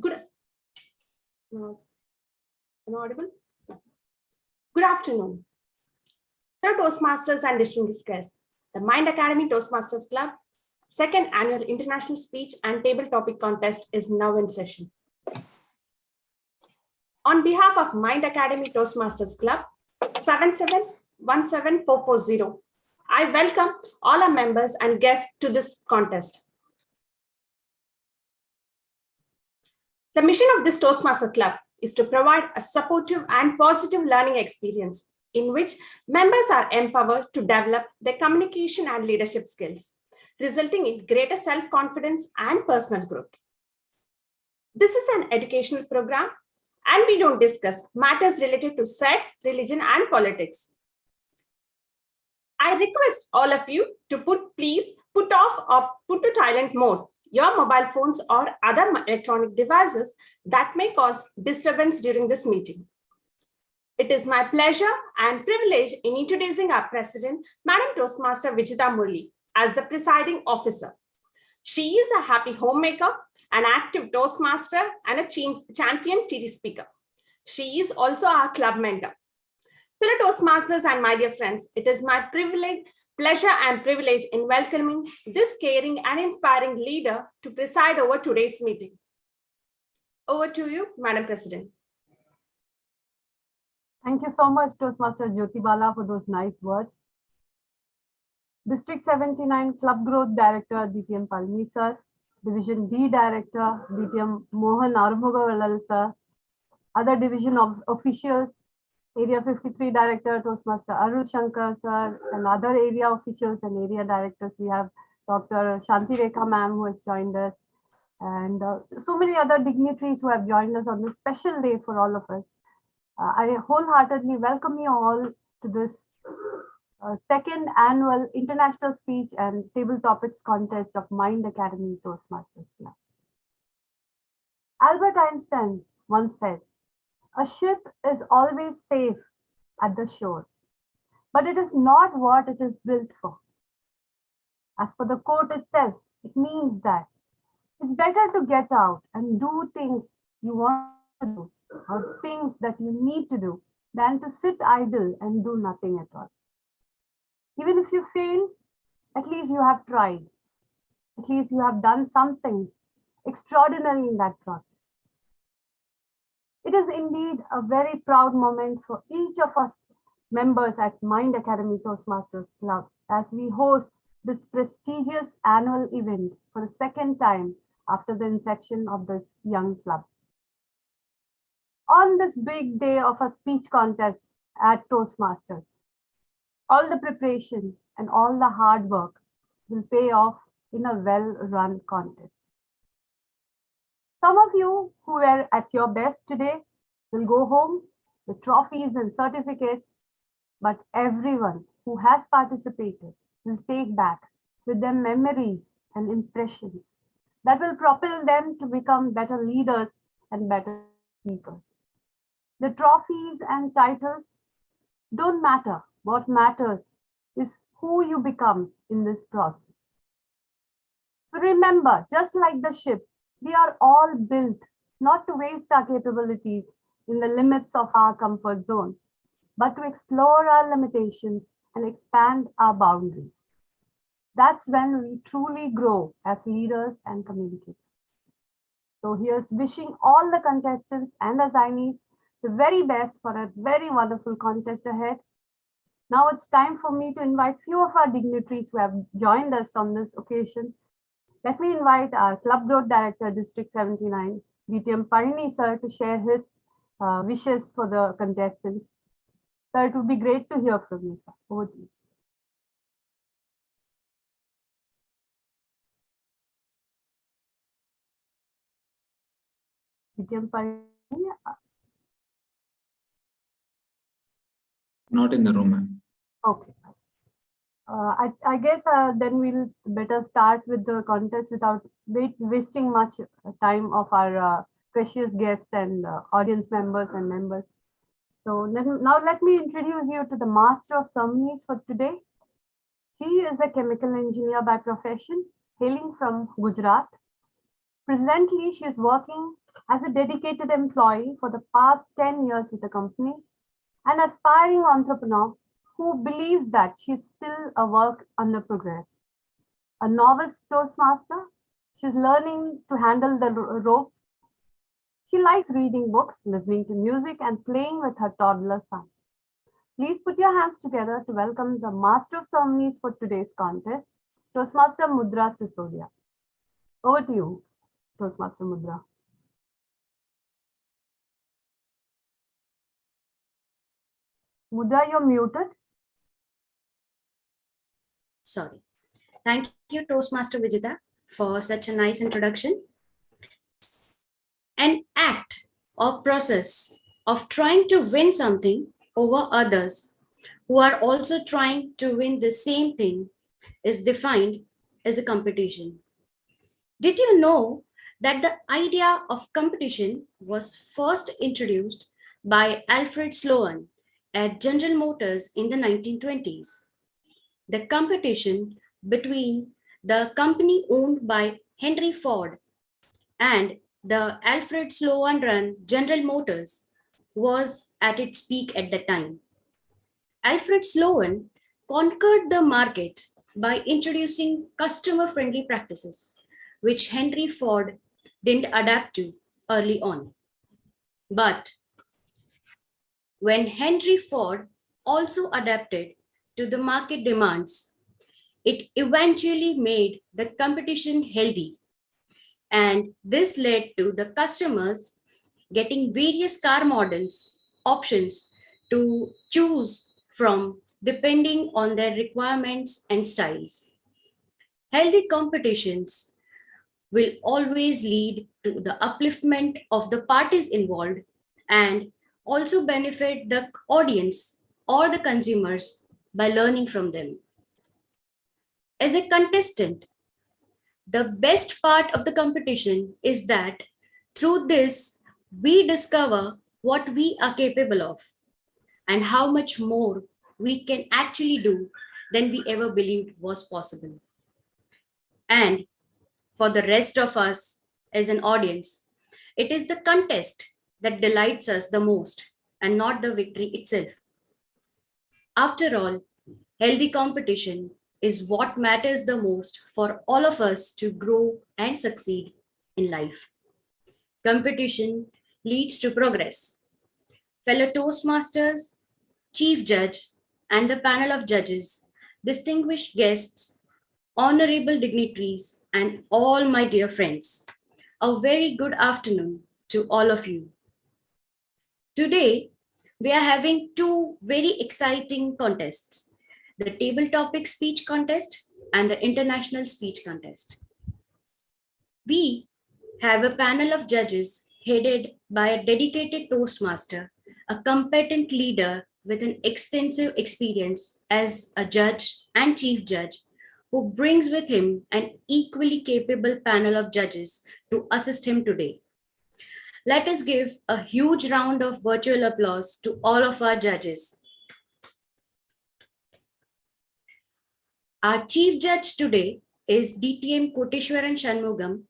Good. Am I audible? Good afternoon. Hello, Toastmasters and distinguished guests. The Mind Academy Toastmasters Club second annual international speech and table topic contest is now in session. On behalf of Mind Academy Toastmasters Club 7717440, I welcome all our members and guests to this contest. The mission of this Toastmaster Club is to provide a supportive and positive learning experience in which members are empowered to develop their communication and leadership skills, resulting in greater self-confidence and personal growth. This is an educational program, and we don't discuss matters related to sex, religion, and politics. I request all of you to please put off or put to silent mode your mobile phones or other electronic devices that may cause disturbance during this meeting. It is my pleasure and privilege in introducing our President, Madam Toastmaster Vijita Murli, as the presiding officer. She is a happy homemaker, an active Toastmaster, and a champion TT speaker. She is also our club mentor. Fellow Toastmasters and my dear friends, it is my pleasure and privilege in welcoming this caring and inspiring leader to preside over today's meeting. Over to you, Madam President. Thank you so much, Toastmaster Jyotibala, for those nice words. District 79 Club Growth Director, DTM Palmi sir, Division B Director, DTM Mohan Arumugavallal sir, other division of officials, Area 53 Director, Toastmaster Arul Shankar sir, and other area officials and area directors. We have Dr. Shanti Rekha ma'am who has joined us, and so many other dignitaries who have joined us on this special day for all of us. I wholeheartedly welcome you all to this second annual International Speech and Table Topics Contest of Mind Academy Toastmasters Club. Albert Einstein once said, "A ship is always safe at the shore, but it is not what it is built for." As for the quote itself, it means that it's better to get out and do things you want to do or things that you need to do than to sit idle and do nothing at all. Even if you fail, at least you have tried. At least you have done something extraordinary in that process. It is indeed a very proud moment for each of us members at Mind Academy Toastmasters Club as we host this prestigious annual event for the second time after the inception of this young club. On this big day of a speech contest at Toastmasters, all the preparation and all the hard work will pay off in a well-run contest. Some of you who were at your best today will go home with trophies and certificates, but everyone who has participated will take back with them memories and impressions that will propel them to become better leaders and better speakers. The trophies and titles don't matter. What matters is who you become in this process. So remember, just like the ship, we are all built not to waste our capabilities in the limits of our comfort zone, but to explore our limitations and expand our boundaries. That's when we truly grow as leaders and communicators. So here's wishing all the contestants and assignees the very best for a very wonderful contest ahead. Now it's time for me to invite few of our dignitaries who have joined us on this occasion. Let me invite our Club Growth Director, District 79, DTM Parini sir, to share his wishes for the contestants. Sir, it would be great to hear from you, sir. Over to you. DTM Parini? Not in the room, ma'am. Okay. I guess then we'll better start with the contest without wasting much time of our precious guests and audience members and members. So now let me introduce you to the master of ceremonies for today. She is a chemical engineer by profession, hailing from Gujarat. Presently, she is working As a dedicated employee for the past 10 years with the company, an aspiring entrepreneur who believes that she's still a work under progress. A novice Toastmaster, she's learning to handle the ropes. She likes reading books, listening to music, and playing with her toddler son. Please put your hands together to welcome the Master of Ceremonies for today's contest, Toastmaster Mudra Sisodia. Over to you, Toastmaster Mudra. Mudra, you're muted. Sorry. Thank you, Toastmaster Vijita, for such a nice introduction. An act or process of trying to win something over others who are also trying to win the same thing is defined as a competition. Did you know that the idea of competition was first introduced by Alfred Sloan at General Motors in the 1920s? The competition between the company owned by Henry Ford and the Alfred Sloan run General Motors was at its peak at the time. Alfred Sloan conquered the market by introducing customer-friendly practices, which Henry Ford didn't adapt to early on. But when Henry Ford also adapted to the market demands, it eventually made the competition healthy. And this led to the customers getting various car models, options to choose from depending on their requirements and styles. Healthy competitions will always lead to the upliftment of the parties involved and also benefit the audience or the consumers by learning from them. As a contestant, the best part of the competition is that through this, we discover what we are capable of and how much more we can actually do than we ever believed was possible. And for the rest of us as an audience, it is the contest that delights us the most and not the victory itself. After all, healthy competition is what matters the most for all of us to grow and succeed in life. Competition leads to progress. Fellow Toastmasters, Chief Judge, and the panel of judges, distinguished guests, honorable dignitaries, and all my dear friends, a very good afternoon to all of you. Today, we are having two very exciting contests, the table topic speech contest and the international speech contest. We have a panel of judges headed by a dedicated Toastmaster, a competent leader with an extensive experience as a judge and chief judge, who brings with him an equally capable panel of judges to assist him today. Let us give a huge round of virtual applause to all of our judges. Our chief judge today is DTM Koteshwaran Shanmugam,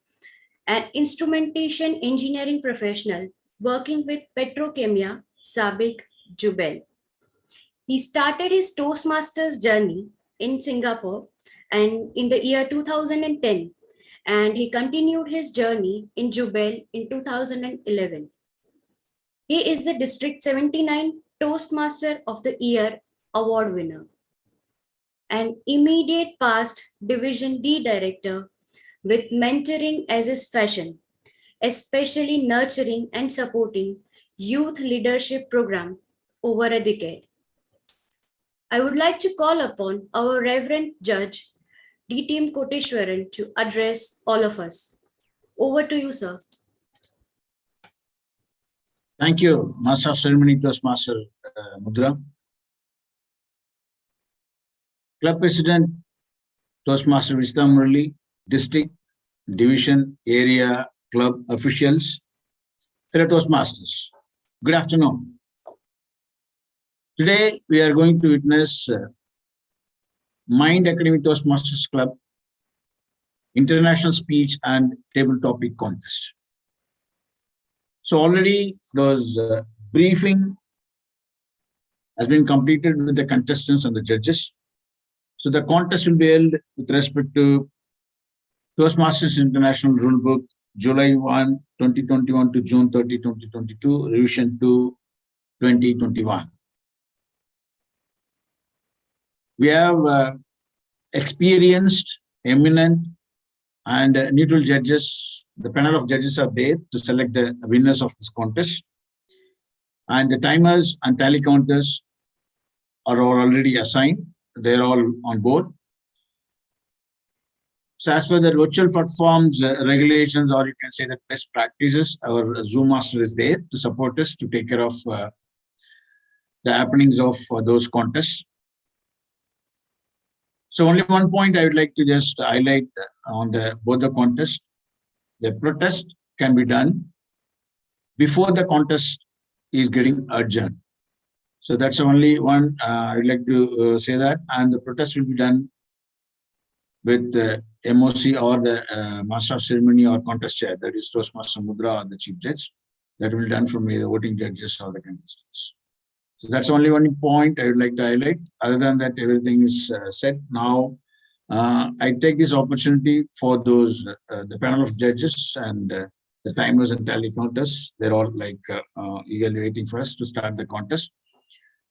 an instrumentation engineering professional working with Petrokemia, Sabik, Jubel. He started his Toastmasters journey in Singapore and in the year 2010, and he continued his journey in Jubel in 2011. He is the District 79 Toastmaster of the Year award winner, an immediate past Division D director with mentoring as his passion, especially nurturing and supporting youth leadership program over a decade. I would like to call upon our Reverend Judge DTM Koteshwaran to address all of us. Over to you, sir. Thank you, Master of Ceremony Toastmaster Mudra. Club President Toastmaster Vishta Murali, District, Division, Area, Club officials, fellow Toastmasters. Good afternoon. Today we are going to witness Mind Academy Toastmasters Club International Speech and Table Topic Contest. So already those briefing has been completed with the contestants and the judges. So the contest will be held with respect to Toastmasters International Rulebook, July 1, 2021 to June 30, 2022, revision 2, 2021. We have experienced, eminent, and neutral judges. The panel of judges are there to select the winners of this contest. And the timers and tally counters are all already assigned. They're all on board. So as per the virtual platforms regulations, or you can say that best practices, our Zoom master is there to support us to take care of the happenings of those contests. So only one point I would like to just highlight on both the contests. The protest can be done before the contest is getting adjourned. So that's only one I would like to say that, and the protest will be done with the MOC or the Master of Ceremony or contest chair, that is Toastmaster Mudra or the Chief Judge. That will be done from the voting judges or the contestants. So that's only one point I would like to highlight. Other than that, everything is said. Now, I take this opportunity for those, the panel of judges and the timers and tally counters. They're all like eagerly waiting for us to start the contest.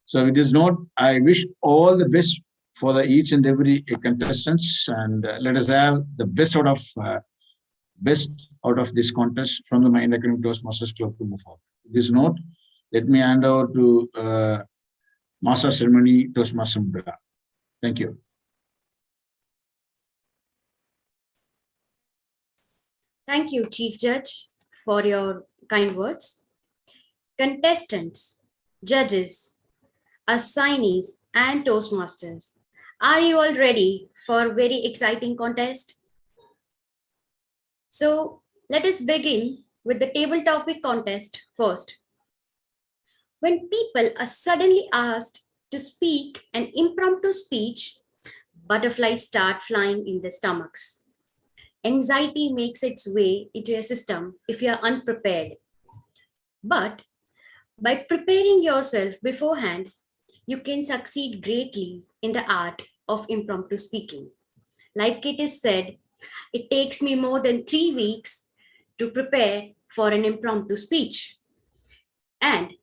So with this note, I wish all the best for each and every contestants, and let us have the best out of this contest from the Mind Academic Toastmasters Club to move forward. With this note, let me hand over to Master of Ceremony Toastmaster Mudra. Thank you. Thank you, Chief Judge, for your kind words. Contestants, judges, assignees, and Toastmasters, are you all ready for a very exciting contest? So let us begin with the table topic contest first. When people are suddenly asked to speak an impromptu speech, butterflies start flying in their stomachs. Anxiety makes its way into your system if you are unprepared. But by preparing yourself beforehand, you can succeed greatly in the art of impromptu speaking. Like it is said, it takes me more than 3 weeks to prepare for an impromptu speech. And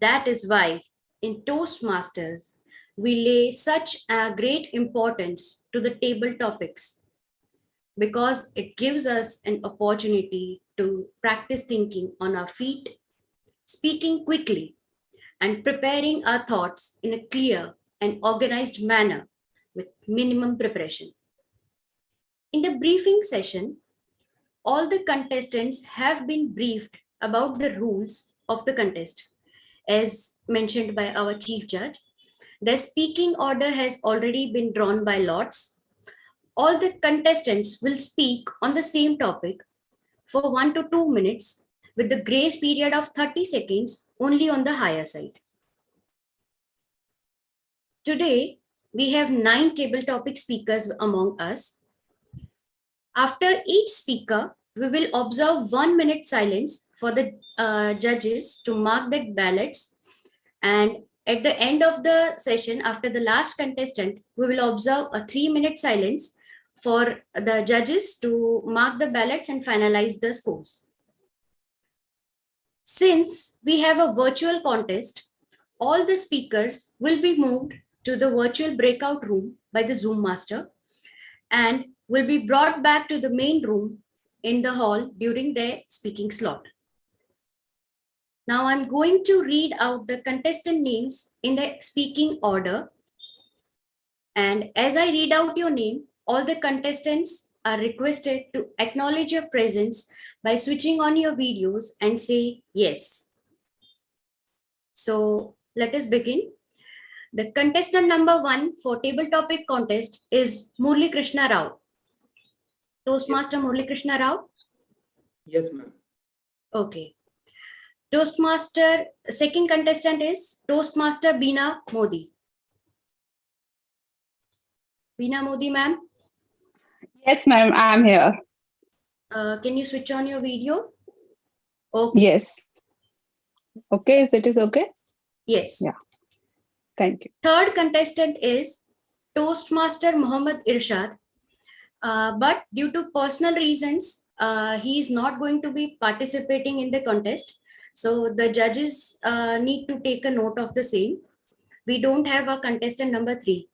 that is why in Toastmasters, we lay such a great importance to the table topics, because it gives us an opportunity to practice thinking on our feet, speaking quickly, and preparing our thoughts in a clear and organized manner with minimum preparation. In the briefing session, all the contestants have been briefed about the rules of the contest. As mentioned by our Chief Judge, the speaking order has already been drawn by lots. All the contestants will speak on the same topic for 1 to 2 minutes with the grace period of 30 seconds only on the higher side. Today, we have 9 table topic speakers among us. After each speaker, we will observe 1 minute silence for the judges to mark the ballots. And at the end of the session, after the last contestant, we will observe a 3-minute silence for the judges to mark the ballots and finalize the scores. Since we have a virtual contest, all the speakers will be moved to the virtual breakout room by the Zoom master and will be brought back to the main room in the hall during their speaking slot. Now I'm going to read out the contestant names in the speaking order. And as I read out your name, all the contestants are requested to acknowledge your presence by switching on your videos and say yes. So let us begin. The contestant number 1 for table topic contest is Murli Krishna Rao. Toastmaster Murli Krishna Rao? Yes, ma'am. Okay. Toastmaster, second contestant is Toastmaster Beena Modi. Beena Modi, ma'am? Yes, ma'am, I'm here. Can you switch on your video? Okay. Yes. Okay, is it is okay? Yes. Yeah. Thank you. Third contestant is Toastmaster Muhammad Irshad. But due to personal reasons, he is not going to be participating in the contest. So the judges need to take a note of the same. We don't have a contestant number 3.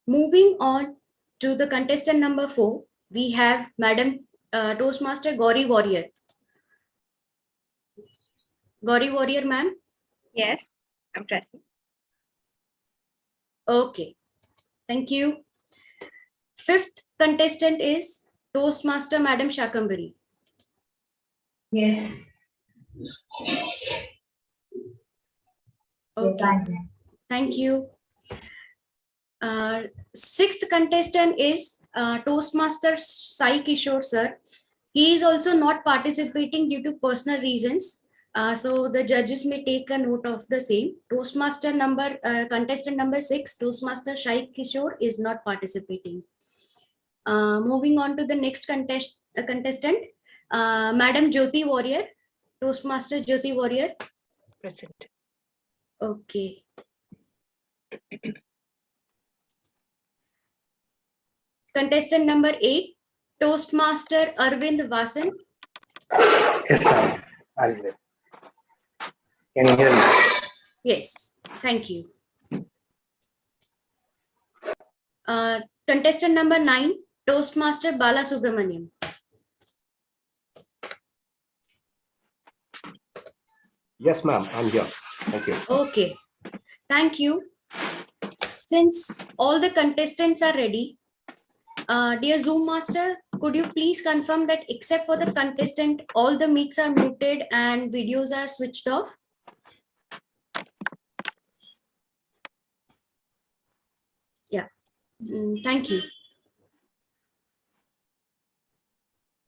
Moving on to the contestant number 4, we have Madam Toastmaster Gauri Warrior. Gauri Warrior, ma'am? Yes, I'm present. Okay, thank you. Fifth contestant is Toastmaster Madam Shakambari. Yes. Okay, thank you. Sixth contestant is Toastmaster Sai Kishore sir. He is also not participating due to personal reasons. So the judges may take a note of the same. Contestant number 6, Toastmaster Sai Kishore is not participating. Moving on to the next contestant, Madam Jyoti Warrior, Toastmaster Jyoti Warrior. Present. Okay. Contestant number 8, Toastmaster Arvind Vasan. Yes, ma'am. I'm there. Can you hear me? Yes, thank you. Contestant number 9, Toastmaster Bala Subramaniam. Yes, ma'am. I'm here. Thank you. Okay, thank you. Since all the contestants are ready, dear Zoom master, could you please confirm that except for the contestant, all the mics are muted and videos are switched off? Yeah, thank you.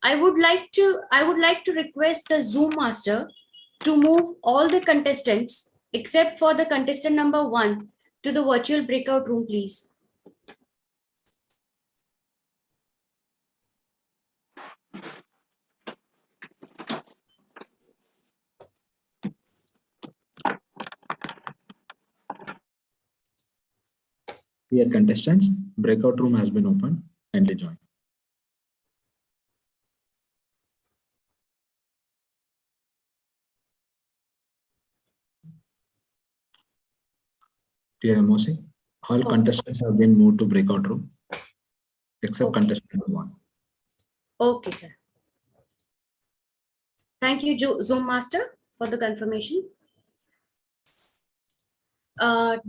I would like to request the Zoom master to move all the contestants except for the contestant number 1 to the virtual breakout room, please. Dear contestants, breakout room has been opened. Kindly join. Dear MOC, all contestants have been moved to breakout room except contestant number 1. Okay, sir. Thank you, Zoom master, for the confirmation.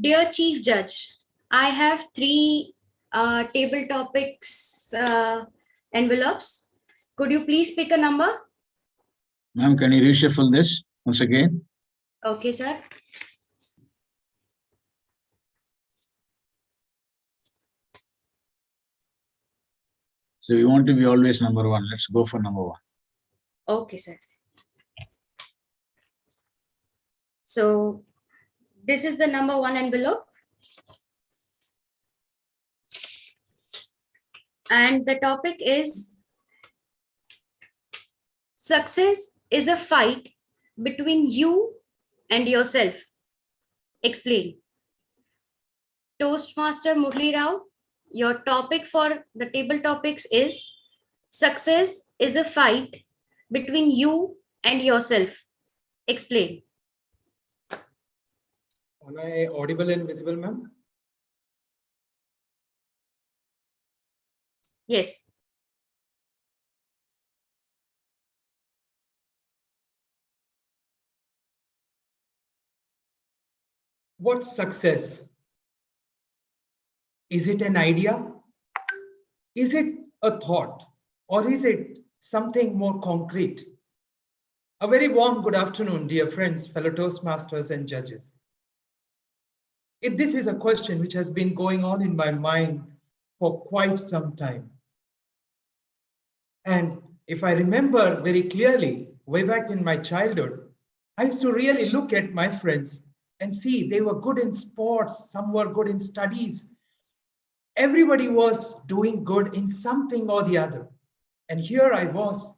Dear Chief Judge, I have 3 table topics envelopes. Could you please pick a number? Ma'am, can you reshuffle this once again? Okay, sir. So you want to be always number 1. Let's go for number 1. Okay, sir. So this is the number 1 envelope. And the topic is success is a fight between you and yourself. Explain. Toastmaster Murli Rao, your topic for the table topics is success is a fight between you and yourself. Explain. Am I audible and visible, ma'am? Yes. What's success? Is it an idea? Is it a thought? Or is it something more concrete? A very warm good afternoon, dear friends, fellow Toastmasters and judges. This is a question which has been going on in my mind for quite some time. And if I remember very clearly, way back in my childhood, I used to really look at my friends and see they were good in sports, some were good in studies. Everybody was doing good in something or the other. And here I was.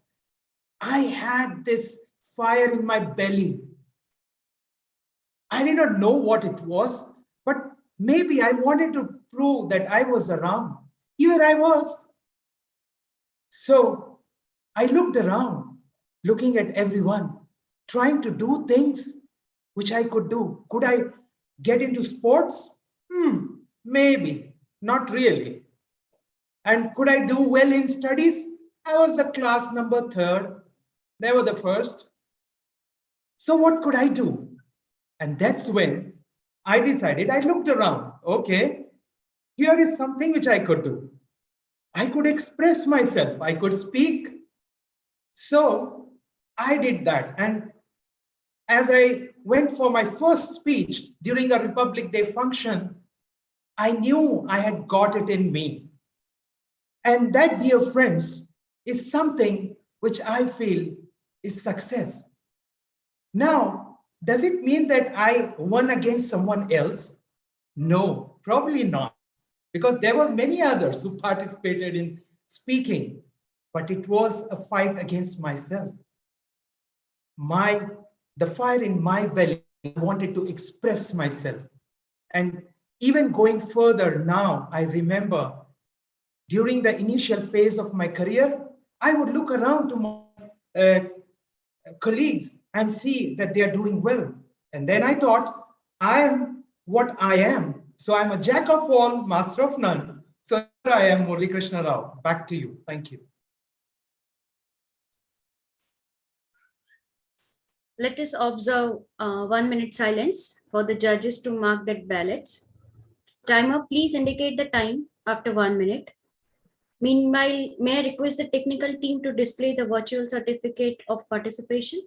I had this fire in my belly. I did not know what it was, but maybe I wanted to prove that I was around. Here I was. So I looked around, looking at everyone, trying to do things which I could do. Could I get into sports? Maybe, not really. And could I do well in studies? I was the class number third, never the first. So what could I do? And that's when I decided, I looked around. Okay, here is something which I could do. I could express myself. I could speak. So I did that. And as I went for my first speech during a Republic Day function, I knew I had got it in me. And that, dear friends, is something which I feel is success. Now, does it mean that I won against someone else? No, probably not, because there were many others who participated in speaking, but it was a fight against myself. The fire in my belly, I wanted to express myself. And even going further now, I remember during the initial phase of my career, I would look around to my colleagues and see that they are doing well. And then I thought, I am what I am. So I'm a jack of all, master of none. So here I am, Murali Krishna Rao. Back to you. Thank you. Let us observe 1 minute silence for the judges to mark their ballots. Timer, please indicate the time after 1 minute. Meanwhile, may I request the technical team to display the virtual certificate of participation?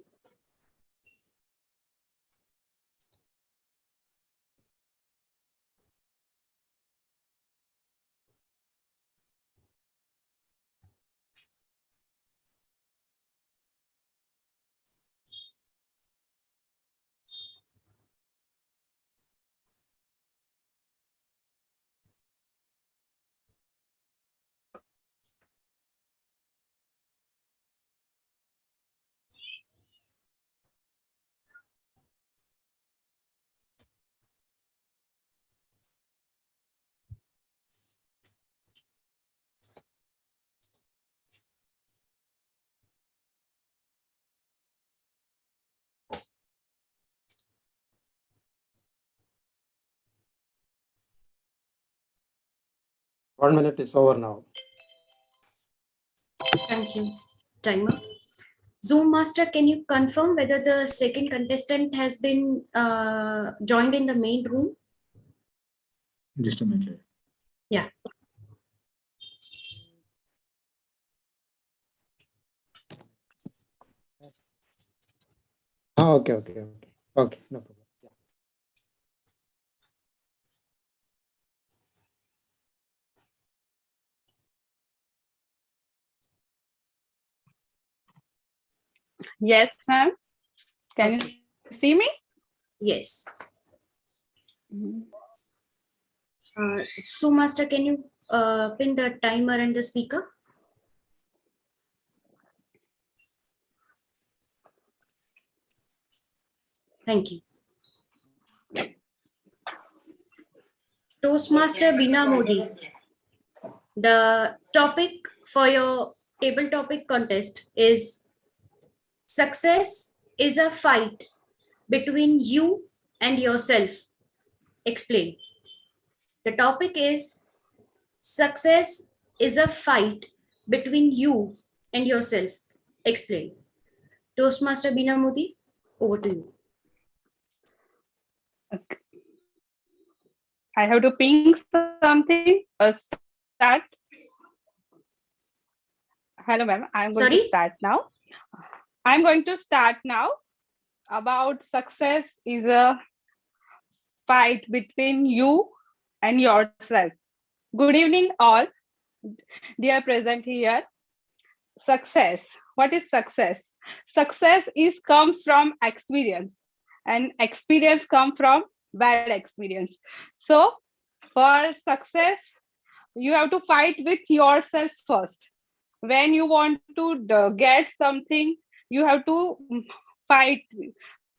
One minute is over now. Thank you. Timer. Zoom master, can you confirm whether the second contestant has been joined in the main room? Just a minute. Yeah. Okay, no problem. Yes, ma'am. Can you see me? Yes. So, master, can you pin the timer and the speaker? Thank you. Toastmaster Bina Modi, the topic for your table topic contest is success is a fight between you and yourself. Explain. The topic is success is a fight between you and yourself. Explain. Toastmaster Bina Modi, over to you. Okay. I have to ping something. Start. Hello, ma'am. I'm going to start now. I'm going to start now. About success is a fight between you and yourself. Good evening, all. Dear present here. Success. What is success? Success comes from experience, and experience comes from bad experience. So for success, you have to fight with yourself first. When you want to get something, you have to fight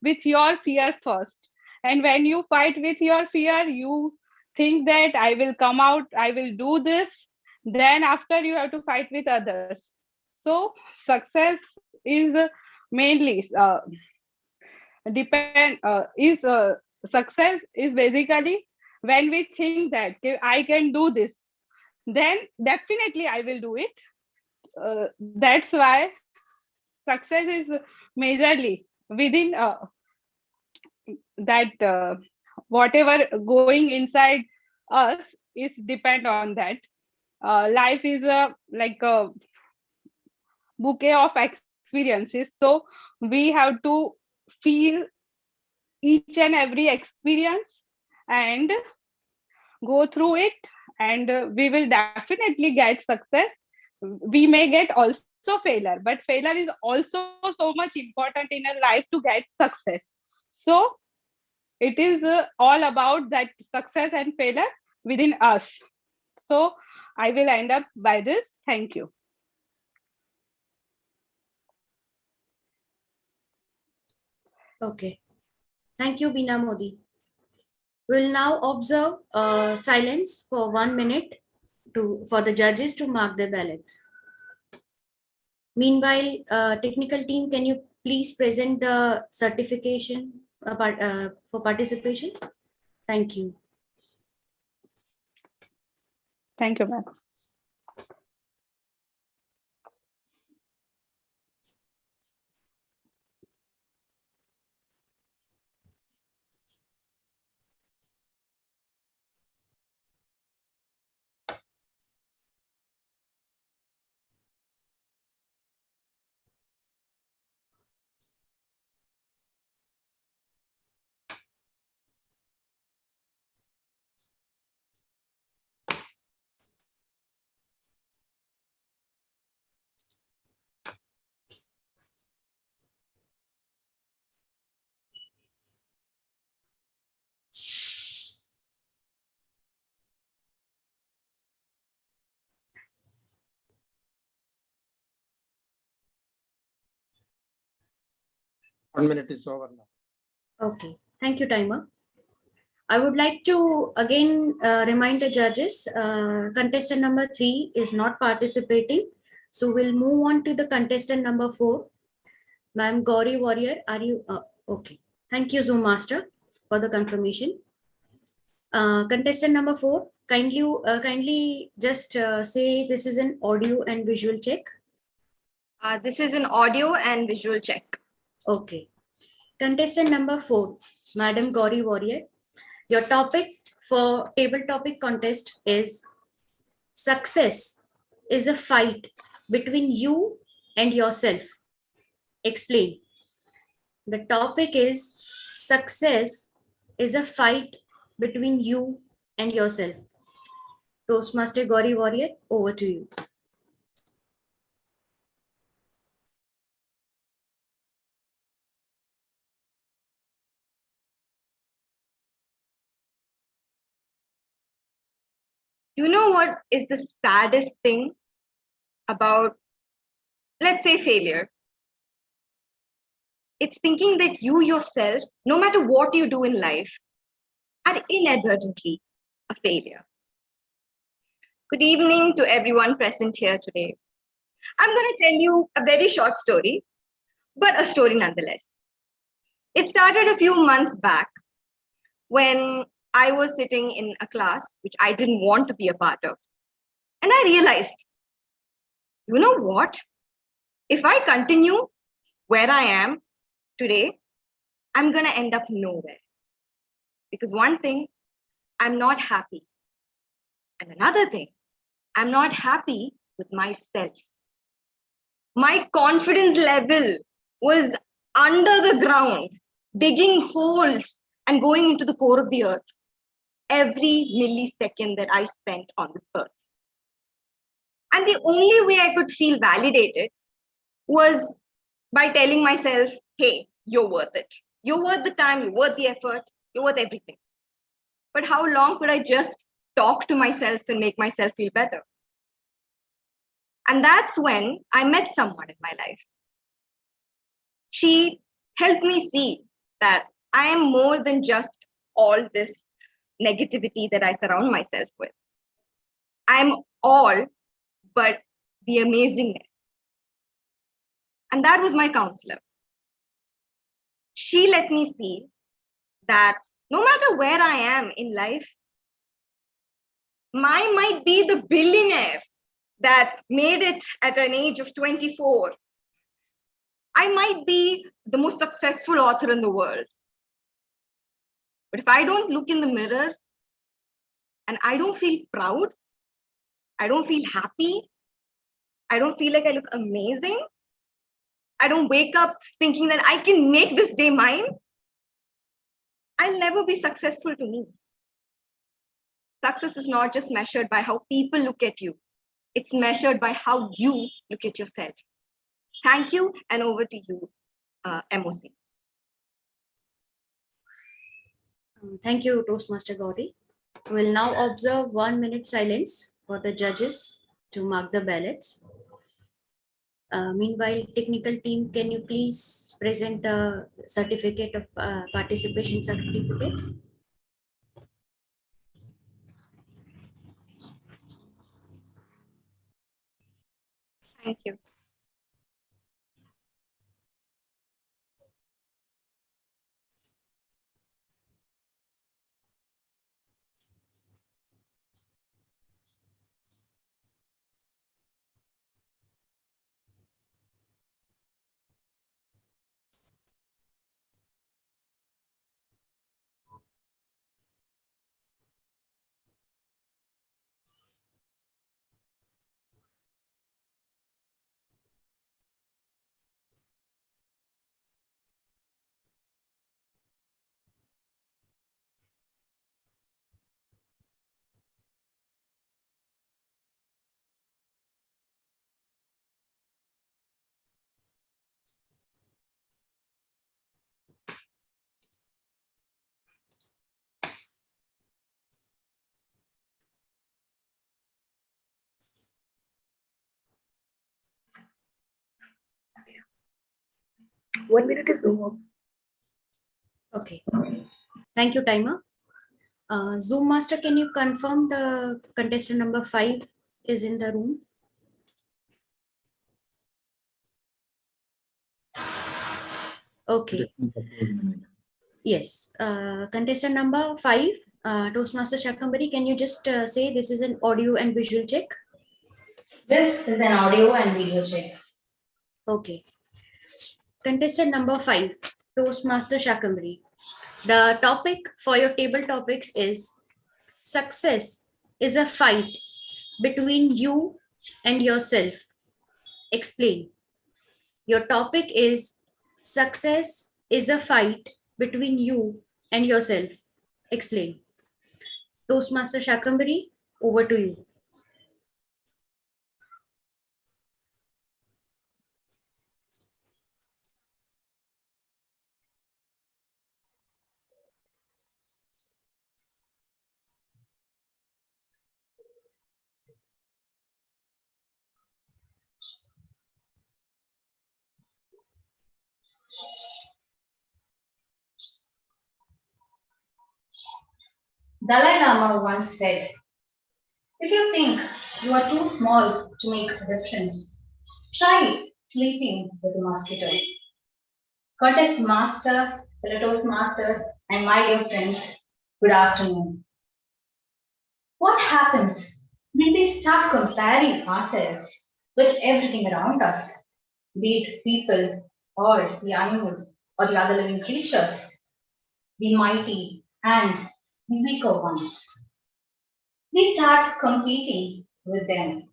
with your fear first. And when you fight with your fear, you think that I will come out, I will do this. Then after you have to fight with others. So success is mainly depend is success is basically when we think that "Okay, I can do this, then definitely I will do it. That's why success is majorly within that whatever going inside us is depend on that. Life is like a bouquet of experiences, so we have to feel each and every experience and go through it, and we will definitely get success. We may get also failure, but failure is also so much important in a life to get success. So it is all about that success and failure within us. So I will end up by this. Thank you. Okay. Thank you, Beena Modi. We'll now observe silence for 1 minute for the judges to mark their ballots. Meanwhile, technical team, can you please present the certification for participation? Thank you. Thank you, ma'am. One minute is over now. Okay. Thank you, timer. I would like to again remind the judges, contestant number 3 is not participating. So we'll move on to the contestant number 4. Ma'am Gauri Warrior, are you? Okay. Thank you, Zoom Master, for the confirmation. Contestant number 4, kindly just say this is an audio and visual check. This is an audio and visual check. Okay. Contestant number 4, Madam Gauri Warrior. Your topic for table topic contest is success is a fight between you and yourself. Explain. The topic is success is a fight between you and yourself. Toastmaster Gauri Warrior, over to you. You know what is the saddest thing about, let's say, failure? It's thinking that you yourself, no matter what you do in life, are inadvertently a failure. Good evening to everyone present here today. I'm going to tell you a very short story, but a story nonetheless. It started a few months back when I was sitting in a class which I didn't want to be a part of. And I realized, you know what? If I continue where I am today, I'm going to end up nowhere. Because one thing, I'm not happy. And another thing, I'm not happy with myself. My confidence level was under the ground, digging holes and going into the core of the earth every millisecond that I spent on this earth. And the only way I could feel validated was by telling myself, hey, you're worth it. You're worth the time, you're worth the effort, you're worth everything. But how long could I just talk to myself and make myself feel better? And that's when I met someone in my life. She help me see that I am more than just all this negativity that I surround myself with. I'm all but the amazingness. And that was my counselor. She let me see that no matter where I am in life, I might be the billionaire that made it at an age of 24. I might be the most successful author in the world. But if I don't look in the mirror and I don't feel proud, I don't feel happy, I don't feel like I look amazing, I don't wake up thinking that I can make this day mine, I'll never be successful to me. Success is not just measured by how people look at you. It's measured by how you look at yourself. Thank you, and over to you, MOC. Thank you, Toastmaster Gauri. We'll now observe 1 minute silence for the judges to mark the ballots. Meanwhile, technical team, can you please present the certificate of participation certificate? Thank you. One minute is over. Okay. Thank you, timer. Zoom master, can you confirm the contestant number 5 is in the room? Okay. Yes. Contestant number 5, Toastmaster Shakambari, can you just say this is an audio and visual check? This is an audio and video check. Okay. Contestant number 5, Toastmaster Shakambari. The topic for your table topics is success is a fight between you and yourself. Explain. Your topic is success is a fight between you and yourself. Explain. Toastmaster Shakambari, over to you. Dalai Lama once said, if you think you are too small to make a difference, try sleeping with a mosquito. Contest master, Pilatos master, and my dear friends, good afternoon. What happens when we start comparing ourselves with everything around us, be it people or the animals or the other living creatures, the mighty and the weaker ones? We start competing with them.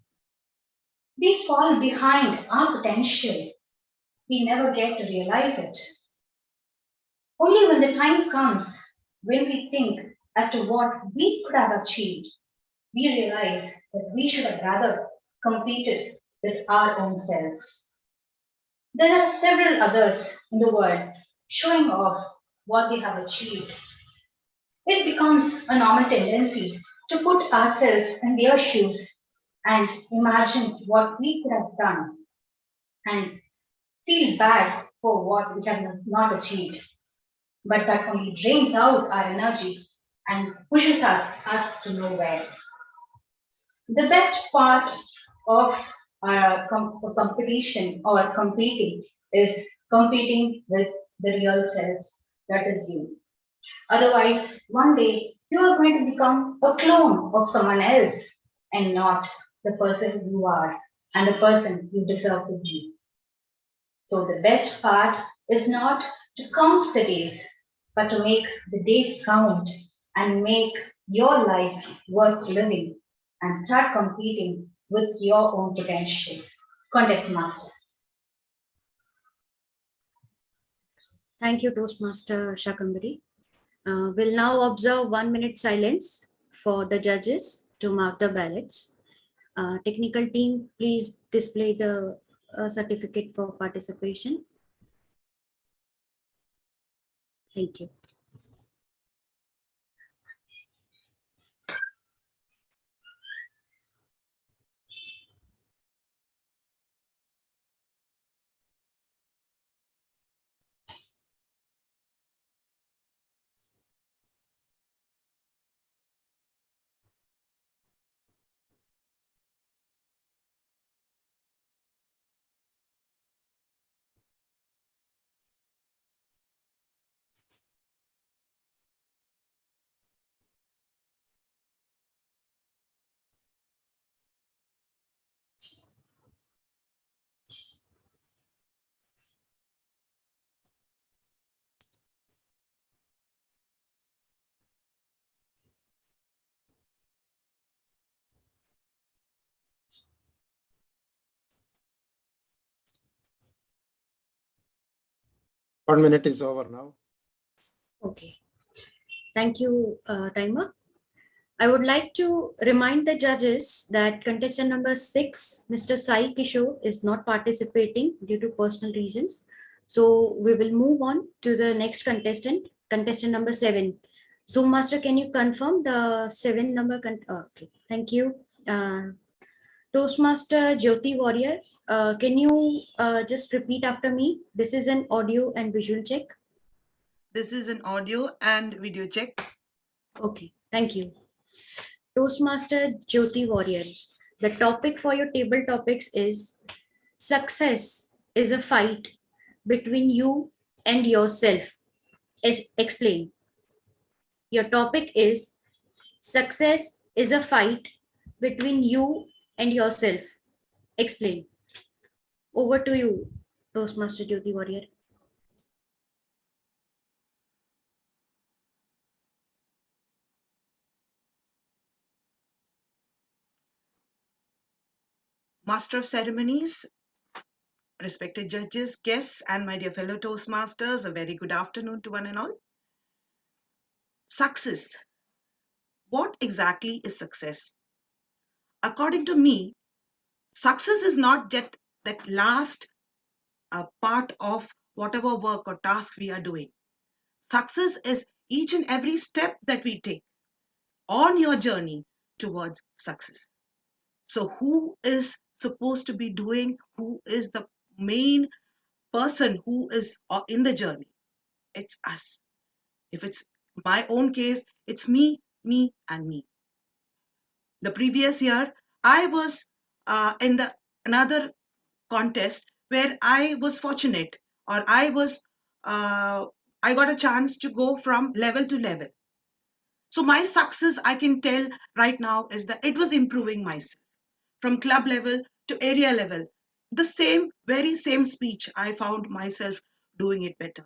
We fall behind our potential. We never get to realize it. Only when the time comes, when we think as to what we could have achieved, we realize that we should have rather competed with our own selves. There are several others in the world showing off what they have achieved. It becomes a normal tendency to put ourselves in their shoes and imagine what we could have done and feel bad for what we have not achieved, but that only drains out our energy and pushes us to nowhere. The best part of competition or competing is competing with the real self, that is you. Otherwise, one day you are going to become a clone of someone else and not the person you are and the person you deserve to be. So the best part is not to count the days, but to make the days count and make your life worth living and start competing with your own potential. Contest Master. Thank you, Toastmaster Shakambari. We'll now observe 1 minute silence for the judges to mark the ballots. Technical team, please display the certificate for participation. Thank you. One minute is over now. Okay. Thank you, timer. I would like to remind the judges that contestant number 6, Mr. Sai Kishore, is not participating due to personal reasons. So we will move on to the next contestant, contestant number 7. Zoom Master, can you confirm the 7 number? Okay, thank you. Toastmaster Jyoti Warrior, can you just repeat after me? This is an audio and visual check. This is an audio and video check. Okay, thank you. Toastmaster Jyoti Warrior, the topic for your table topics is success is a fight between you and yourself. Explain. Your topic is success is a fight between you and yourself. Explain. Over to you, Toastmaster Jyoti Warrior. Master of Ceremonies, respected judges, guests, and my dear fellow Toastmasters, a very good afternoon to one and all. Success. What exactly is success? According to me, success is not just that last part of whatever work or task we are doing. Success is each and every step that we take on your journey towards success. So who is supposed to be doing, who is the main person who is in the journey? It's us. If it's my own case, it's me, and me. The previous year, I was in another contest where I was fortunate, or I got a chance to go from level to level. So my success, I can tell right now, is that it was improving myself from club level to area level. The very same speech, I found myself doing it better.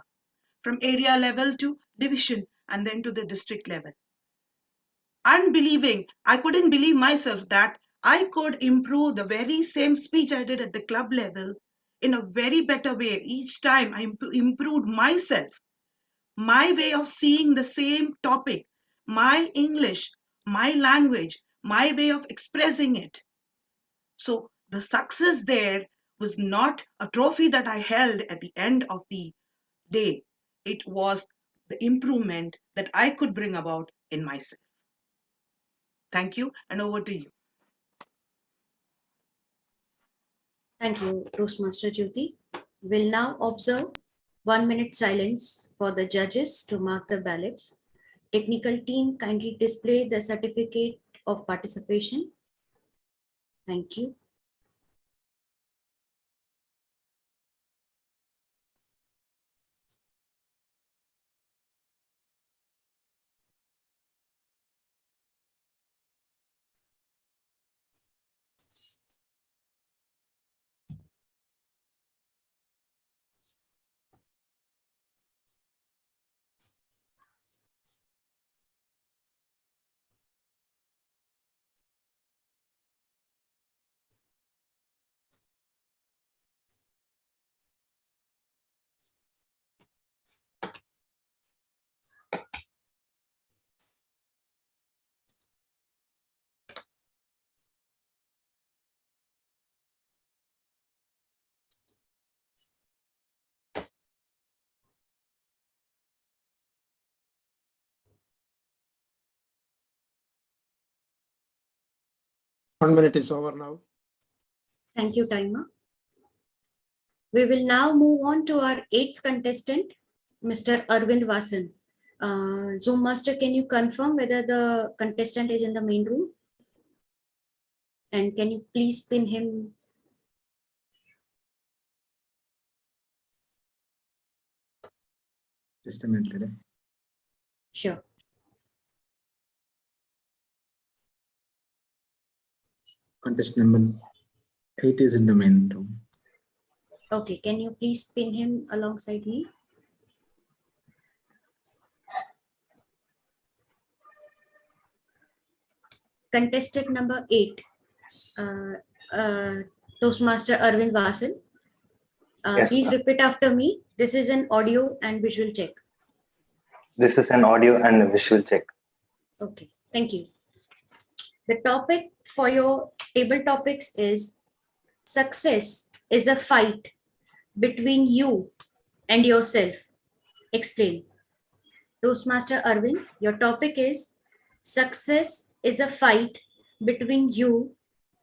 From area level to division and then to the district level. Unbelieving, I couldn't believe myself that I could improve the very same speech I did at the club level in a very better way. Each time I improved myself, my way of seeing the same topic, my English, my language, my way of expressing it. So the success there was not a trophy that I held at the end of the day. It was the improvement that I could bring about in myself. Thank you, and over to you. Thank you, Toastmaster Jyoti. We'll now observe 1 minute silence for the judges to mark the ballots. Technical team, kindly display the certificate of participation. Thank you. One minute is over now. Thank you, timer. We will now move on to our 8th contestant, Mr. Arvind Vasan. Zoom master, can you confirm whether the contestant is in the main room? And can you please pin him? Just a minute. Sure. Contest number 8 is in the main room. Okay, can you please pin him alongside me? Contestant number 8, Toastmaster Arvind Vasan. Yes, Please repeat after me. This is an audio and visual check. this is an audio and a visual check. Okay, thank you. The topic for your table topics is success is a fight between you and yourself. Explain. Toastmaster Arvind, your topic is success is a fight between you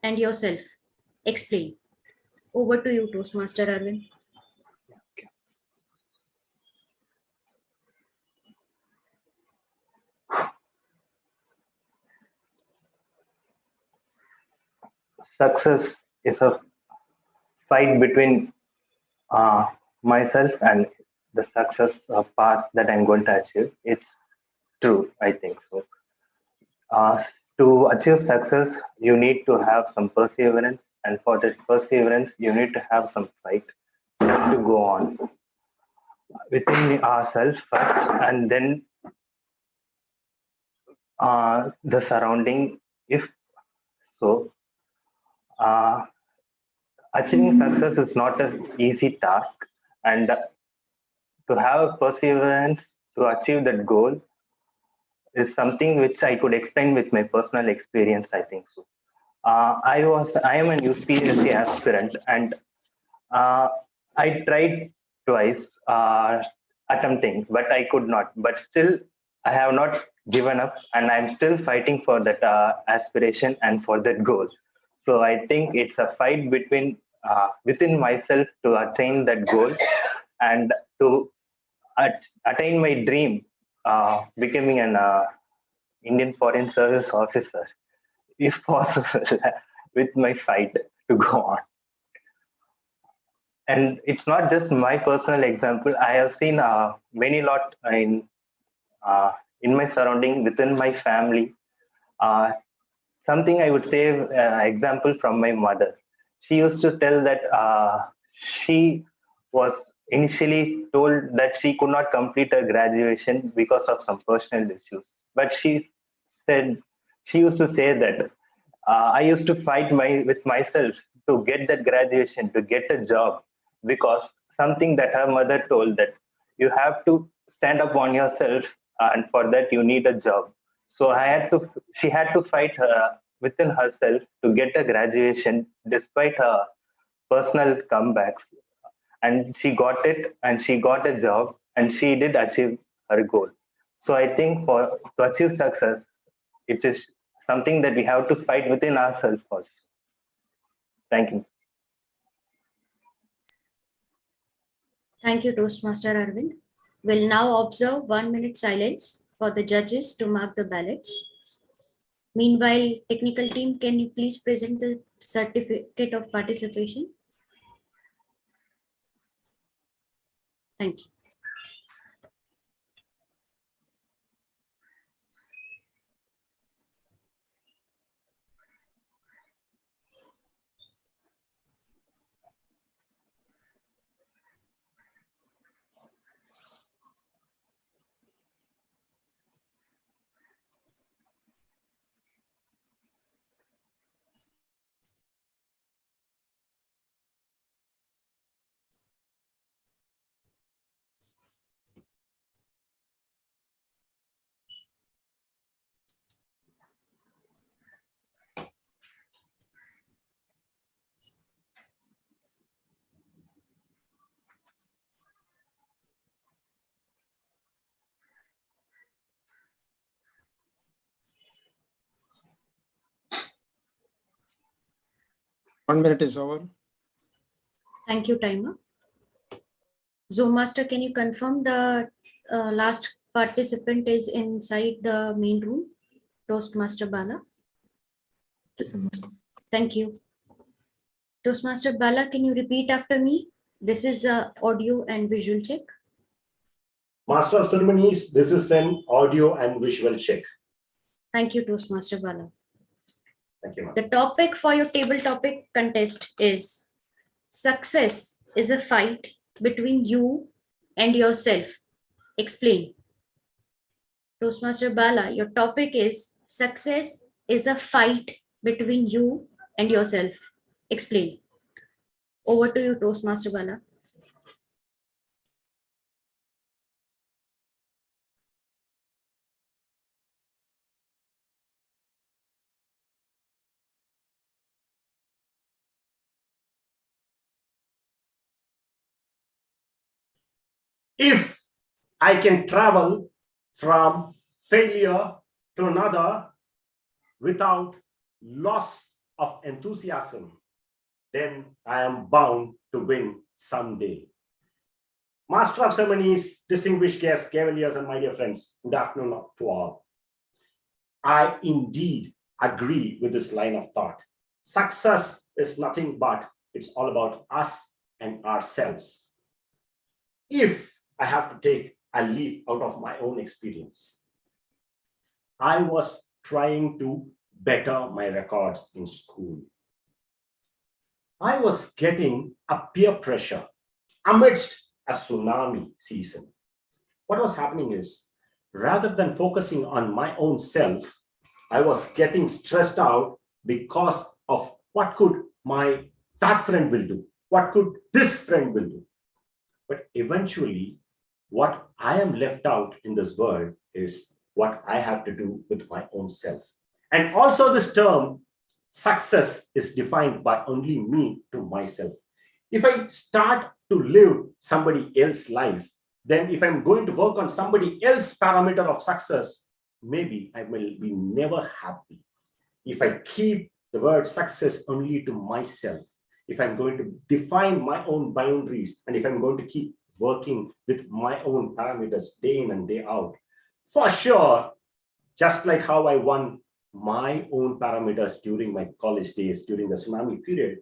and yourself. Explain. Over to you, Toastmaster Arvind. Success is a fight between myself and the success path that I'm going to achieve. It's true, I think so. Uh, to achieve success, you need to have some perseverance, and for that perseverance, you need to have some fight just to go on within ourselves first, and then the surrounding. If so, uh, achieving success is not an easy task, and to have perseverance to achieve that goal is something which I could explain with my personal experience. I think so. I am an UPSC aspirant, and uh, I tried twice attempting, but I could not. But still, I have not given up, and I'm still fighting for that aspiration and for that goal. So I think it's a fight between within myself to attain that goal and to attain my dream, becoming an Indian Foreign Service officer, if possible, with my fight to go on. And it's not just my personal example. I have seen many lot in my surrounding, within my family. Uh, Something I would say, example from my mother. She used to tell that she was initially told that she could not complete her graduation because of some personal issues. But said she used to say that I used to fight with myself to get that graduation, to get a job, because something that her mother told that you have to stand up on yourself, and for that you need a job. So she had to fight within herself to get a graduation despite her personal comebacks. And she got it, and she got a job, and she did achieve her goal. So I think to achieve success, it is something that we have to fight within ourselves first. Thank you. Thank you, Toastmaster Arvind. We'll now observe 1 minute silence for the judges to mark the ballots. Meanwhile, technical team, can you please present the certificate of participation? Thank you. One minute is over. Thank you, timer. Zoom master, can you confirm the last participant is inside the main room? Toastmaster Bala. Thank you. Toastmaster Bala, can you repeat after me? This is audio and visual check. Master of Ceremonies, this is an audio and visual check. Thank you, Toastmaster Bala. Thank you, ma'am. The topic for your table topic contest is success is a fight between you and yourself. Explain. Toastmaster Bala, your topic is success is a fight between you and yourself. Explain. Over to you, Toastmaster Bala. If I can travel from failure to another without loss of enthusiasm, then I am bound to win someday. Master of Ceremonies, distinguished guests, cavaliers, and my dear friends, good afternoon to all. I indeed agree with this line of thought. Success is nothing but it's all about us and ourselves. If I have to take a leaf out of my own experience, I was trying to better my records in school. I was getting a peer pressure amidst a tsunami season. What was happening is, rather than focusing on my own self, I was getting stressed out because of what could that friend will do, what could this friend will do. But eventually, what I am left out in this world is what I have to do with my own self. And also this term, success, is defined by only me to myself. If I start to live somebody else's life, then if I'm going to work on somebody else's parameter of success, maybe I will be never happy. If I keep the word success only to myself, if I'm going to define my own boundaries, and if I'm going to keep working with my own parameters day in and day out, for sure, just like how I won my own parameters during my college days, during the tsunami period,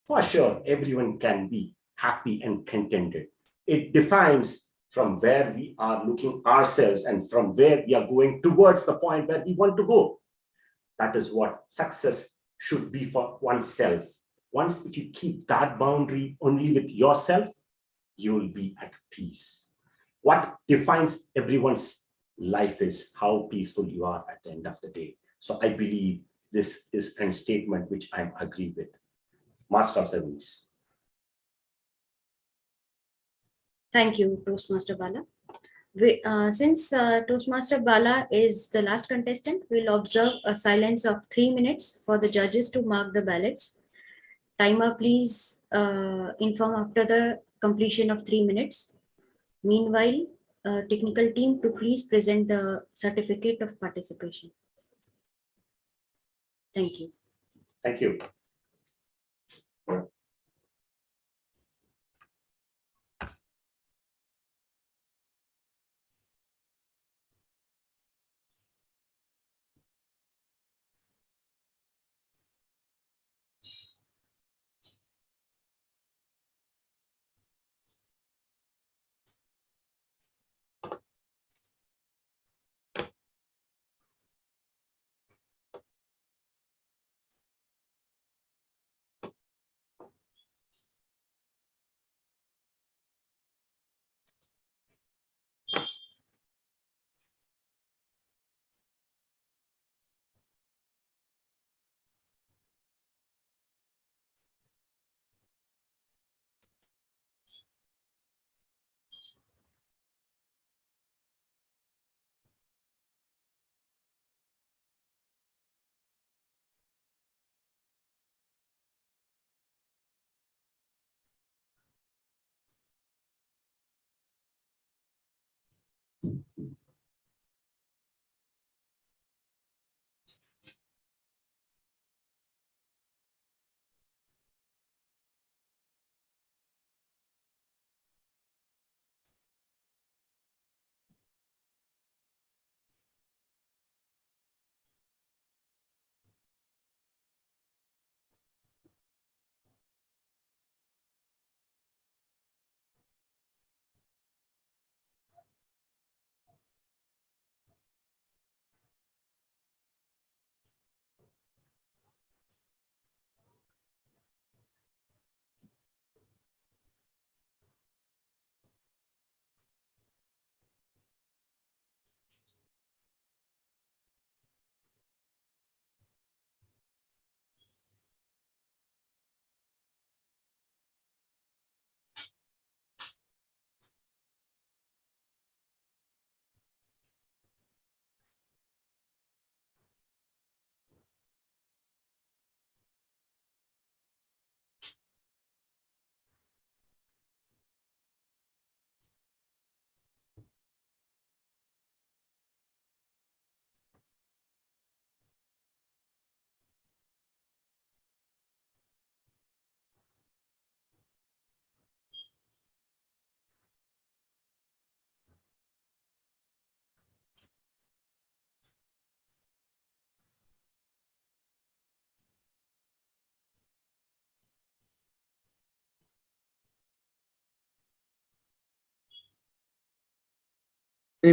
for sure, everyone can be happy and contented. It defines from where we are looking ourselves and from where we are going towards the point where we want to go. That is what success should be for oneself. Once, if you keep that boundary only with yourself, you will be at peace. What defines everyone's life is how peaceful you are at the end of the day. So I believe this is a statement which I agree with. Master of Ceremonies. Thank you, Toastmaster Bala. Since Toastmaster Bala is the last contestant, we'll observe a silence of 3 minutes for the judges to mark the ballots. Timer, please inform after the completion of 3 minutes. Meanwhile, technical team to please present the certificate of participation. Thank you. Thank you. 3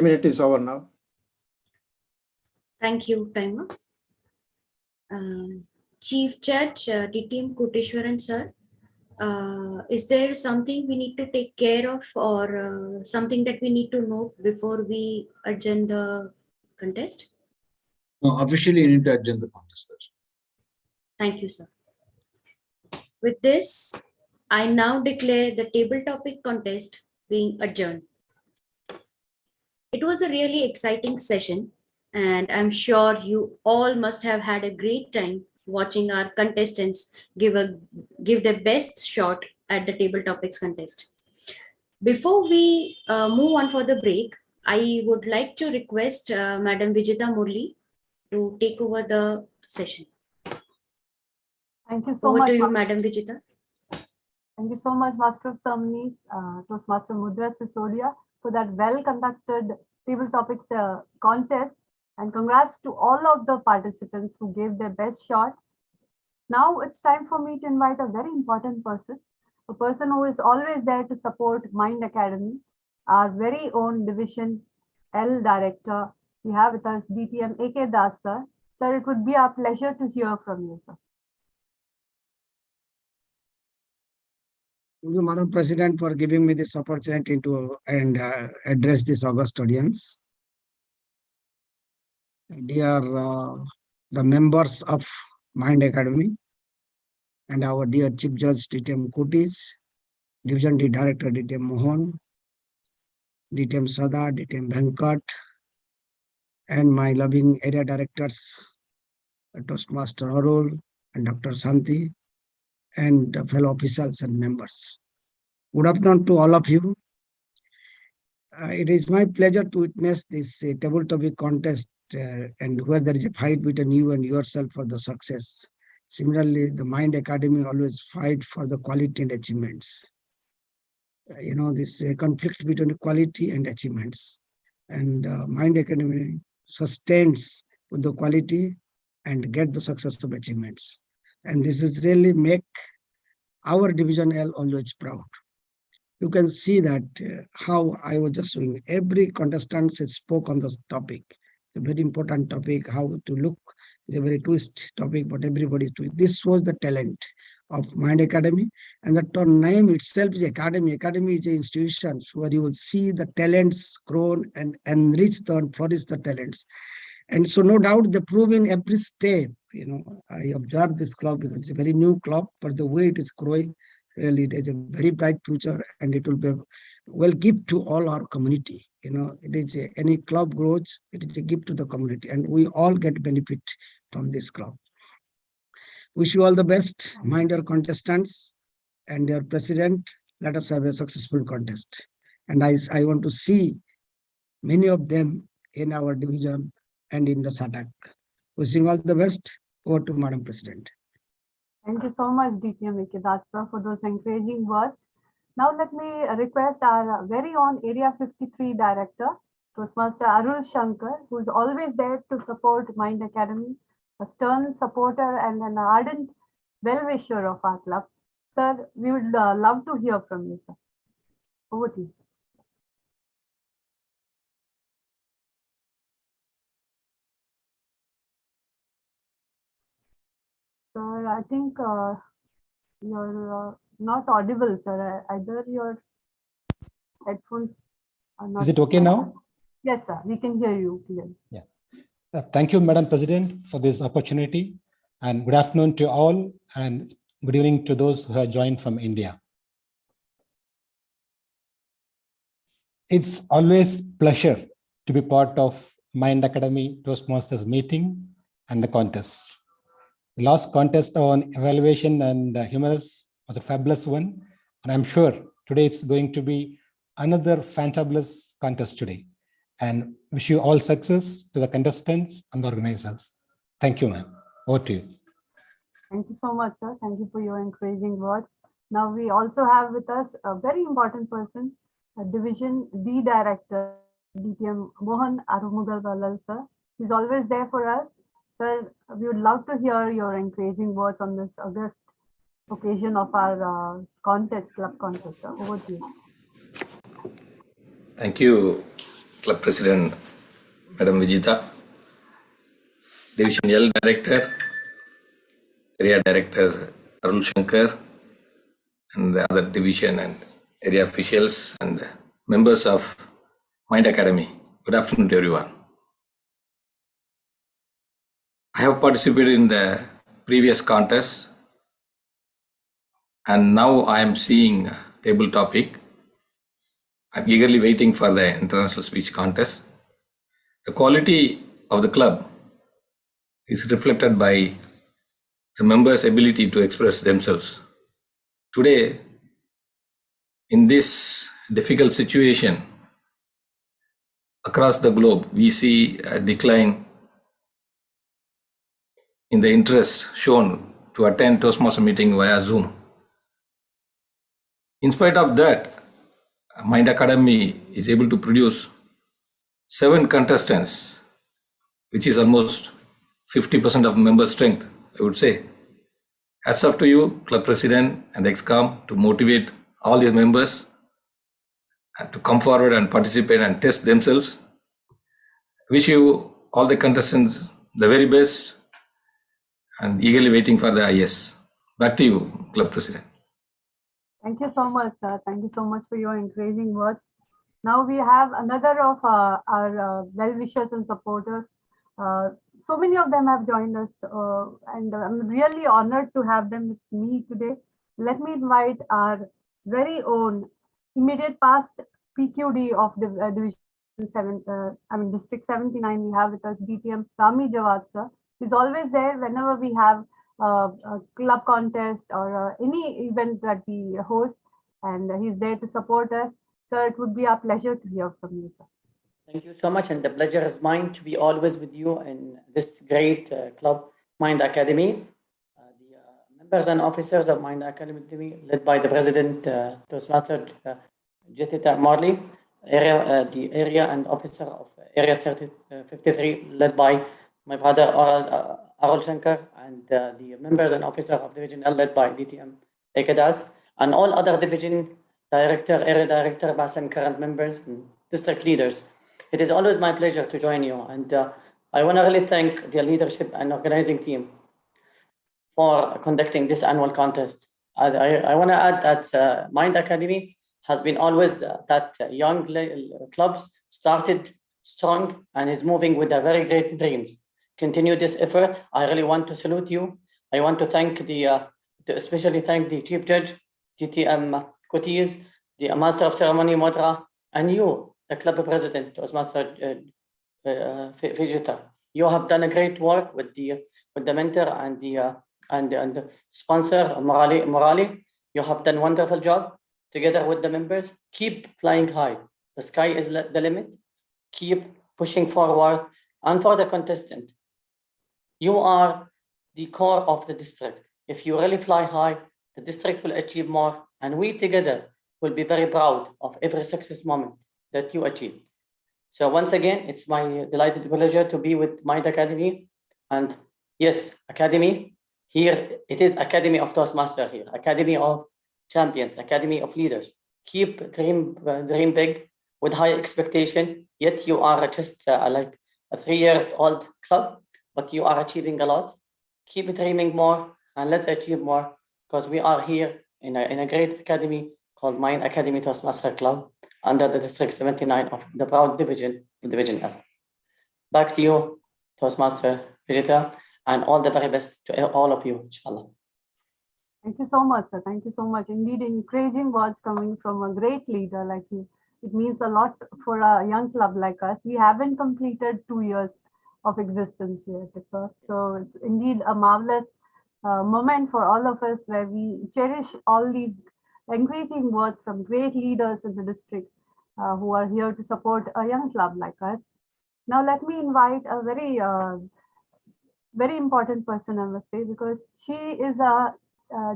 minutes is over now. Thank you, timer. Chief Judge DTM Koteshwaran sir, is there something we need to take care of or something that we need to note before we adjourn the contest? No, officially you need to adjourn the contest. Thank you, sir. With this, I now declare the table topic contest being adjourned. It was a really exciting session, and I'm sure you all must have had a great time watching our contestants give their best shot at the table topics contest. Before we move on for the break, I would like to request Madam Vijita Murli to take over the session. Thank you so Over much, to you, Madam Vijita. Thank you so much, Master of Ceremonies, Toastmaster Mudra Sisodia, for that well-conducted table topics contest. And congrats to all of the participants who gave their best shot. Now it's time for me to invite a very important person, a person who is always there to support Mind Academy, our very own Division L Director. We have with us DTM Aka Dasa. Sir, it would be our pleasure to hear from you, sir. Thank you, Madam President, for giving me this opportunity to address this august audience. Dear the members of Mind Academy and our dear Chief Judge DTM Kutis, Division D Director DTM Mohan, DTM Sada, DTM Venkat, and my loving area directors, Toastmaster Arul and Dr. Santi, and fellow officials and members. Good afternoon to all of you. It is my pleasure to witness this table topic contest and where there is a fight between you and yourself for the success. Similarly, the Mind Academy always fight for the quality and achievements. This conflict between quality and achievements. And Mind Academy sustains with the quality and get the success of achievements. And this is really make our Division L always proud. You can see that how I was just doing. Every contestant spoke on this topic. It's a very important topic, how to look. It's a very twist topic, but everybody twist. This was the talent of Mind Academy. And the name itself is Academy. Academy is an institution where you will see the talents grown and enrich and flourish the talents. And so no doubt they prove in every step. I observed this club because it's a very new club, but the way it is growing, really, it has a very bright future, and it will be well gift to all our community. It is any club grows, it is a gift to the community, and we all get benefit from this club. Wish you all the best, Minder contestants and their president. Let us have a successful contest. And I want to see many of them in our division and in the SATAC. Wishing all the best. Over to Madam President. Thank you so much, DTM Aka Dasa, for those encouraging words. Now let me request our very own Area 53 Director, Toastmaster Arul Shankar, who is always there to support Mind Academy, a stern supporter and an ardent well-wisher of our club. Sir, we would love to hear from you, sir. Over to you. Sir, I think you're not audible, sir. Either your headphones are not. Is it okay now? Yes, sir. We can hear you clearly. Yeah. Thank you, Madam President, for this opportunity. And good afternoon to all, and good evening to those who have joined from India. It's always pleasure to be part of Mind Academy Toastmasters meeting and the contest. The last contest on evaluation and humorous was a fabulous one. And I'm sure today it's going to be another fantabulous contest today. And wish you all success to the contestants and the organizers. Thank you, ma'am. Over to you. Thank you so much, sir. Thank you for your encouraging words. Now we also have with us a very important person, a Division D Director, DTM Mohan Arumugal, sir. He's always there for us. Sir, we would love to hear your encouraging words on this August occasion of our club contest. Sir. Over to you. Thank you, Club President, Madam Vijita, Division L Director, Area Director Arul Shankar, and the other division and area officials and members of Mind Academy. Good afternoon to everyone. I have participated in the previous contest, and now I am seeing table topic. I'm eagerly waiting for the international speech contest. The quality of the club is reflected by the members' ability to express themselves. Today, in this difficult situation across the globe, we see a decline in the interest shown to attend Toastmaster meeting via Zoom. In spite of that, Mind Academy is able to produce 7 contestants, which is almost 50% of member strength, I would say. Hats off to you, Club President and the ExCom, to motivate all these members and to come forward and participate and test themselves. Wish you all the contestants the very best and eagerly waiting for the IS. Back to you, Club President. Thank you so much, sir. Thank you so much for your encouraging words. Now we have another of our well-wishers and supporters. So many of them have joined us, and I'm really honored to have them with me today. Let me invite our very own immediate past PQD of the Division 7, District 79. We have with us DTM Rami Jawad, sir. He's always there whenever we have a club contest or any event that we host, and he's there to support us. Sir, it would be our pleasure to hear from you, sir. Thank you so much, and the pleasure is mine to be always with you in this great club, Mind Academy. The members and officers of Mind Academy, led by the President, Toastmaster Jethita Marley, the area and officer of Area 53, led by my brother Arul Shankar, and the members and officers of Division L, led by DTM Aka Dasa, and all other division director, area director, past and current members, and district leaders. It is always my pleasure to join you, and I want to really thank the leadership and organizing team for conducting this annual contest. I want to add that Mind Academy has been always that young clubs started strong and is moving with a very great dreams. Continue this effort. I really want to salute you. I want to thank especially thank the Chief Judge, DTM Kotis, the Master of Ceremony Modra, and you, the club president, Toastmaster Vijita. You have done a great work with the mentor and the sponsor Morali. You have done a wonderful job together with the members. Keep flying high. The sky is the limit. keep pushing forward. And for the contestant, you are the core of the district. If you really fly high, the district will achieve more, and we together will be very proud of every success moment that you achieve. So once again, it's my delighted pleasure to be with Mind Academy. And yes, Academy, here it is Academy of Toastmaster here, Academy of Champions, Academy of Leaders. Keep dream big with high expectation, yet you are just like a 3 years old club, but you are achieving a lot. Keep dreaming more and let's achieve more, because we are here in a great academy called Mind Academy Toastmaster Club under the District 79 of the proud Division F. Back to you, Toastmaster Vijita, and all the very best to all of you, inshallah. Thank you so much, sir. Thank you so much. Indeed, encouraging words coming from a great leader like you. It means a lot for a young club like us. We haven't completed 2 years of existence yet, sir. So it's indeed a marvelous moment for all of us, where we cherish all these encouraging words from great leaders in the district who are here to support a young club like us. Now, let me invite a very important person, I must say, because she is a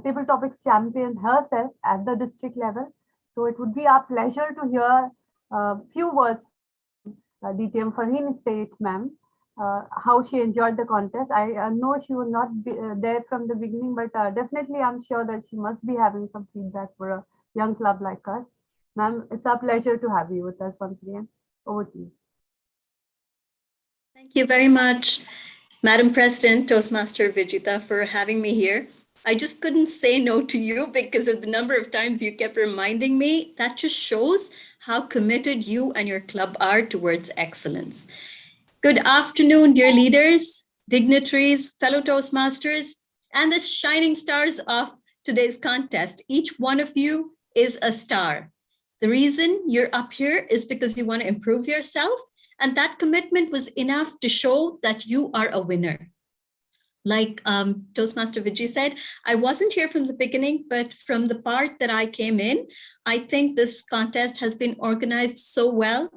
table topics champion herself at the district level. So it would be our pleasure to hear a few words from DTM Farheen State, ma'am, how she enjoyed the contest. I know she will not be there from the beginning, but definitely I'm sure that she must be having some feedback for a young club like us. Ma'am, it's our pleasure to have you with us once again. Over to you. Thank you very much, Madam President, Toastmaster Vijita, for having me here. I just couldn't say no to you because of the number of times you kept reminding me. That just shows how committed you and your club are towards excellence. Good afternoon, dear leaders, dignitaries, fellow Toastmasters, and the shining stars of today's contest. Each one of you is a star. The reason you're up here is because you want to improve yourself, and that commitment was enough to show that you are a winner. Like Toastmaster Vijay said, I wasn't here from the beginning, but from the part that I came in, I think this contest has been organized so well.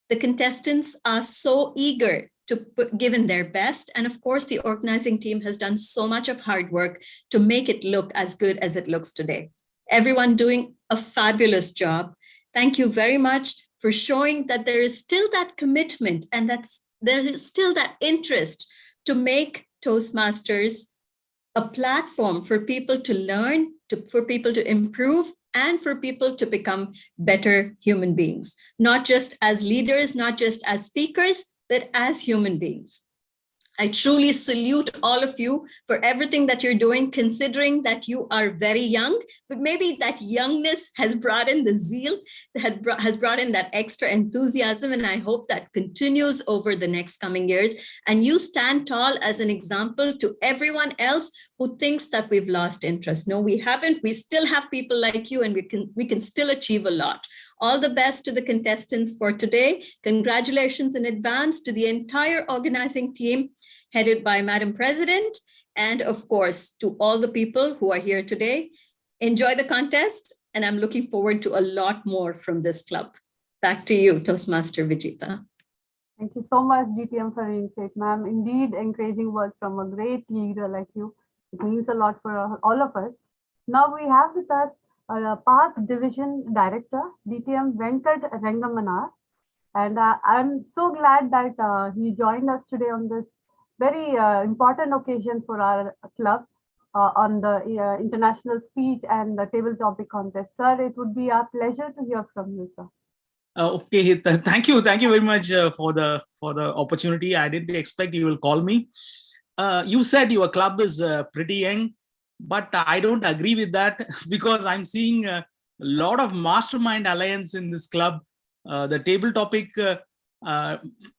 The contestants are so eager to give in their best. And of course, the organizing team has done so much of hard work to make it look as good as it looks today. Everyone doing a fabulous job. Thank you very much for showing that there is still that commitment and that there is still that interest to make Toastmasters a platform for people to learn, for people to improve, and for people to become better human beings, not just as leaders, not just as speakers, but as human beings. I truly salute all of you for everything that you're doing, considering that you are very young, but maybe that youngness has brought in the zeal, has brought in that extra enthusiasm, and I hope that continues over the next coming years. And you stand tall as an example to everyone else who thinks that we've lost interest. No, we haven't. We still have people like you, and we can still achieve a lot. All the best to the contestants for today. Congratulations in advance to the entire organizing team headed by Madam President, and of course, to all the people who are here today. Enjoy the contest, and I'm looking forward to a lot more from this club. Back to you, Toastmaster Vijita. Thank you so much, DTM Farheen State, ma'am. Indeed, encouraging words from a great leader like you. It means a lot for all of us. Now we have with us past division director, DTM Venkat Rangamanar. And I'm so glad that he joined us today on this very important occasion for our club on the international speech and the table topic contest. Sir, it would be our pleasure to hear from you, sir. Okay, thank you very much for the opportunity. I didn't expect you will call me. You said your club is pretty young, but I don't agree with that because I'm seeing a lot of mastermind alliance in this club. The table topic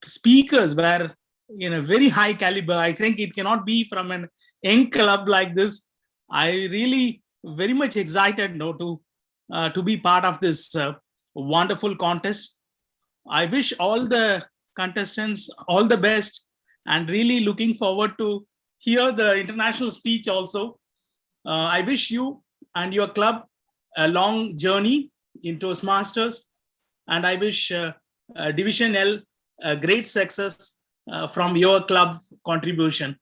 speakers were in a very high caliber. I think it cannot be from an young club like this. I really very much excited to be part of this wonderful contest. I wish all the contestants all the best, and really looking forward to hear the international speech also. I wish you and your club a long journey in Toastmasters, and I wish Division L great success from your club contribution.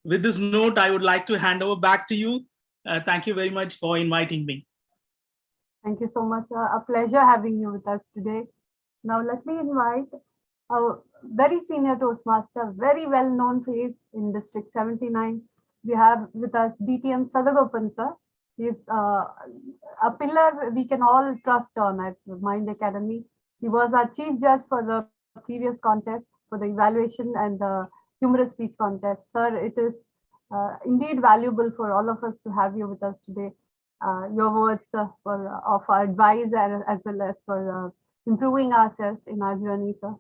With this note, I would like to hand over back to you. Thank you very much for inviting me. Thank you so much. A pleasure having you with us today. Now let me invite a very senior Toastmaster, very well-known face in District 79. We have with us DTM Sadagopan sir. He is a pillar we can all trust on at Mind Academy. He was our chief judge for the previous contest, for the evaluation and the humorous speech contest. Sir, it is indeed valuable for all of us to have you with us today. Your words of our advice and as well as for improving ourselves in our journey, sir.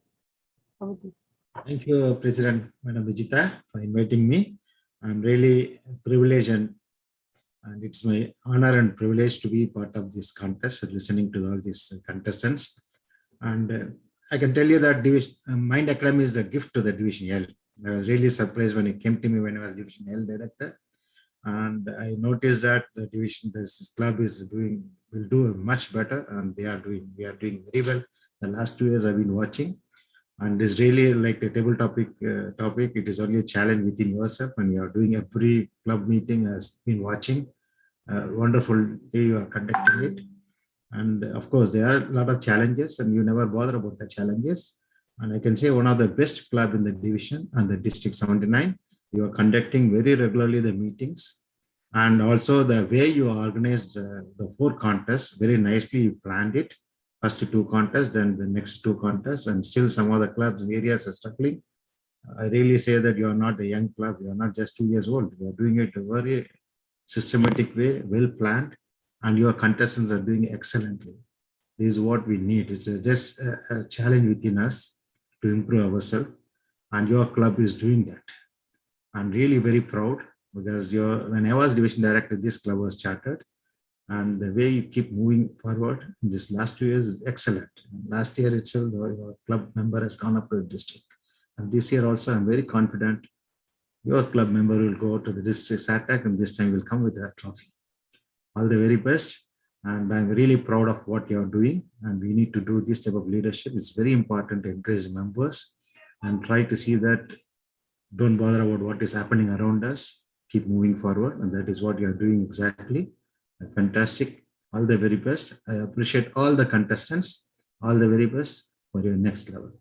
Thank you, President Madam Vijita, for inviting me. I'm really privileged and it's my honor and privilege to be part of this contest, listening to all these contestants. And I can tell you that Mind Academy is a gift to the Division L. I was really surprised when it came to me when I was Division L director. And I noticed that the division, this club will do much better, and we are doing very well. The last 2 years I've been watching, and it's really like a table topic. It is only a challenge within yourself, and you are doing every club meeting has been watching. Wonderful way you are conducting it, and of course there are a lot of challenges, and you never bother about the challenges. And I can say one of the best club in the division and the District 79. You are conducting very regularly the meetings, and also the way you organized the 4 contests very nicely. You planned it. First 2 contests, then the next 2 contests, and still some other clubs and areas are struggling. I really say that you are not a young club. You are not just 2 years old. You are doing it a very systematic way, well planned, and your contestants are doing excellently. This is what we need. It's just a challenge within us to improve ourselves, and your club is doing that. I'm really very proud because when I was division director, this club was chartered, and the way you keep moving forward in this last 2 years is excellent. Last year itself, your club member has gone up to the district, and this year also, I'm very confident your club member will go to the district SATAC, and this time will come with a trophy. All the very best, and I'm really proud of what you're doing, and we need to do this type of leadership. It's very important to encourage members and try to see that don't bother about what is happening around us. Keep moving forward, and that is what you are doing exactly. Fantastic. All the very best. I appreciate all the contestants. All the very best for your next level.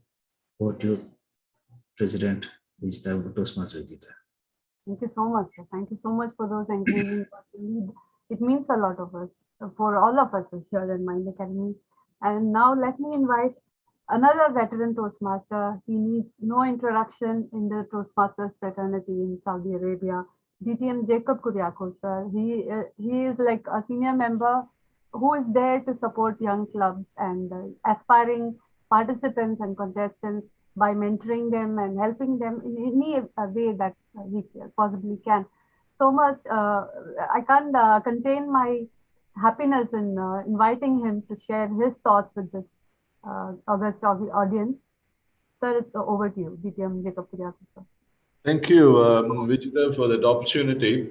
Over to you, President Vijita, Toastmaster Vijita. Thank you so much. Thank you so much for those encouraging words. It means a lot of us, for all of us here in Mind Academy. And now let me invite another veteran Toastmaster. He needs no introduction in the Toastmasters fraternity in Saudi Arabia. DTM Jacob Kuriakos, sir. He is like a senior member who is there to support young clubs and aspiring participants and contestants by mentoring them and helping them in any way that he possibly can. So much, I can't contain my happiness in inviting him to share his thoughts with this august audience. Sir, it's over to you, DTM Jacob Kuriakos, sir. Thank you, Vijita, for that opportunity.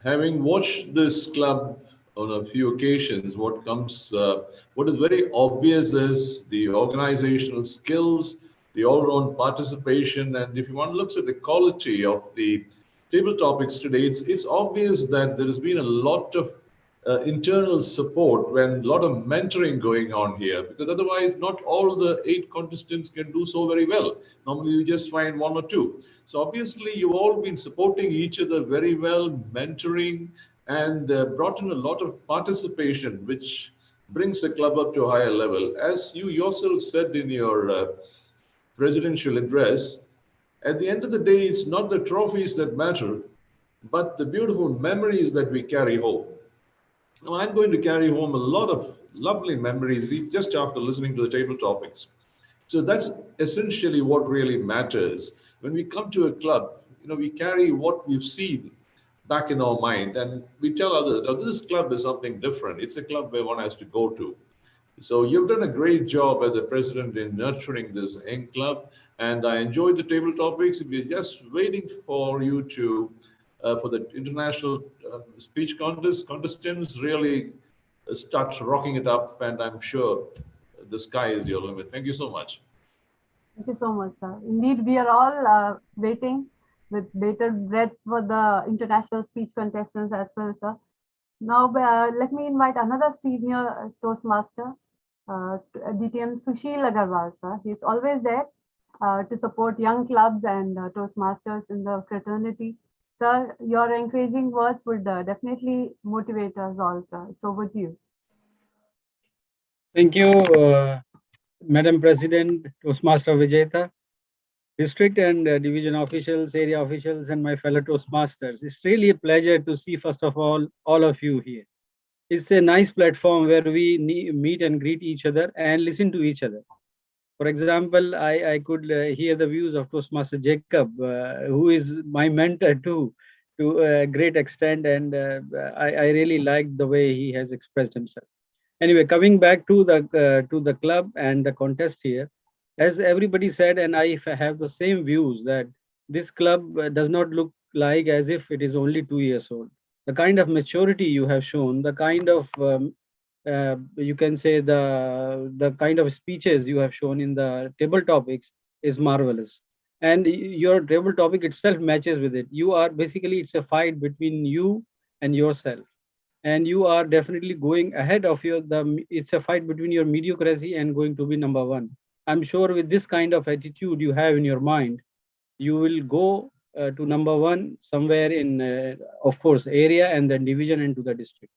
Having watched this club on a few occasions, what is very obvious is the organizational skills, the all-round participation, and if one looks at the quality of the table topics today, it's obvious that there has been a lot of internal support and a lot of mentoring going on here, because otherwise not all the 8 contestants can do so very well. Normally you just find 1 or 2. So obviously you've all been supporting each other very well, mentoring, and brought in a lot of participation, which brings the club up to a higher level. As you yourself said in your presidential address, at the end of the day, it's not the trophies that matter, but the beautiful memories that we carry home. Now, I'm going to carry home a lot of lovely memories just after listening to the table topics. So that's essentially what really matters. When we come to a club, we carry what we've seen back in our mind, and we tell others, oh, this club is something different. It's a club where one has to go to. So you've done a great job as a president in nurturing this young club, and I enjoyed the table topics. We're just waiting for you to for the international speech contestants really start rocking it up, and I'm sure the sky is your limit. Thank you so much. Thank you so much, sir. Indeed, we are all waiting with bated breath for the international speech contestants as well, sir. Now, let me invite another senior Toastmaster, DTM Sushil Agarwal, sir. He's always there to support young clubs and Toastmasters in the fraternity. Sir, your encouraging words would definitely motivate us all, sir. It's over to you. Thank you, Madam President, Toastmaster Vijayta, district and division officials, area officials, and my fellow Toastmasters. It's really a pleasure to see, first of all of you here. It's a nice platform where we meet and greet each other and listen to each other. For example, I could hear the views of Toastmaster Jacob, who is my mentor too, to a great extent, and I really liked the way he has expressed himself. Anyway, coming back to the club and the contest here, as everybody said, and I have the same views that this club does not look like as if it is only 2 years old. The kind of maturity you have shown, the kind of you can say the kind of speeches you have shown in the table topics is marvelous, and your table topic itself matches with it. You are basically, it's a fight between you and yourself, and you are definitely going ahead of it's a fight between your mediocrity and going to be number one. I'm sure with this kind of attitude you have in your mind, you will go to number one somewhere in of course area and then division into the district.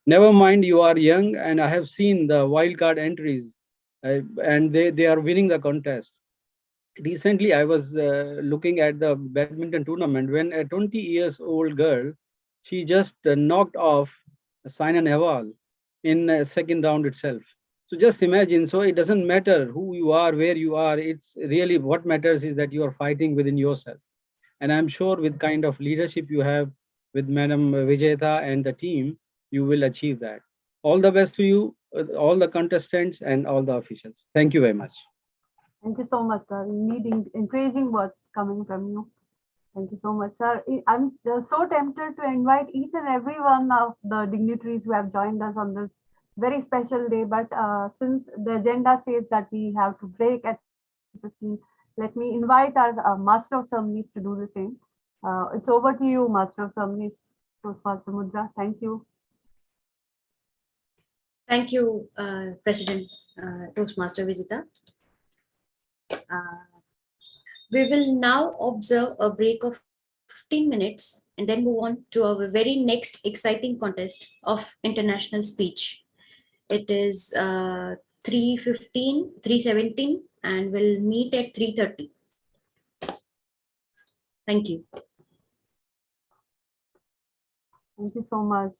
Never mind, you are young, and I have seen the wildcard entries, and they are winning the contest. Recently I was looking at the badminton tournament when a 20 years old girl, she just knocked off Saina Nehwal in second round itself. So just imagine, so it doesn't matter who you are, where you are, it's really what matters is that you are fighting within yourself. And I'm sure with kind of leadership you have with Madam Vijayta and the team, you will achieve that. All the best to you, all the contestants and all the officials. Thank you very much. Thank you so much, sir. Needing encouraging words coming from you. Thank you so much, sir. I'm so tempted to invite each and every one of the dignitaries who have joined us on this very special day. But since the agenda says that we have to break at 15, let me invite our Master of Ceremonies to do the same. It's over to you, Master of Ceremonies, Toastmaster Mudra. Thank you. Thank you, President Toastmaster Vijita. We will now observe a break of 15 minutes and then move on to our very next exciting contest of international speech. It is 3:15, 3:17, and we'll meet at 3:30. Thank you. Thank you so much.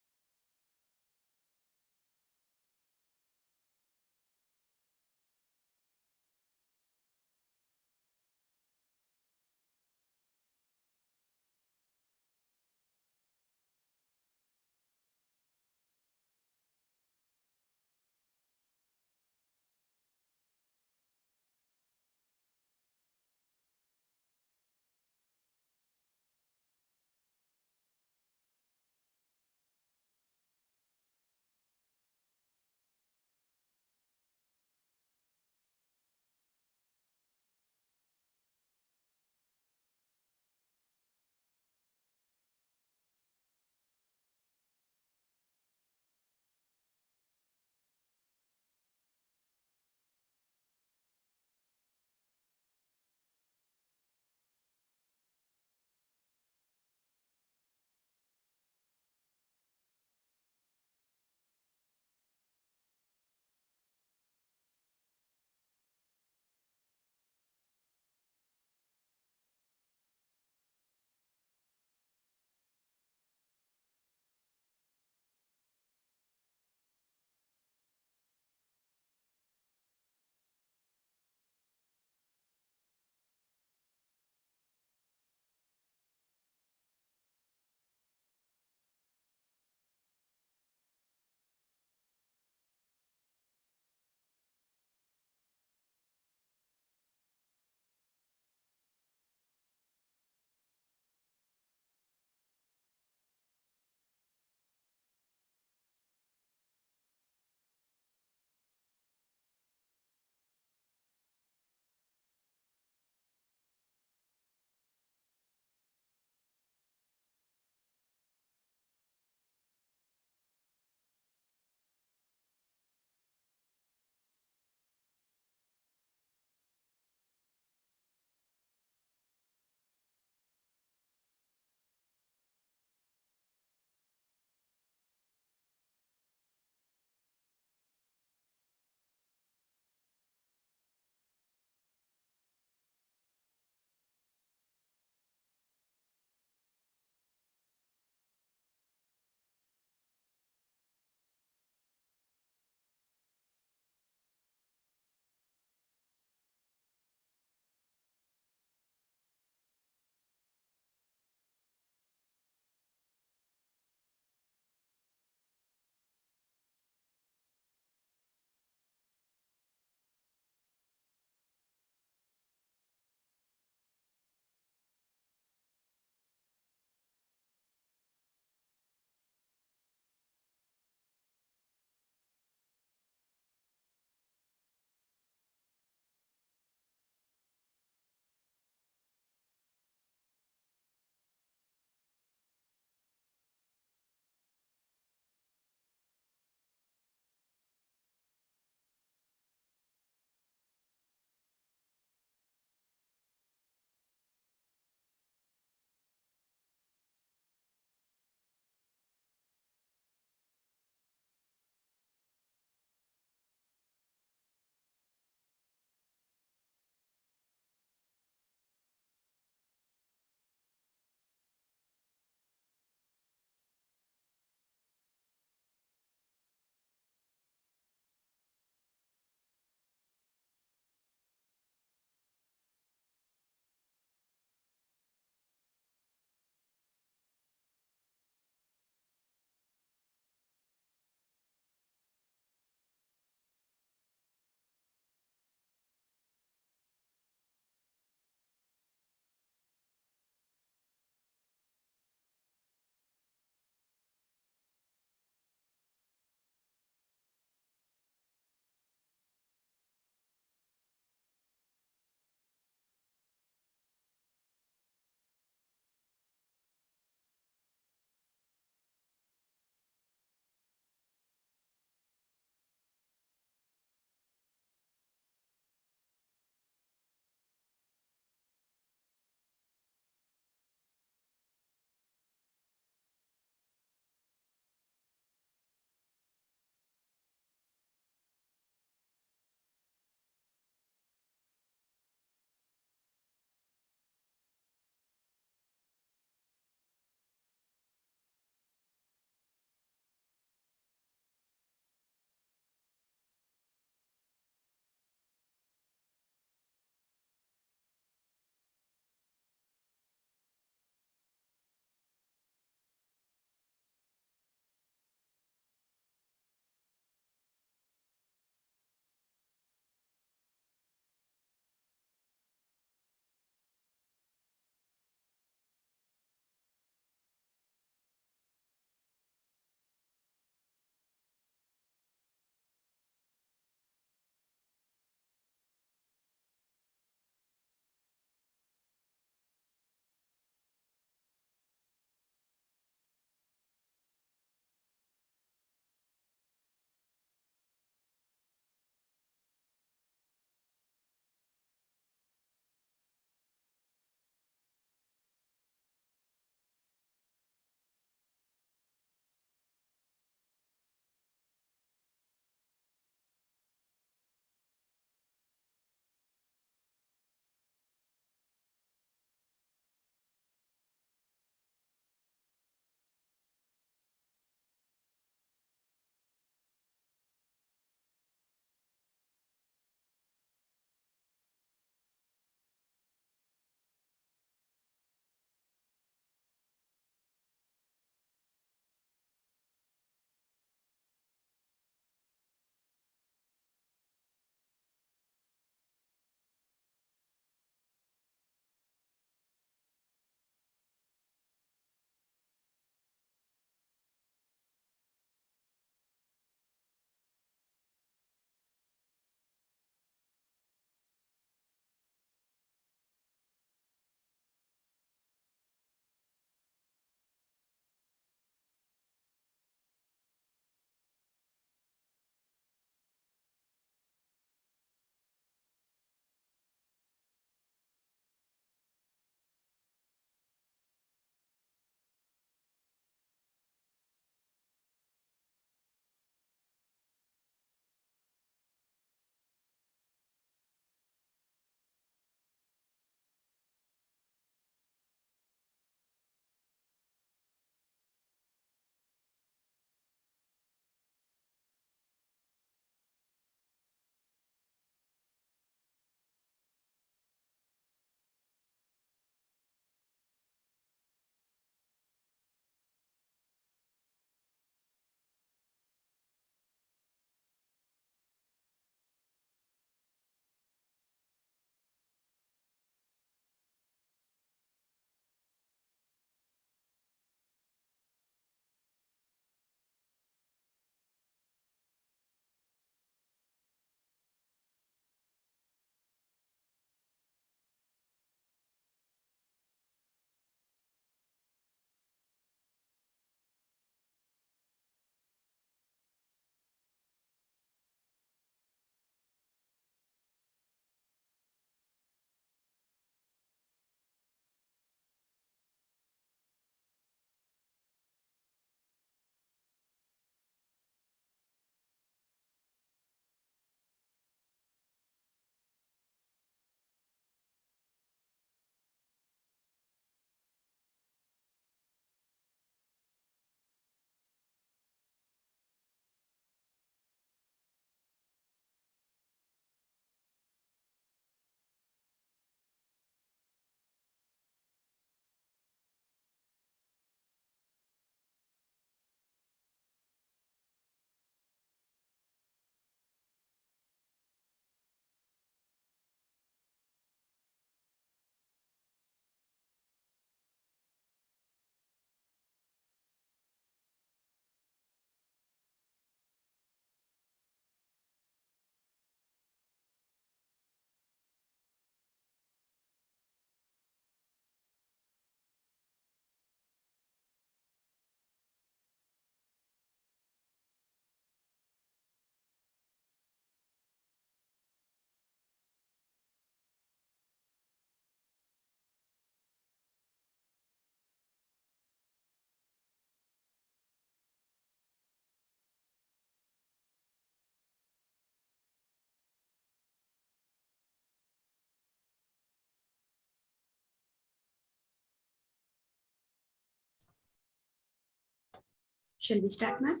Shall we start, ma'am?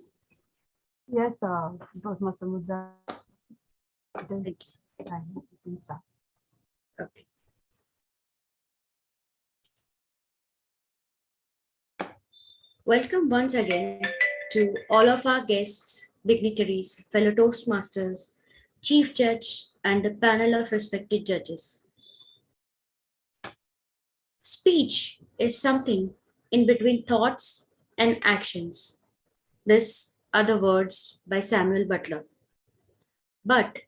Yes, Toastmaster Mudra. Thank you. Okay. Welcome once again to all of our guests, dignitaries, fellow Toastmasters, Chief Judge, and the panel of respected judges. Speech is something in between thoughts and actions. These are the words by Samuel Butler. But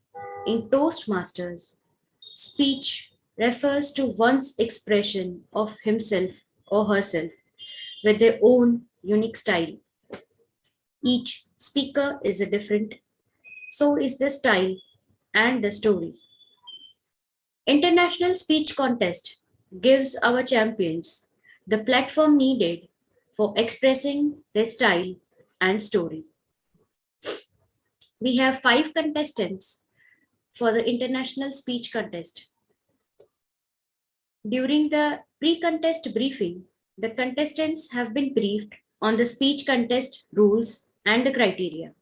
in Toastmasters, speech refers to one's expression of himself or herself with their own unique style. Each speaker is a different, so is the style and the story. International Speech Contest gives our champions the platform needed for expressing their style and story. We have 5 contestants for the International Speech Contest. During the pre-contest briefing, the contestants have been briefed on the speech contest rules and the criteria.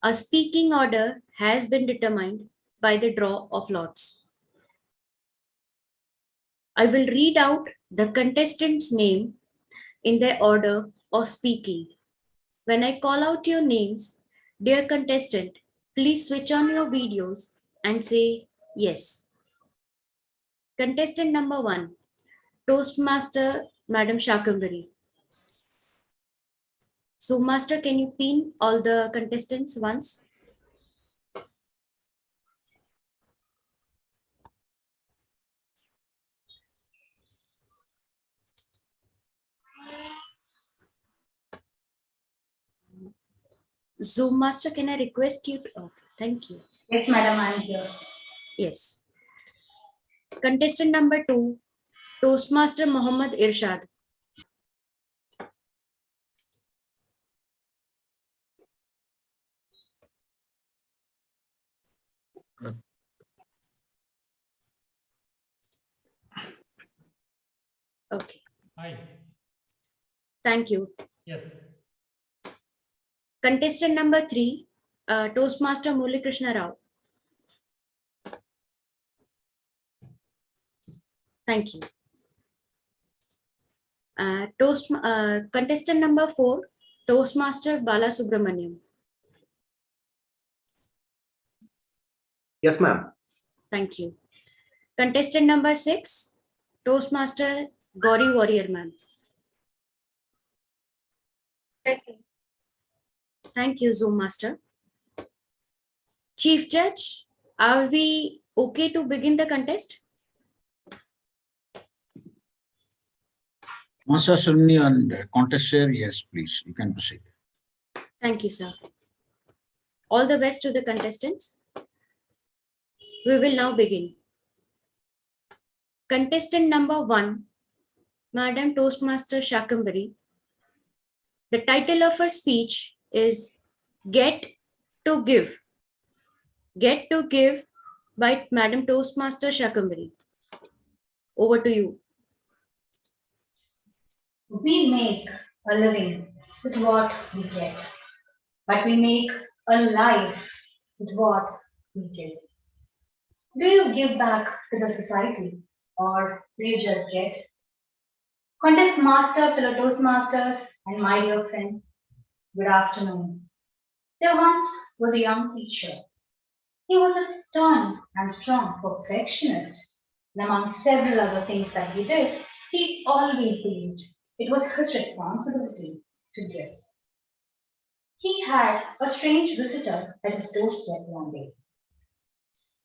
A speaking order has been determined by the draw of lots. I will read out the contestant's name in their order of speaking. When I call out your names, dear contestant, please switch on your videos and say yes. Contestant number 1, Toastmaster Madam Shakambari. So, Master, can you pin all the contestants once? Zoom Master, can I request you to? Okay, thank you. Yes, madam, I'm here. Yes. Contestant number 2, Toastmaster Muhammad Irshad. Okay. Hi. Thank you. Yes. Contestant number 3, Toastmaster Murali Krishna Rao. Thank you. Contestant number 4, Toastmaster Bala Subramaniam. Yes, ma'am. Thank you. Contestant number 6, Toastmaster Gauri Warrior Man. Thank you, Zoom Master. Chief Judge, are we okay to begin the contest? Master Sunni and contest chair, yes, please, you can proceed. Thank you, sir. All the best to the contestants. We will now begin. Contestant number 1, Madam Toastmaster Shakambari. The title of her speech is Get to Give. Get to Give by Madam Toastmaster Shakambari. Over to you. We make a living with what we get, but we make a life with what we give. Do you give back to the society or do you just get? Contest master, fellow Toastmasters, and my dear friends, good afternoon. There once was a young teacher. He was a stern and strong perfectionist, and among several other things that he did, he always believed it was his responsibility to give. He had a strange visitor at his doorstep one day.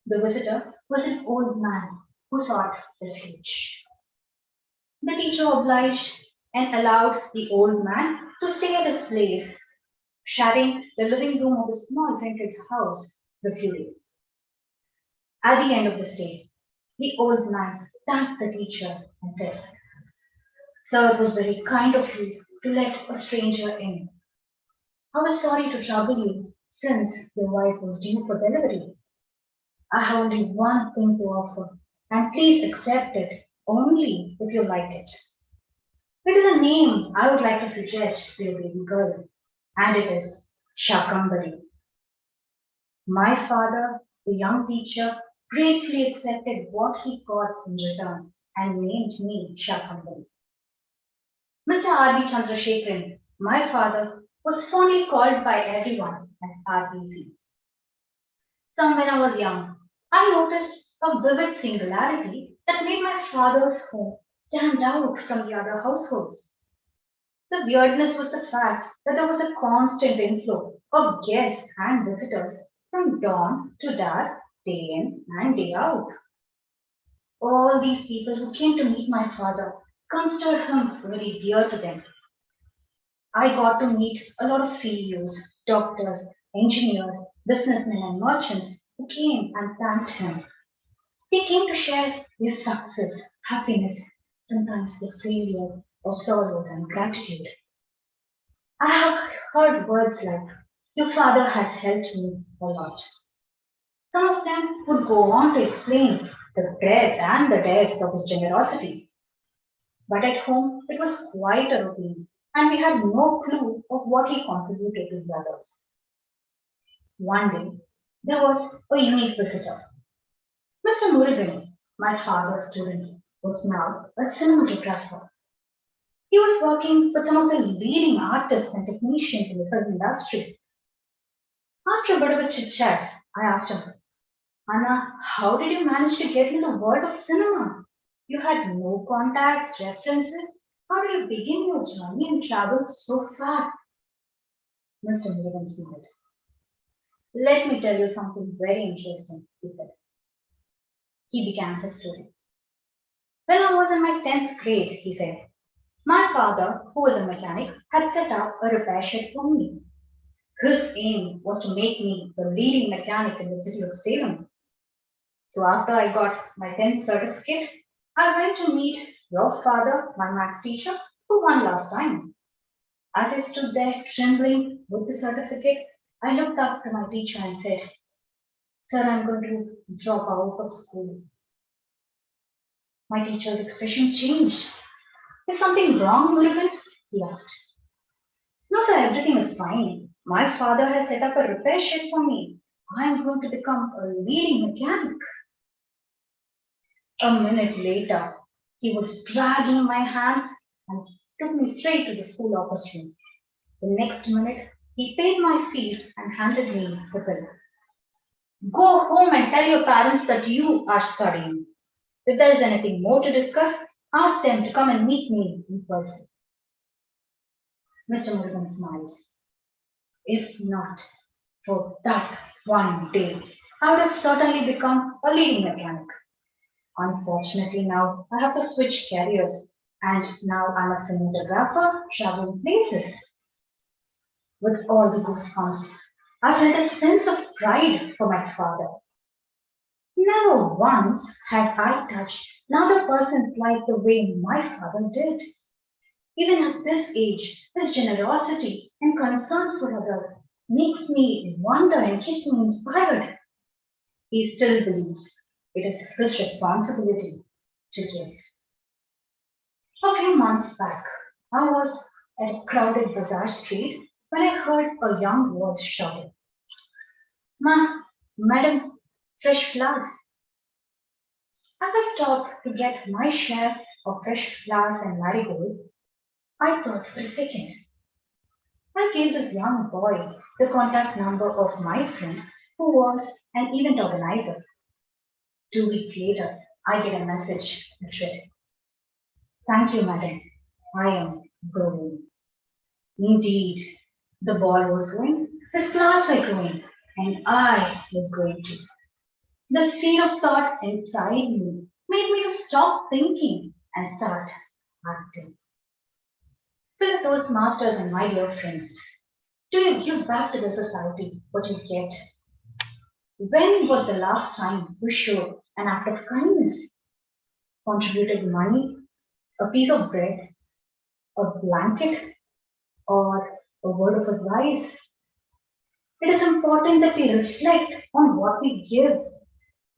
The visitor was an old man who sought refuge. The teacher obliged and allowed the old man to stay at his place, sharing the living room of a small rented house for a few days. At the end of the stay, the old man thanked the teacher and said, "Sir, it was very kind of you to let a stranger in. I was sorry to trouble you since your wife was due for delivery. I have only one thing to offer, and please accept it only if you like it. It is a name I would like to suggest to your baby girl. and it is Shakambari. My father, the young teacher, gratefully accepted what he got in return and named me Shakambari. Mr. R.B. Chandrasekharan, my father, was fondly called by everyone as RBC. From when I was young, I noticed a vivid singularity that made my father's home stand out from the other households. The weirdness was the fact that there was a constant inflow of guests and visitors from dawn to dark, day in and day out. All these people who came to meet my father considered him very dear to them. I got to meet a lot of CEOs, doctors, engineers, businessmen, and merchants who came and thanked him. They came to share their success, happiness, sometimes their failures or sorrows and gratitude. I have heard words like, "Your father has helped me a lot." Some of them would go on to explain the breadth and the depth of his generosity. But at home, it was quite a routine, and we had no clue of what he contributed to the others. One day, there was a unique visitor. Mr. Murugan, my father's student, was now a cinematographer. He was working with some of the leading artists and technicians in the film industry. After a bit of a chit chat, I asked him, "Anna, how did you manage to get into the world of cinema? You had no contacts, references. How did you begin your journey and travel so far?" Mr. Murugan smiled. "Let me tell you something very interesting," he said. He began his story. "When I was in my 10th grade," he said, "my father, who was a mechanic, had set up a repair shed for me. His aim was to make me the leading mechanic in the city of Salem. So after I got my 10th certificate, I went to meet your father, my maths teacher, who won last time. As I stood there trembling with the certificate, I looked up to my teacher and said, 'Sir, I'm going to drop out of school.' My teacher's expression changed. 'Is something wrong, Murugan?' he asked. 'No, sir, everything is fine. My father has set up a repair shed for me. I'm going to become a leading mechanic.' A minute later, he was dragging my hands and took me straight to the school office room. The next minute, he paid my fees and handed me the bill. 'Go home and tell your parents that you are studying. If there is anything more to discuss, ask them to come and meet me in person.' Mr. Murugan smiled. If not for that one day, I would have certainly become a leading mechanic. Unfortunately, now I have to switch careers, and now I'm a cinematographer traveling places. With all the goosebumps, I felt a sense of pride for my father. Never once had I touched another person's life the way my father did. Even at this age, his generosity and concern for others makes me wonder and keeps me inspired. He still believes it is his responsibility to give. A few months back, I was at a crowded bazaar street when I heard a young voice shouting, Madam, fresh flowers." As I stopped to get my share of fresh flowers and marigold, I thought for a second. I gave this young boy the contact number of my friend who was an event organizer. 2 weeks later, I get a message that read, "Thank you, madam. I am growing." Indeed, the boy was growing, his flowers were growing, and I was growing too. The seed of thought inside me made me to stop thinking and start acting. Fellow Toastmasters and my dear friends, do you give back to the society what you get? When was the last time you showed an act of kindness? Contributed money, a piece of bread, a blanket, or a word of advice? It is important that we reflect on what we give,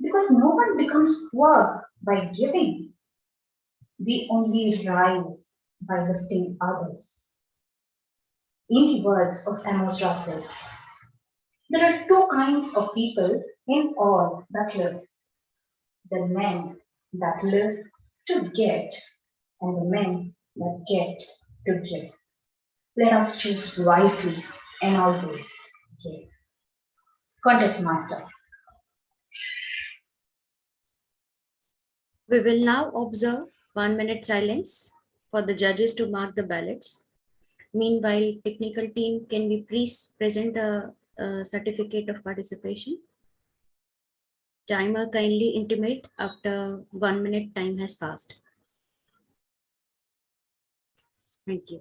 because no one becomes poor by giving. We only rise by lifting others. In the words of Amos Russell, there are two kinds of people in all that live. The men that live to get and the men that get to give. Let us choose wisely and always give. Contest Master. We will now observe 1 minute silence for the judges to mark the ballots. Meanwhile, technical team, can we please present the certificate of participation? Timer, kindly intimate after 1 minute time has passed. Thank you.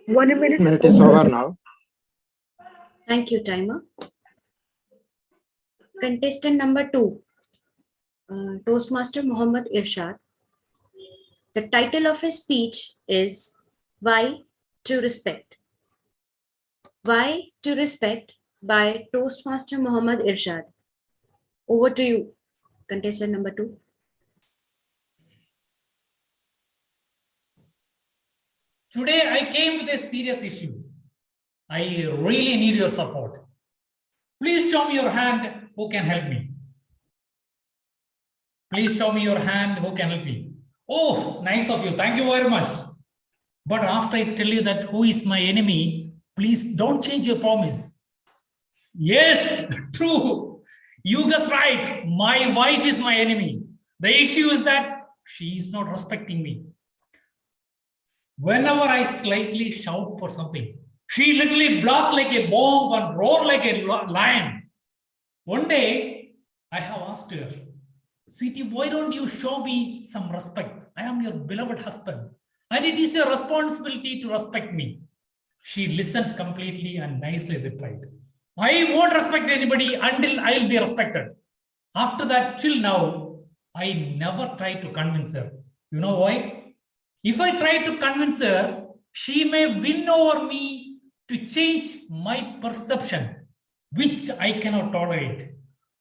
One minute is over now. Thank you, timer. Contestant number 2, Toastmaster Muhammad Irshad. The title of his speech is Why to Respect. Why to Respect by Toastmaster Muhammad Irshad. Over to you, contestant number 2. Today I came with a serious issue. I really need your support. Please show me your hand who can help me. Please show me your hand who can help me. Oh, nice of you. Thank you very much. But after I tell you that who is my enemy, please don't change your promise. Yes, true. You guessed right. My wife is my enemy. The issue is that she is not respecting me. Whenever I slightly shout for something, she literally blasts like a bomb and roars like a lion. One day, I have asked her, Sweetie, why don't you show me some respect? I am your beloved husband, and it is your responsibility to respect me. She listens completely and nicely replied, I won't respect anybody until I will be respected. After that, till now, I never try to convince her. You know why? If I try to convince her, she may win over me to change my perception, which I cannot tolerate.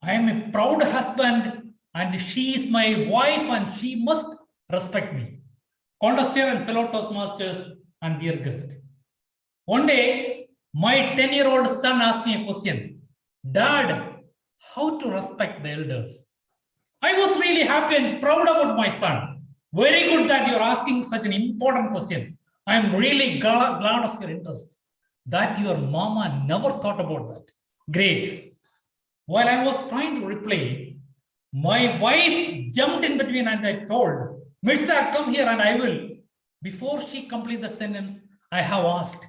I am a proud husband and she is my wife and she must respect me. Contestant and fellow Toastmasters and dear guest. One day, my 10-year-old son asked me a question. Dad, how to respect the elders? I was really happy and proud about my son. Very good that you're asking such an important question. I'm really glad of your interest. That your mama never thought about that. Great. While I was trying to reply, my wife jumped in between and I told, Mirza, come here and I will. Before she completed the sentence, I have asked,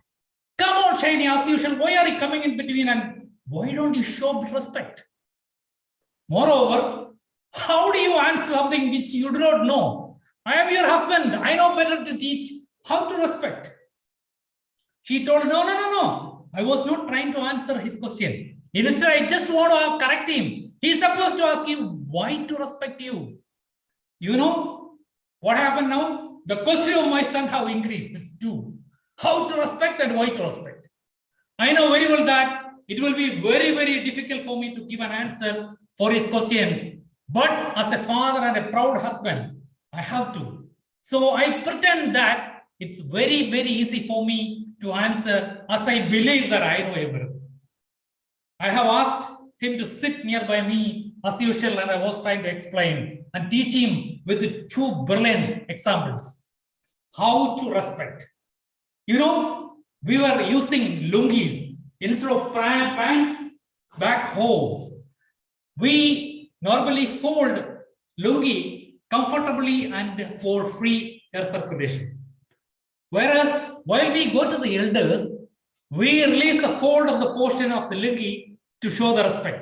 come on, Shiny, as usual, why are you coming in between and why don't you show respect? Moreover, how do you answer something which you do not know? I am your husband. I know better to teach how to respect. She told, no. I was not trying to answer his question. Instead, I just want to correct him. He's supposed to ask you, why to respect you? You know what happened now? The question of my son have increased too. How to respect and why to respect. I know very well that it will be very, very difficult for me to give an answer for his questions. But as a father and a proud husband, I have to. So I pretend that it's very, very easy for me to answer as I believe that I know everything. I have asked him to sit nearby me as usual and I was trying to explain and teach him with 2 brilliant examples. How to respect. You know, we were using lungis instead of pants back home, we normally fold lungi comfortably and for free air circulation. Whereas while we go to the elders, we release a fold of the portion of the lungi to show the respect.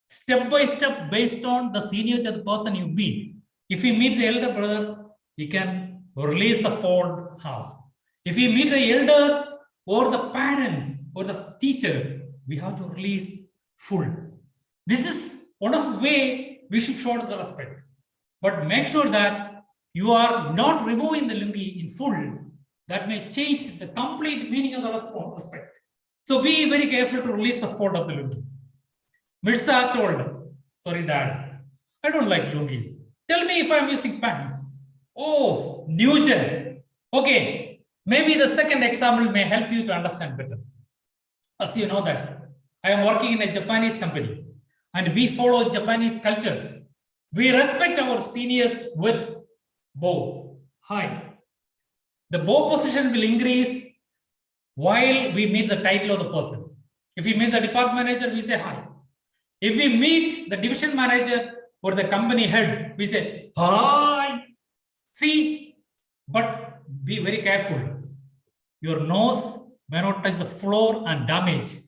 Step by step, based on the seniority of the person you meet. If you meet the elder brother, you can release the fold half. If you meet the elders or the parents or the teacher, we have to release full. This is one of the way we should show the respect. But make sure that you are not removing the lungi in full. That may change the complete meaning of the respect. So be very careful to release the fold of the lungi. Mirza told, sorry dad, I don't like lungis. Tell me if I'm using pants. Oh, new gen. Okay, maybe the second example may help you to understand better. As you know that, I am working in a Japanese company and we follow Japanese culture. We respect our seniors with bow, high. The bow position will increase while we meet the title of the person. If we meet the department manager, we say hi. If we meet the division manager or the company head, we say hi. See, but be very careful. Your nose may not touch the floor and damage.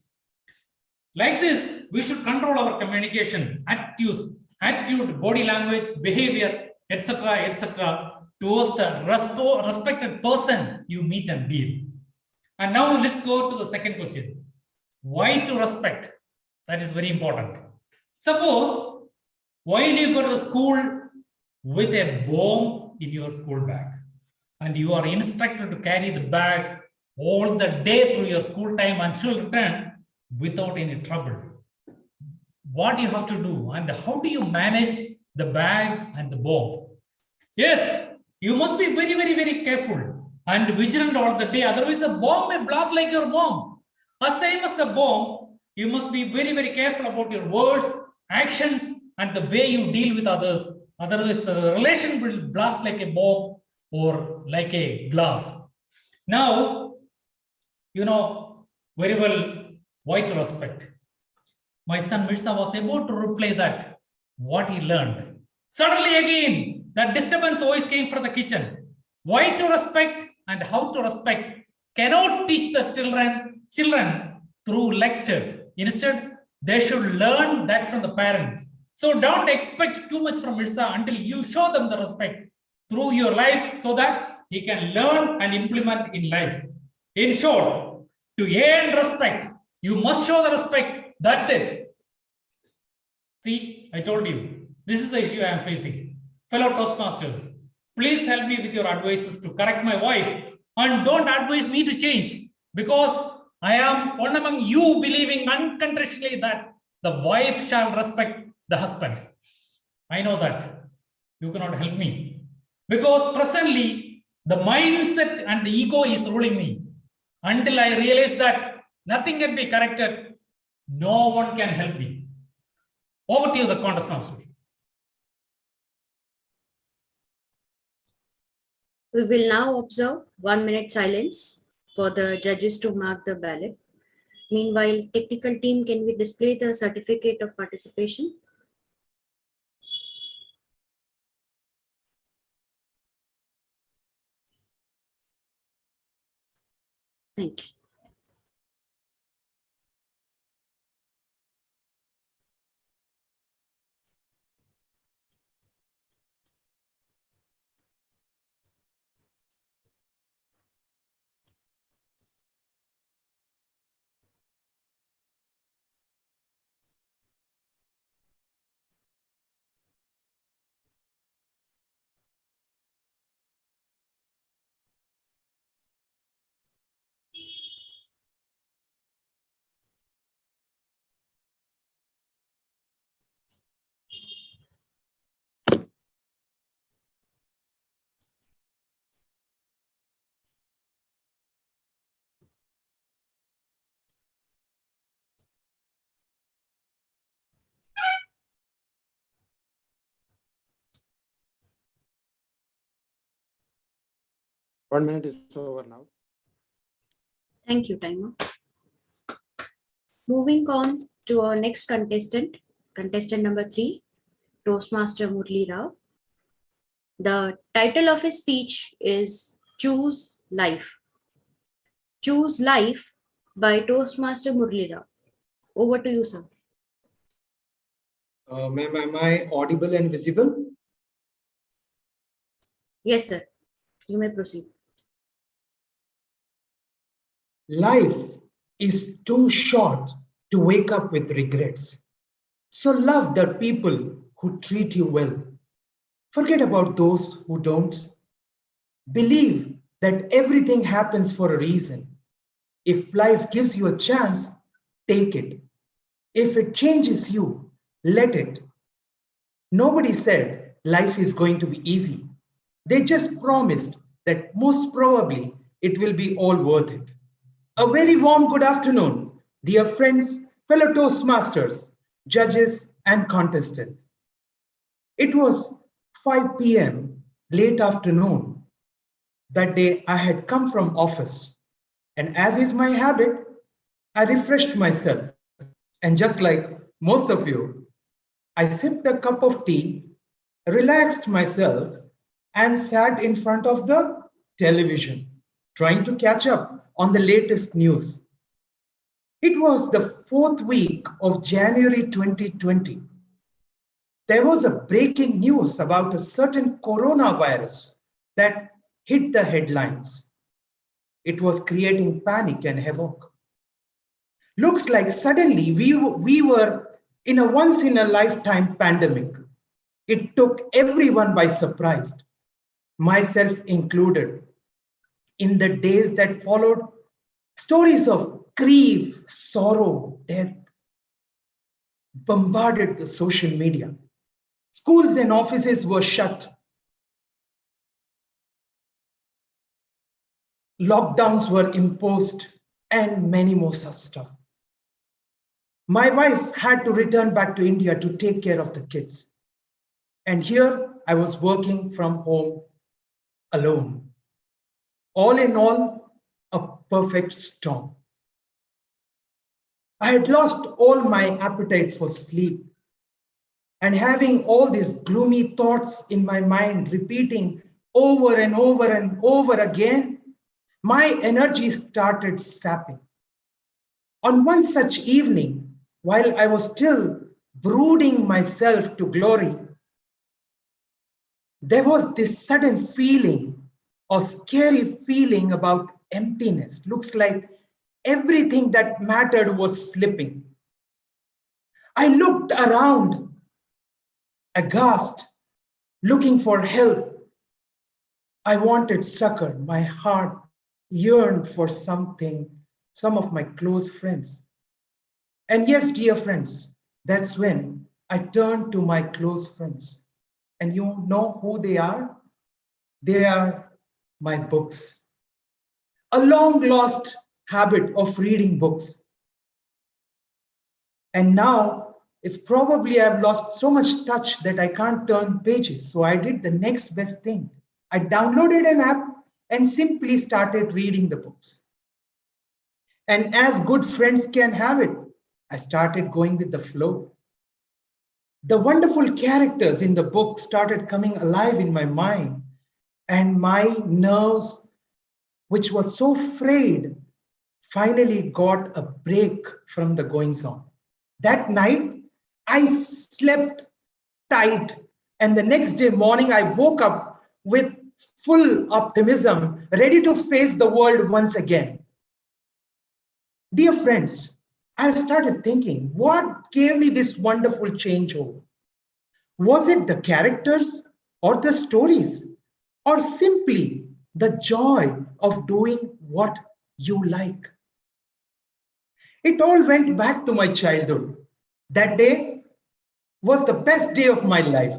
Like this, we should control our communication, attitude, body language, behavior, etc., towards the respected person you meet and deal. And now let's go to the second question. Why to respect? That is very important. Suppose while you go to the school with a bomb in your school bag and you are instructed to carry the bag all the day through your school time and she'll return without any trouble. What you have to do and how do you manage the bag and the bomb? Yes, you must be very, very, very careful and vigilant all the day. Otherwise, the bomb may blast like your bomb. As same as the bomb, you must be very, very careful about your words, actions, and the way you deal with others. Otherwise, the relation will blast like a bomb or like a glass. Now, you know very well why to respect. My son Mirza was about to reply that what he learned. Suddenly again, that disturbance voice came from the kitchen. Why to respect and how to respect cannot teach the children through lecture. Instead, they should learn that from the parents. So don't expect too much from Mirza until you show them the respect through your life so that he can learn and implement in life. In short, to earn respect, you must show the respect. That's it. See, I told you, this is the issue I am facing. Fellow Toastmasters, please help me with your advices to correct my wife and don't advise me to change because I am one among you believing unconditionally that the wife shall respect the husband. I know that you cannot help me because presently the mindset and the ego is ruling me. Until I realize that nothing can be corrected, no one can help me. Over to you, the contest master. We will now observe 1 minute silence for the judges to mark the ballot. Meanwhile, technical team, can we display the certificate of participation? Thank you. One minute is over now. Thank you, timer. Moving on to our next contestant, contestant number 3, Toastmaster Murli Rao. The title of his speech is Choose Life. Choose Life by Toastmaster Murli Rao. Over to you, sir. Ma'am, am I audible and visible? Yes, sir. You may proceed. Life is too short to wake up with regrets. So love the people who treat you well. Forget about those who don't. Believe that everything happens for a reason. If life gives you a chance, take it. If it changes you, let it. Nobody said life is going to be easy. They just promised that most probably it will be all worth it. A very warm good afternoon, dear friends, fellow Toastmasters, judges, and contestants. It was 5 p.m., late afternoon. That day I had come from office, and as is my habit, I refreshed myself. And just like most of you, I sipped a cup of tea, relaxed myself, and sat in front of the television, trying to catch up on the latest news. It was the 4th week of January 2020. There was a breaking news about a certain coronavirus that hit the headlines. It was creating panic and havoc. Looks like suddenly we were in a once-in-a-lifetime pandemic. It took everyone by surprise, myself included. In the days that followed, stories of grief, sorrow, death bombarded the social media. Schools and offices were shut. Lockdowns were imposed, and many more such stuff. My wife had to return back to India to take care of the kids. And here I was working from home alone. All in all, a perfect storm. I had lost all my appetite for sleep. And having all these gloomy thoughts in my mind repeating over and over and over again, my energy started sapping. On one such evening, while I was still brooding myself to glory, there was this sudden feeling or scary feeling about emptiness. Looks like everything that mattered was slipping. I looked around, aghast, looking for help. I wanted succor. My heart yearned for something, some of my close friends. And yes, dear friends, that's when I turned to my close friends. And you know who they are? They are my books. A long lost habit of reading books. And now it's probably I've lost so much touch that I can't turn pages. So I did the next best thing. I downloaded an app and simply started reading the books. And as good friends can have it, I started going with the flow. The wonderful characters in the book started coming alive in my mind, and my nerves, which were so frayed, finally got a break from the goings on. That night, I slept tight, and the next day morning, I woke up with full optimism, ready to face the world once again. Dear friends, I started thinking, what gave me this wonderful changeover? Was it the characters or the stories, or simply the joy of doing what you like? It all went back to my childhood. That day was the best day of my life.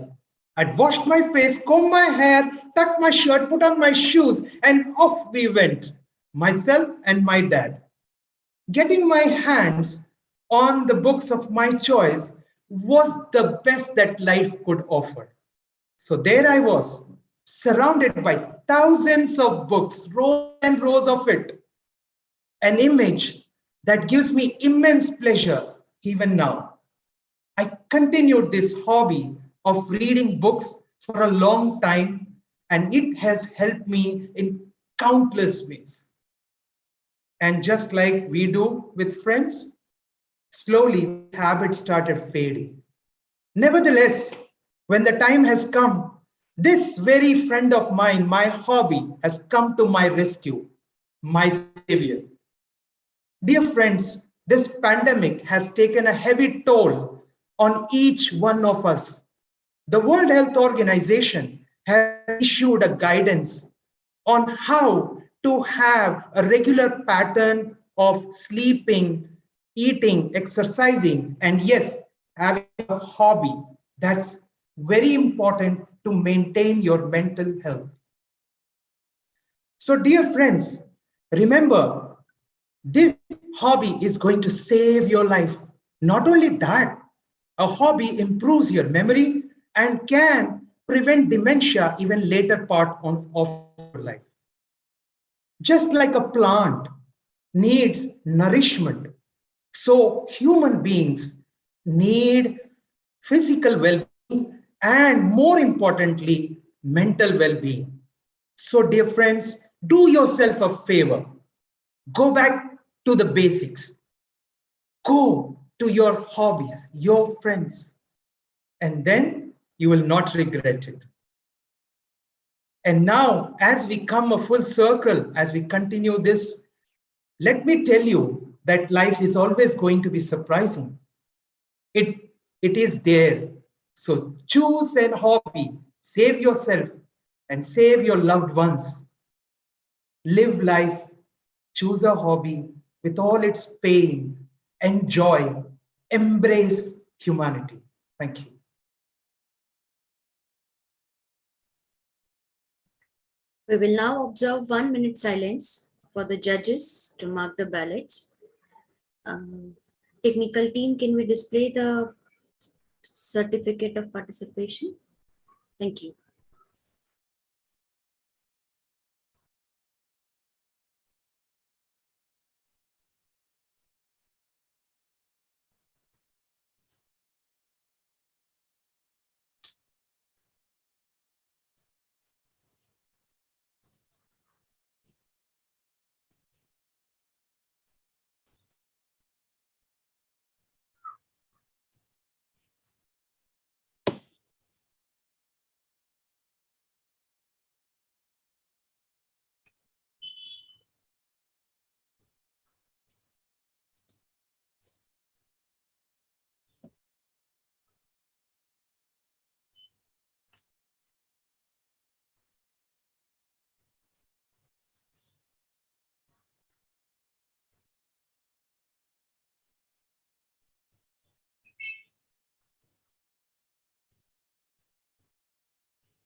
I'd washed my face, combed my hair, tucked my shirt, put on my shoes, and off we went, myself and my dad. Getting my hands on the books of my choice was the best that life could offer. So there I was, surrounded by thousands of books, rows and rows of it. An image that gives me immense pleasure even now. I continued this hobby of reading books for a long time, and it has helped me in countless ways. And just like we do with friends, slowly habits started fading. Nevertheless, when the time has come, this very friend of mine, my hobby, has come to my rescue, my savior. Dear friends, this pandemic has taken a heavy toll on each one of us. The World Health Organization has issued a guidance on how to have a regular pattern of sleeping, eating, exercising, and yes, having a hobby. That's very important to maintain your mental health. So, dear friends, remember, this hobby is going to save your life. Not only that, a hobby improves your memory and can prevent dementia even later part of your life. Just like a plant needs nourishment, so human beings need physical well-being and more importantly, mental well-being. So dear friends, do yourself a favor. Go back to the basics. Go to your hobbies, your friends, and then you will not regret it. And now, as we come a full circle, as we continue this, let me tell you that life is always going to be surprising. It is there. So choose an hobby, save yourself, and save your loved ones. Live life, choose a hobby with all its pain, enjoy, embrace humanity. Thank you. We will now observe 1 minute silence for the judges to mark the ballots. Technical team, can we display the certificate of participation? Thank you.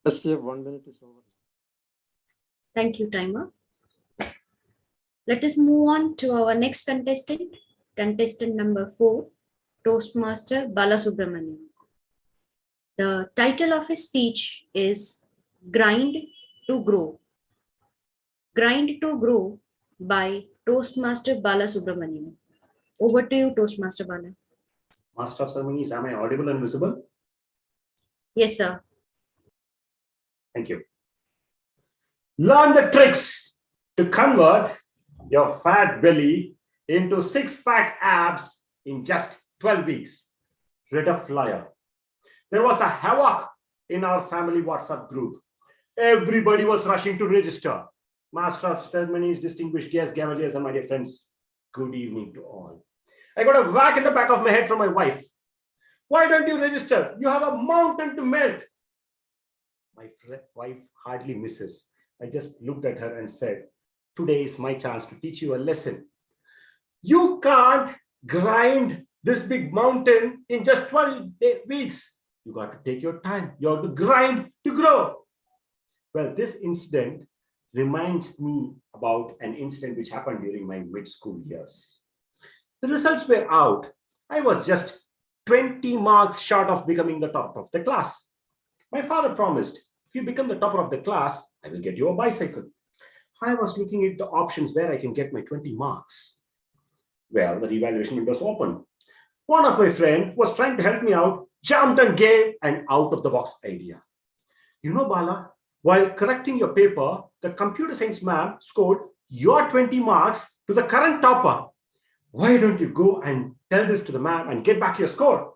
SCF 1 minute is over. Thank you, timer. Let us move on to our next contestant, contestant number 4, Toastmaster Balasubramanian. The title of his speech is Grind to Grow. Grind to Grow by Toastmaster Balasubramanian. Over to you, Toastmaster Bala. Master of Ceremonies, am I audible and visible? Yes, sir. Thank you. Learn the tricks to convert your fat belly into six-pack abs in just 12 weeks. Read a flyer. There was a havoc in our family WhatsApp group. Everybody was rushing to register. Master of Ceremonies, distinguished guests, cavaliers, and my dear friends, good evening to all. I got a whack in the back of my head from my wife. Why don't you register? You have a mountain to melt. My wife hardly misses. I just looked at her and said, today is my chance to teach you a lesson. You can't grind this big mountain in just 12 weeks. You got to take your time. You have to grind to grow. Well, this incident reminds me about an incident which happened during my mid-school years. The results were out. I was just 20 marks short of becoming the top of the class. My father promised, if you become the topper of the class, I will get you a bicycle. I was looking at the options where I can get my 20 marks. Well, the revaluation window was open. One of my friends was trying to help me out, jumped and gave an out-of-the-box idea. You know, Bala, while correcting your paper, the computer science ma'am scored your 20 marks to the current topper. Why don't you go and tell this to the ma'am and get back your score?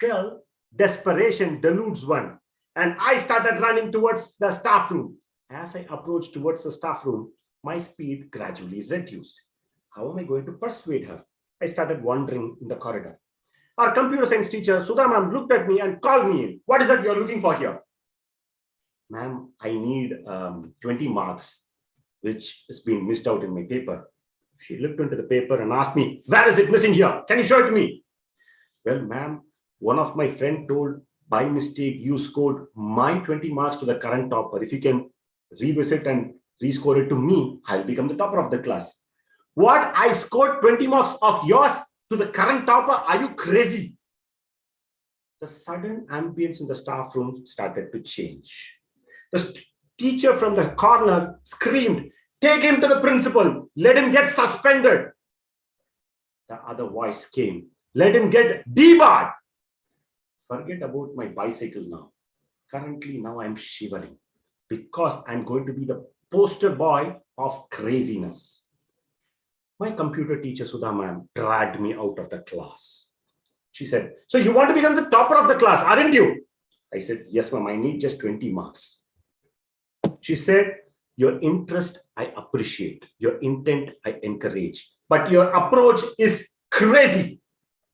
Well, desperation deludes one, and I started running towards the staff room. As I approached towards the staff room, my speed gradually reduced. How am I going to persuade her? I started wandering in the corridor. Our computer science teacher, Sudha ma'am, looked at me and called me in. What is it you're looking for here? Ma'am, I need 20 marks, which has been missed out in my paper. She looked into the paper and asked me, where is it missing here? Can you show it to me? Well, ma'am, one of my friend told, by mistake, you scored my 20 marks to the current topper. If you can revisit and rescore it to me, I'll become the topper of the class. What? I scored 20 marks of yours to the current topper? Are you crazy? The sudden ambience in the staff room started to change. The teacher from the corner screamed, take him to the principal, let him get suspended. The other voice came, let him get debarred. Forget about my bicycle now. Currently, now I'm shivering because I'm going to be the poster boy of craziness. My computer teacher, Sudha ma'am, dragged me out of the class. She said, so you want to become the topper of the class, aren't you? I said, yes, ma'am, I need just 20 marks. She said, your interest, I appreciate. Your intent, I encourage. But your approach is crazy.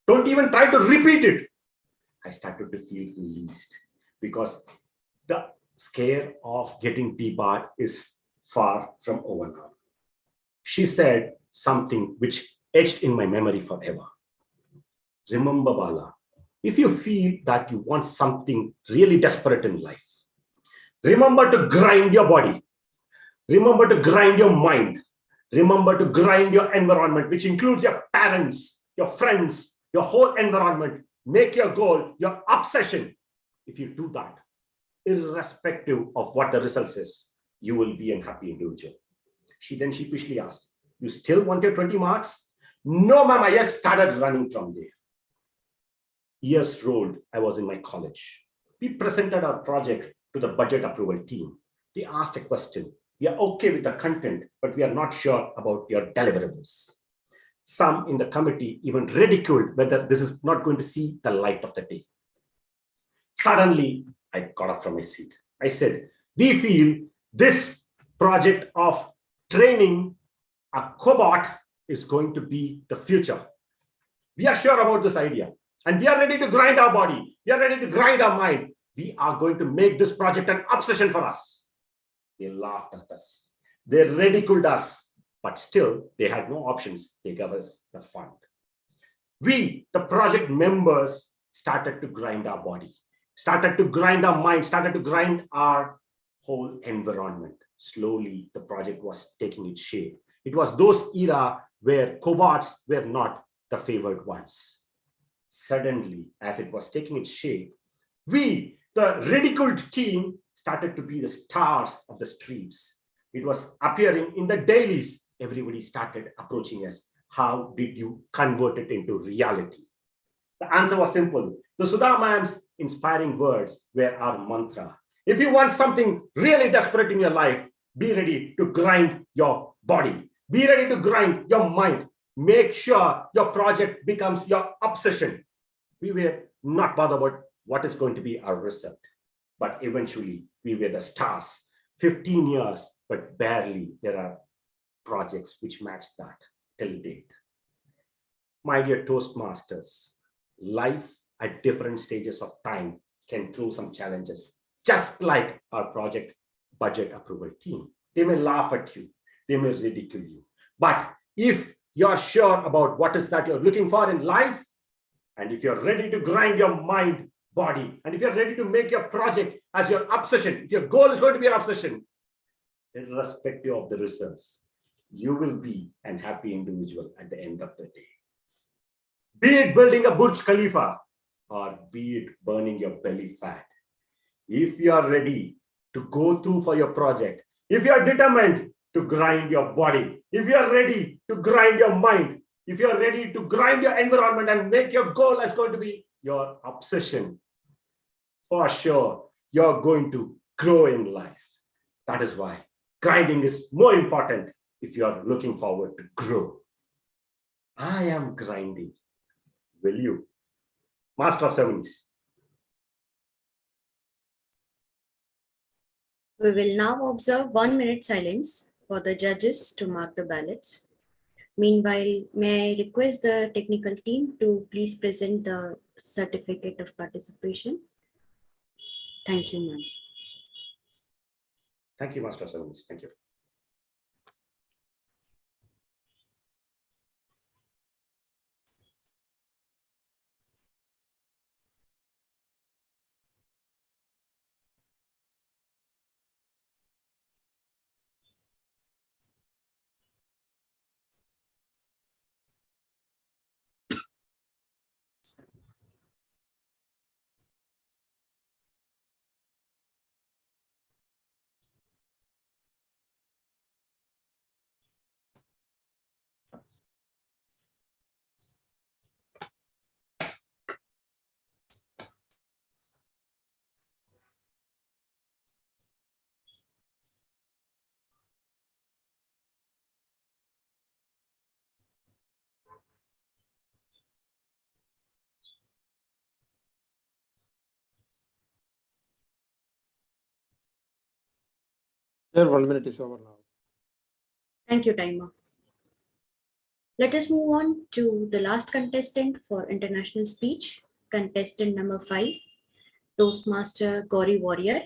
Don't even try to repeat it. I started to feel released because the scare of getting debarred is far from over now. She said something which etched in my memory forever. Remember, Bala, if you feel that you want something really desperate in life, remember to grind your body. Remember to grind your mind. Remember to grind your environment, which includes your parents, your friends, your whole environment. Make your goal your obsession. If you do that, irrespective of what the result is, you will be a happy individual. She then sheepishly asked, you still want your 20 marks? No, ma'am, I just started running from there. Years rolled, I was in my college. We presented our project to the budget approval team. They asked a question. We are okay with the content, but we are not sure about your deliverables. Some in the committee even ridiculed whether this is not going to see the light of the day. Suddenly, I got up from my seat. I said, we feel this project of training a cobot is going to be the future. We are sure about this idea. And we are ready to grind our body. We are ready to grind our mind. We are going to make this project an obsession for us. They laughed at us. They ridiculed us. But still, they had no options. They gave us the fund. We, the project members, started to grind our body, started to grind our mind, started to grind our whole environment. Slowly, the project was taking its shape. It was those era where cobots were not the favored ones. Suddenly, as it was taking its shape, we, the ridiculed team, started to be the stars of the streets. It was appearing in the dailies. Everybody started approaching us. How did you convert it into reality? The answer was simple. The Sudha ma'am's inspiring words were our mantra. If you want something really desperate in your life, be ready to grind your body. Be ready to grind your mind. Make sure your project becomes your obsession. We were not bothered about what is going to be our result. But eventually, we were the stars. 15 years, but barely there are projects which match that till date. My dear Toastmasters, life at different stages of time can throw some challenges, just like our project budget approval team. They may laugh at you, they may ridicule you. But if you're sure about what is that you're looking for in life, and if you're ready to grind your mind, body, and if you're ready to make your project as your obsession, if your goal is going to be an obsession, irrespective of the results, you will be an happy individual at the end of the day. Be it building a Burj Khalifa or be it burning your belly fat. If you are ready to go through for your project, if you are determined to grind your body, if you are ready to grind your mind, if you're ready to grind your environment and make your goal as going to be your obsession, for sure, you're going to grow in life. That is why grinding is more important if you're looking forward to grow. I am grinding. Will you? Master of Ceremonies. We will now observe 1 minute silence for the judges to mark the ballots. Meanwhile, may I request the technical team to please present the certificate of participation. Thank you, ma'am. Thank you, Master of Ceremonies. Thank you. Sir, 1 minute is over now. Thank you, timer. Let us move on to the last contestant for international speech, contestant number 5, Toastmaster Gauri Warrior.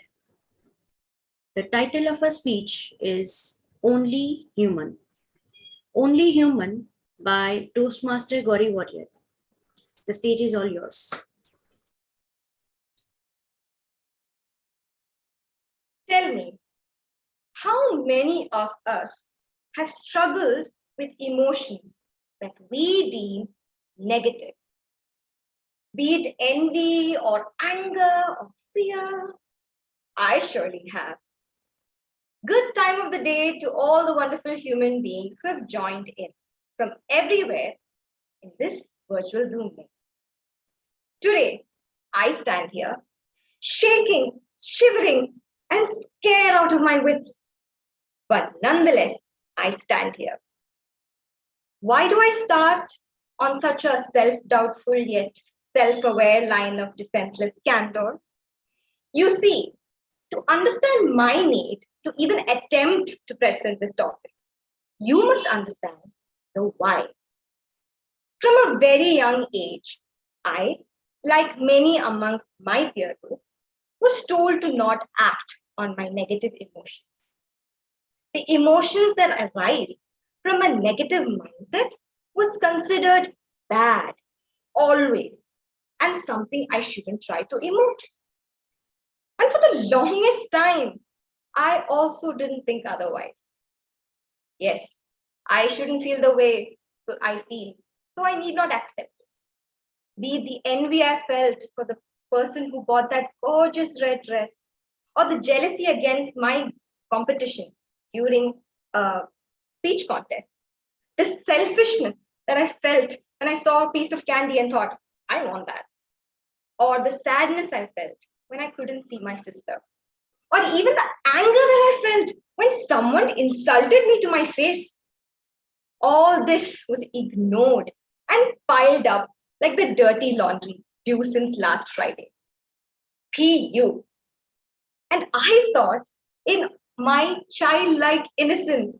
The title of her speech is Only Human. Only Human by Toastmaster Gauri Warrior. The stage is all yours. Tell me, how many of us have struggled with emotions that we deem negative? Be it envy or anger or fear. I surely have. Good time of the day to all the wonderful human beings who have joined in from everywhere in this virtual Zoom meeting. Today, I stand here shaking, shivering, and scared out of my wits. But nonetheless, I stand here. Why do I start on such a self-doubtful yet self-aware line of defenseless candor? You see, to understand my need to even attempt to present this topic, you must understand the why. From a very young age, I, like many amongst my peer group, was told to not act on my negative emotions. The emotions that arise from a negative mindset was considered bad, always, and something I shouldn't try to emote. And for the longest time, I also didn't think otherwise. Yes, I shouldn't feel the way I feel, so I need not accept it. Be it the envy I felt for the person who bought that gorgeous red dress, or the jealousy against my competition during a speech contest, the selfishness that I felt when I saw a piece of candy and thought, I want that, or the sadness I felt when I couldn't see my sister, or even the anger that I felt when someone insulted me to my face. All this was ignored and piled up like the dirty laundry due since last Friday. PU. And I thought in my childlike innocence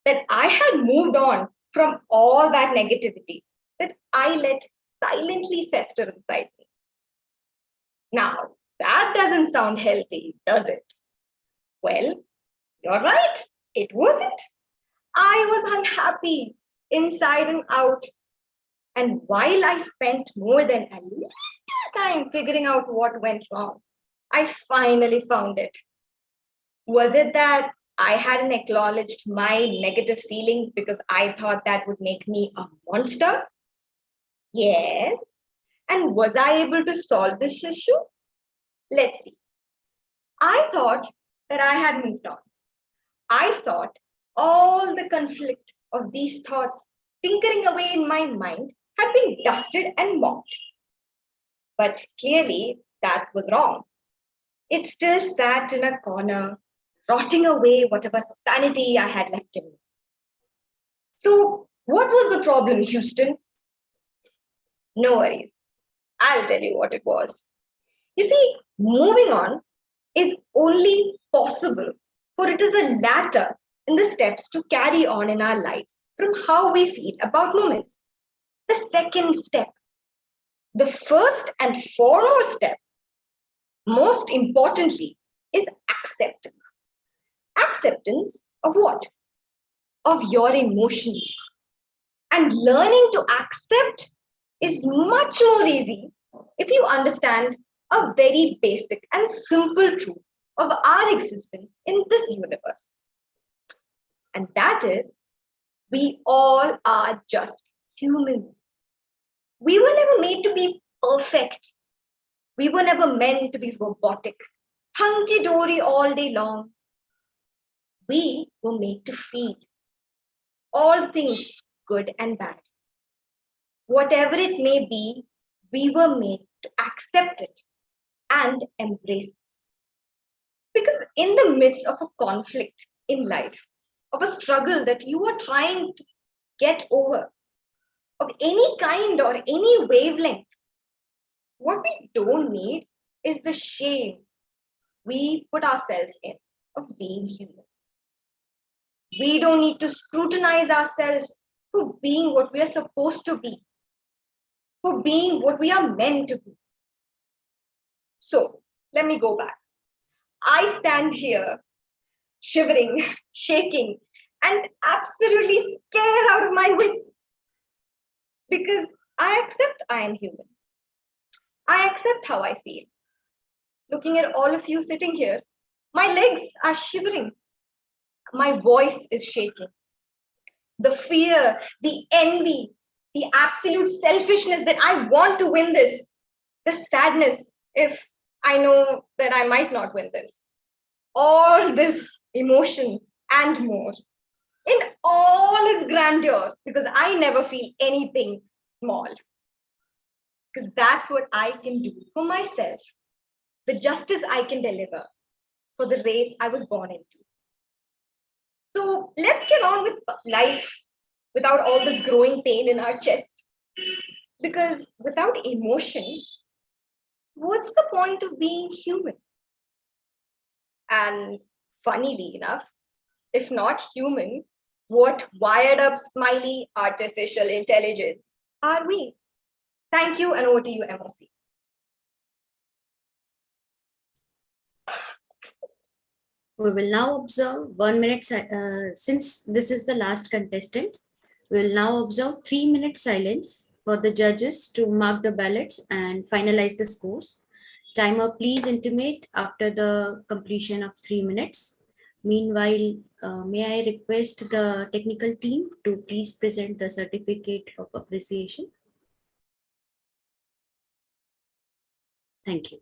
that I had moved on from all that negativity that I let silently fester inside me. Now, that doesn't sound healthy, does it? Well, you're right, it wasn't. I was unhappy inside and out. And while I spent more than a little time figuring out what went wrong, I finally found it. Was it that I hadn't acknowledged my negative feelings because I thought that would make me a monster? Yes. And was I able to solve this issue? Let's see. I thought that I had moved on. I thought all the conflict of these thoughts tinkering away in my mind had been dusted and mopped. But clearly, that was wrong. It still sat in a corner, rotting away whatever sanity I had left in me. So, what was the problem, Houston? No worries. I'll tell you what it was. You see, moving on is only possible, for it is a ladder in the steps to carry on in our lives from how we feel about moments. The second step, the first and foremost step, most importantly, is acceptance. Acceptance of what? Of your emotions. And learning to accept is much more easy if you understand a very basic and simple truth of our existence in this universe. And that is, we all are just humans. We were never made to be perfect. We were never meant to be robotic, hunky-dory all day long. We were made to feel all things good and bad. Whatever it may be, we were made to accept it and embrace it. Because in the midst of a conflict in life, of a struggle that you are trying to get over, of any kind or any wavelength, what we don't need is the shame we put ourselves in of being human. We don't need to scrutinize ourselves for being what we are supposed to be, for being what we are meant to be. So, let me go back. I stand here shivering, shaking, and absolutely scared out of my wits because I accept I am human. I accept how I feel. Looking at all of you sitting here, my legs are shivering. My voice is shaking. The fear, the envy, the absolute selfishness that I want to win this, the sadness if I know that I might not win this. All this emotion and more in all its grandeur, because I never feel anything small. Because that's what I can do for myself, the justice I can deliver for the race I was born into. So let's get on with life without all this growing pain in our chest. Because without emotion, what's the point of being human? And funnily enough, if not human, what wired up, smiley artificial intelligence are we? Thank you, and over to you, MOC. We will now observe 1 minute, since this is the last contestant, we will now observe 3 minute silence for the judges to mark the ballots and finalize the scores. Timer, please intimate after the completion of 3 minutes. Meanwhile, may I request the technical team to please present the certificate of appreciation. Thank you.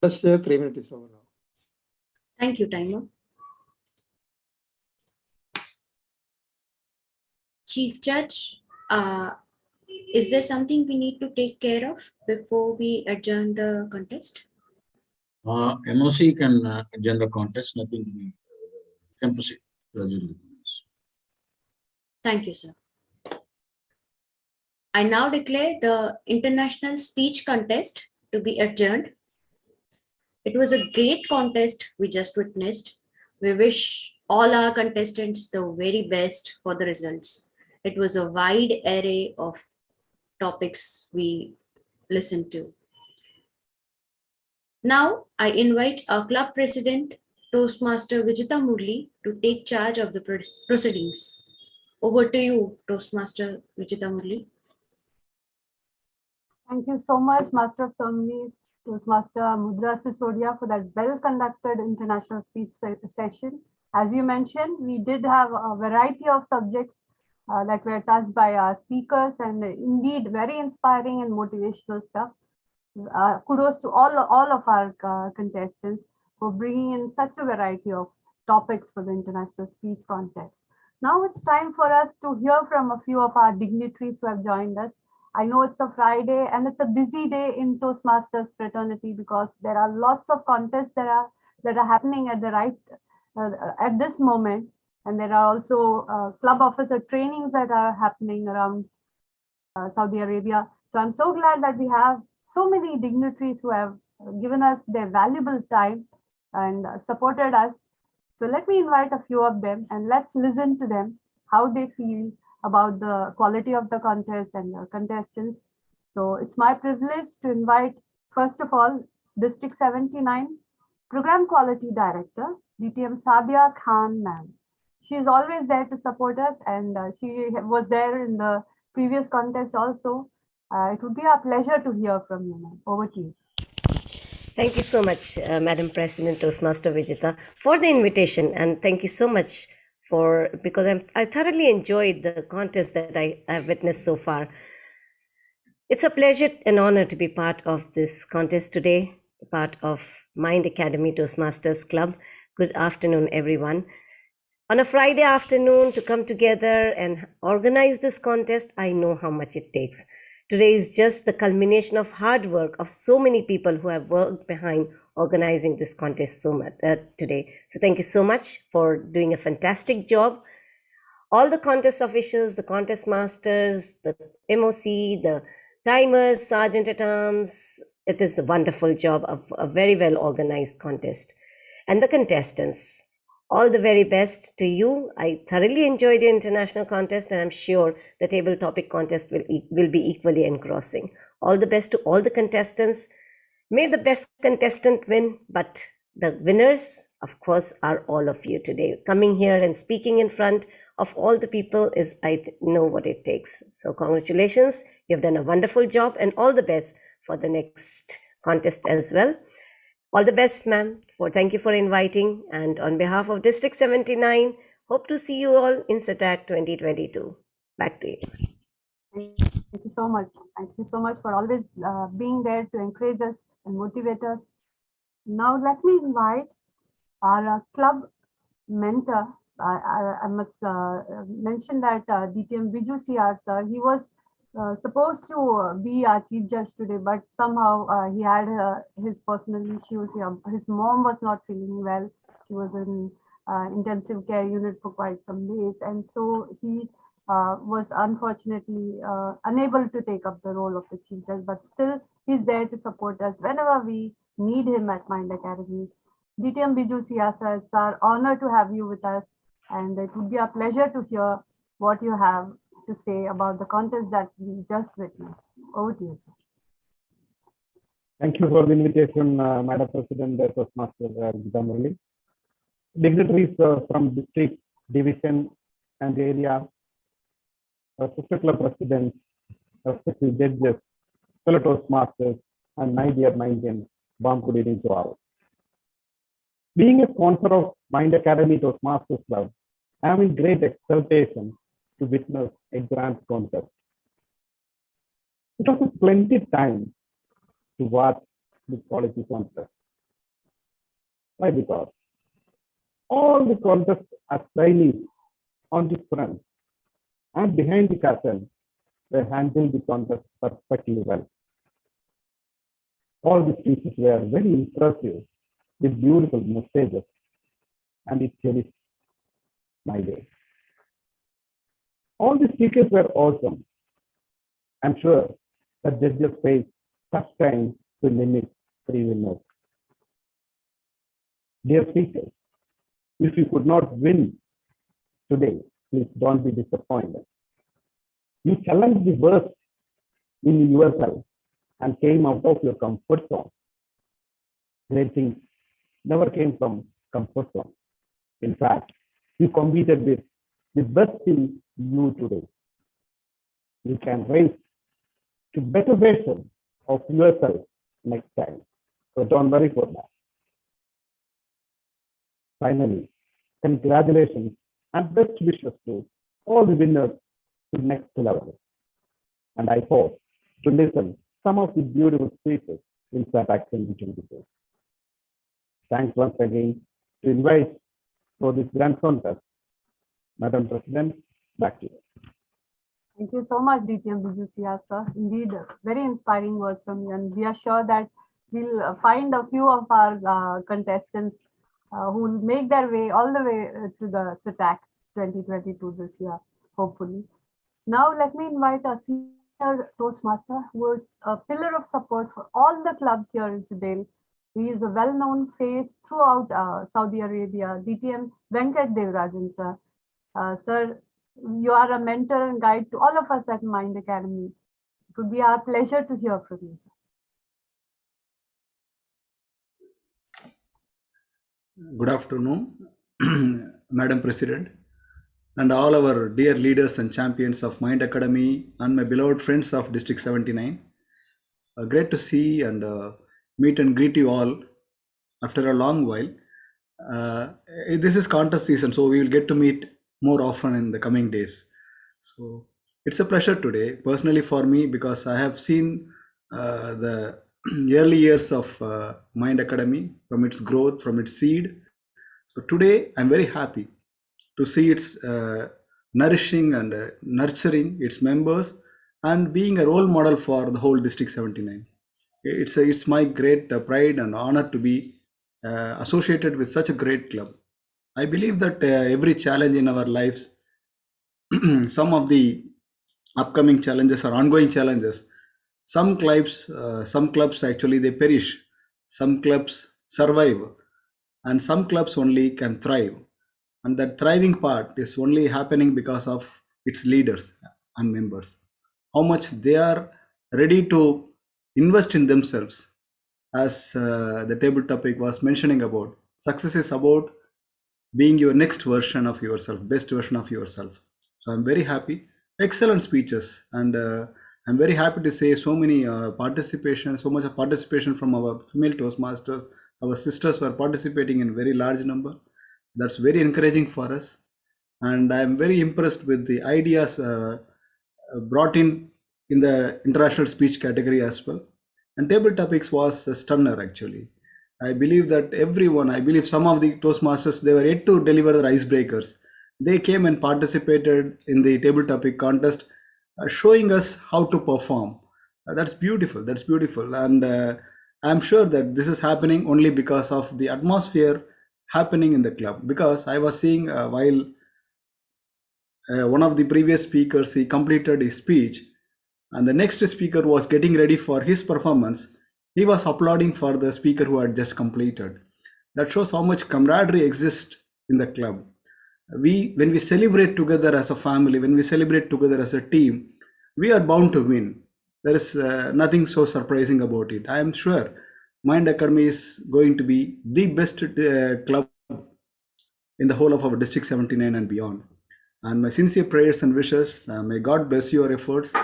Just 3 minutes is over now. Thank you, timer. Chief Judge, is there something we need to take care of before we adjourn the contest? MOC can adjourn the contest. Nothing we can proceed. Thank you, sir. I now declare the international speech contest to be adjourned. It was a great contest we just witnessed. We wish all our contestants the very best for the results. It was a wide array of topics we listened to. Now, I invite our club president, Toastmaster Vijita Murli, to take charge of the proceedings. Over to you, Toastmaster Vijita Murli. Thank you so much, Master of Ceremonies, Toastmaster Mudra Sisodia, for that well-conducted international speech session. As you mentioned, we did have a variety of subjects that were touched by our speakers, and indeed very inspiring and motivational stuff. Kudos to all of our contestants for bringing in such a variety of topics for the international speech contest. Now it's time for us to hear from a few of our dignitaries who have joined us. I know it's a Friday and it's a busy day in Toastmasters fraternity because there are lots of contests that are happening at at this moment, and there are also club officer trainings that are happening around Saudi Arabia. So I'm so glad that we have so many dignitaries who have given us their valuable time and supported us. So let me invite a few of them and let's listen to them, how they feel about the quality of the contest and the contestants. So it's my privilege to invite, first of all, District 79 Program Quality Director, DTM Sadia Khan ma'am. She is always there to support us, and she was there in the previous contest also. It would be our pleasure to hear from you, ma'am. Over to you. Thank you so much, Madam President Toastmaster Vijita, for the invitation, and thank you so much because I thoroughly enjoyed the contest that I have witnessed so far. It's a pleasure and honor to be part of this contest today, part of Mind Academy Toastmasters Club. Good afternoon, everyone. On a Friday afternoon to come together and organize this contest, I know how much it takes. Today is just the culmination of hard work of so many people who have worked behind organizing this contest so much today. So thank you so much for doing a fantastic job. All the contest officials, the contest masters, the MOC, the timers, sergeant at arms, it is a wonderful job of a very well organized contest. And the contestants, all the very best to you. I thoroughly enjoyed the international contest, and I'm sure the table topic contest will be equally engrossing. All the best to all the contestants. May the best contestant win, but the winners, of course, are all of you today. Coming here and speaking in front of all the people is, I know what it takes. So congratulations, you've done a wonderful job, and all the best for the next contest as well. All the best, ma'am. Thank you for inviting. And on behalf of District 79, hope to see you all in SATAC 2022. Back to you. Thank you so much. Thank you so much for always being there to encourage us and motivate us. Now let me invite our club mentor. I must mention that DTM Viju CR sir, he was supposed to be our chief judge today, but somehow he had his personal issues. His mom was not feeling well. She was in intensive care unit for quite some days, and so he was unfortunately unable to take up the role of the chief judge, but still he's there to support us whenever we need him at Mind Academy. DTM Biju Siyasa, it's our honor to have you with us, and it would be a pleasure to hear what you have to say about the contest that we just witnessed. Over to you, sir. Thank you for the invitation, Madam President, Toastmaster Vijita Murli. Dignitaries from district, division, and the area, sister club presidents, respective judges, fellow Toastmasters, and my dear Mindians, warm good evening to all. Being a sponsor of Mind Academy Toastmasters Club, I am in great exultation to witness a grand contest. It was a splendid time to watch this quality contest. Why? Because all the contests are stylish on the front and behind the curtain. They handled the contest perfectly well. All the speeches were very impressive with beautiful messages, and it cherished my day. All the speakers were awesome. I'm sure that judges face tough time to limit 3 winners. Dear speakers, if you could not win today, please don't be disappointed. You challenged the worst in yourself and came out of your comfort zone. Great things never came from comfort zone. In fact, you competed with the best in you today. You can raise to better version of yourself next time. So don't worry for that. Finally, congratulations and best wishes to all the winners to next level. And I hope to listen some of the beautiful speeches in SATAC 2022. Thanks once again to invite for this grand contest. Madam President, back to you. Thank you so much, DTM Bijusia, sir. Indeed, very inspiring words from you. And we are sure that we'll find a few of our contestants who will make their way all the way to the SATAC 2022 this year, hopefully. Now, let me invite our senior Toastmaster, who is a pillar of support for all the clubs here in Jubail. He is a well-known face throughout Saudi Arabia, DTM Venkat Devarajan, sir. Sir, you are a mentor and guide to all of us at Mind Academy. It would be our pleasure to hear from you, sir. Good afternoon, Madam President, and all our dear leaders and champions of Mind Academy and my beloved friends of District 79. Great to see and meet and greet you all after a long while. This is contest season, so we will get to meet more often in the coming days. So it's a pleasure today, personally for me, because I have seen the early years of Mind Academy, from its growth, from its seed. So today I'm very happy to see its nourishing and nurturing its members and being a role model for the whole District 79. It's my great pride and honor to be associated with such a great club. I believe that every challenge in our lives, some of the upcoming challenges or ongoing challenges, some clubs actually they perish, some clubs survive, and some clubs only can thrive. And that thriving part is only happening because of its leaders and members. How much they are ready to invest in themselves. As the table topic was mentioning about, success is about being your next version of yourself, best version of yourself. So I'm very happy. Excellent speeches, and I'm very happy to say so many so much of participation from our female Toastmasters. Our sisters were participating in very large number. That's very encouraging for us, and I'm very impressed with the ideas brought in the international speech category as well. And table topics was a stunner actually. I believe that I believe some of the Toastmasters, they were yet to deliver the icebreakers. They came and participated in the table topic contest, showing us how to perform. That's beautiful. That's beautiful. And I'm sure that this is happening only because of the atmosphere happening in the club. Because I was seeing while one of the previous speakers, he completed his speech, and the next speaker was getting ready for his performance. He was applauding for the speaker who had just completed. That shows how much camaraderie exists in the club. When we celebrate together as a family, when we celebrate together as a team, we are bound to win. There is nothing so surprising about it. I am sure Mind Academy is going to be the best club in the whole of our District 79 and beyond. And my sincere prayers and wishes, may God bless your efforts.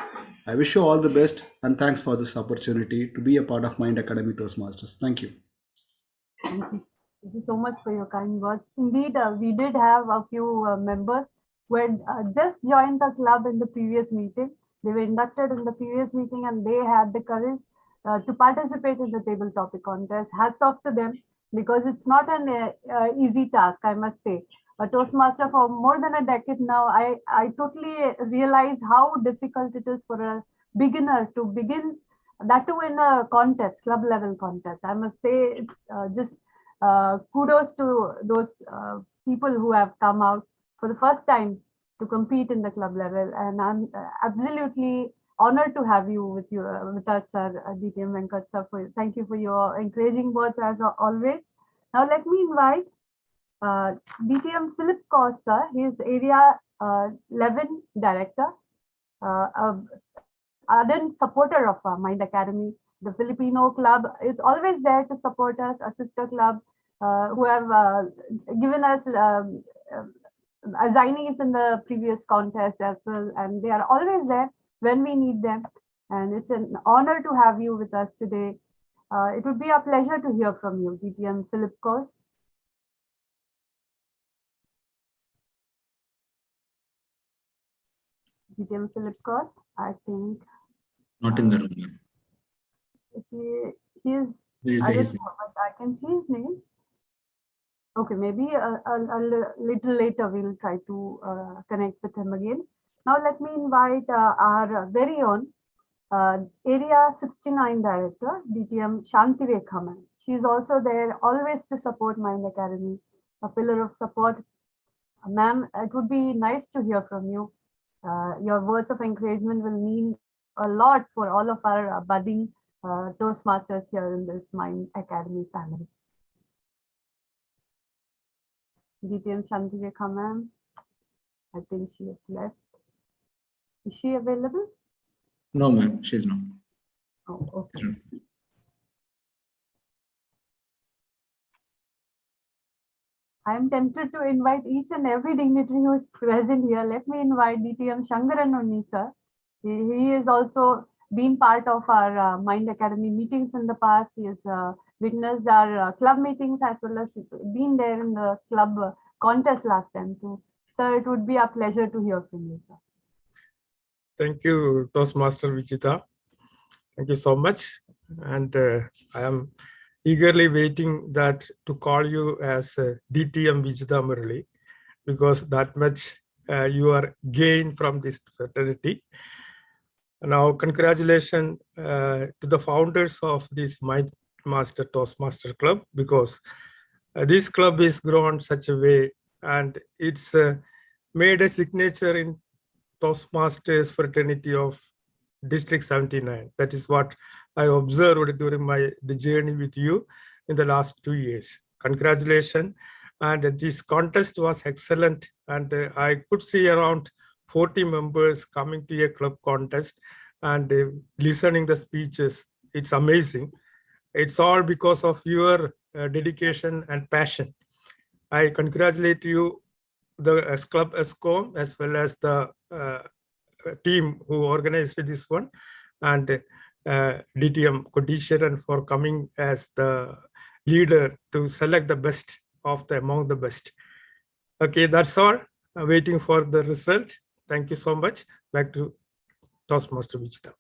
I wish you all the best, and thanks for this opportunity to be a part of Mind Academy Toastmasters. Thank you. Thank you. Thank you so much for your kind words. Indeed, we did have a few members who had just joined the club in the previous meeting. They were inducted in the previous meeting and they had the courage to participate in the table topic contest. Hats off to them. because it's not an easy task, I must say. A Toastmaster for more than a decade now, I totally realize how difficult it is for a beginner to begin, that too in a contest, club level contest. I must say, it's just kudos to those people who have come out for the first time to compete in the club level. And I'm absolutely honored to have you with us, sir, DTM Venkat sir. Thank you for your encouraging words as always. Now let me invite DTM Philip Costa. He is Area 11 Director, ardent supporter of Mind Academy. The Filipino club is always there to support us, a sister club who have given us assignees in the previous contest as well, and they are always there when we need them. And it's an honor to have you with us today. It would be a pleasure to hear from you, DTM Philip Costa. DTM Philip Costa, I think. Not in the room. He is, I don't know, but I can see his name. Okay, maybe a little later we'll try to connect with him again. Now let me invite our very own Area 69 Director, DTM Shanti Rekhaman. She's also there always to support Mind Academy, a pillar of support. Ma'am, it would be nice to hear from you. Your words of encouragement will mean a lot for all of our budding Toastmasters here in this Mind Academy family. DTM Shanti Rekha ma'am, I think she has left. Is she available? No, ma'am, she's not. Oh, okay. I am tempted to invite each and every dignitary who is present here. Let me invite DTM Shankaran sir. He has also been part of our Mind Academy meetings in the past. He has witnessed our club meetings as well as been there in the club contest last time too. Sir, it would be a pleasure to hear from you, sir. Thank you, Toastmaster Vijita. Thank you so much. And I am eagerly waiting that to call you as DTM Vijita Murali, because that much you are gained from this fraternity. Now, congratulations to the founders of this Mind Master Toastmaster Club, because this club is grown such a way and it's made a signature in Toastmasters fraternity of District 79. That is what I observed during the journey with you in the last 2 years. Congratulations. And this contest was excellent. And I could see around 40 members coming to a club contest and listening the speeches. It's amazing. It's all because of your dedication and passion. I congratulate you, the Club ESCOM, as well as the team who organized this one, and DTM Kodisharan for coming as the leader to select the best of the among the best. Okay, that's all. I'm waiting for the result. Thank you so much. Back to Toastmaster Vijita.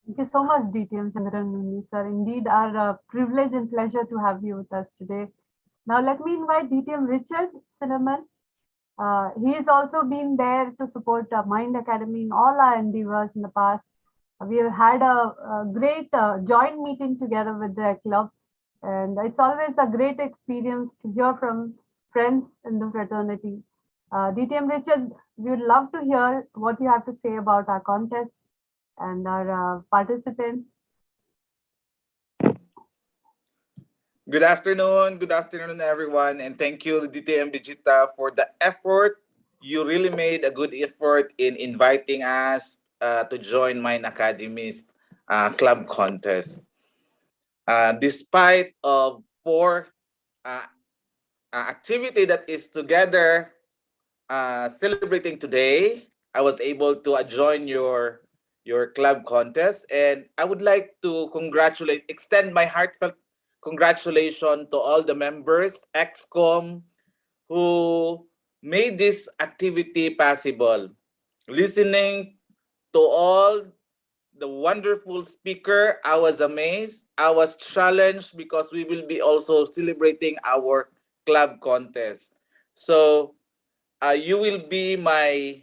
Thank you so much, DTM Shankaran sir. Indeed, our privilege and pleasure to have you with us today. Now, let me invite DTM Richard Cinnamon. He has also been there to support Mind Academy in all our endeavors in the past. We have had a great joint meeting together with the club, and it's always a great experience to hear from friends in the fraternity. DTM Richard, we would love to hear what you have to say about our contest and our participants. Good afternoon, everyone, and thank you, DTM Digita, for the effort. You really made a good effort in inviting us to join Mind Academy's club contest. Despite of 4 activity that is together celebrating today, I was able to join your club contest, and I would like to extend my heartfelt congratulations to all the members, EXCOM, who made this activity possible. Listening to all the wonderful speaker. I was amazed. I was challenged because we will be also celebrating our club contest. So you will be my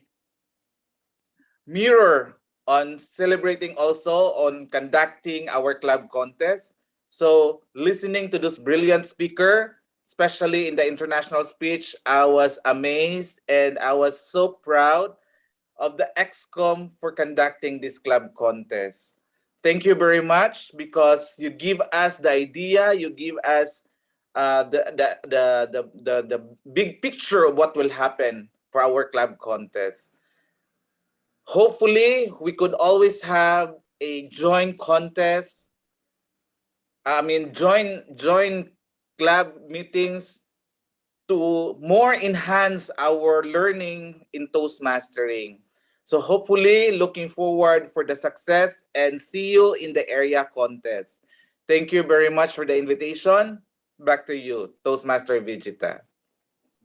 mirror on celebrating also on conducting our club contest. So listening to this brilliant speaker, especially in the international speech, I was amazed and I was so proud of the XCOM for conducting this club contest. Thank you very much because you give us the idea, you give us the big picture of what will happen for our club contest. Hopefully, we could always have a joint contest. I mean, joint club meetings to more enhance our learning in Toastmastering. So hopefully, looking forward for the success and see you in the area contest. Thank you very much for the invitation. Back to you, Toastmaster Vijita.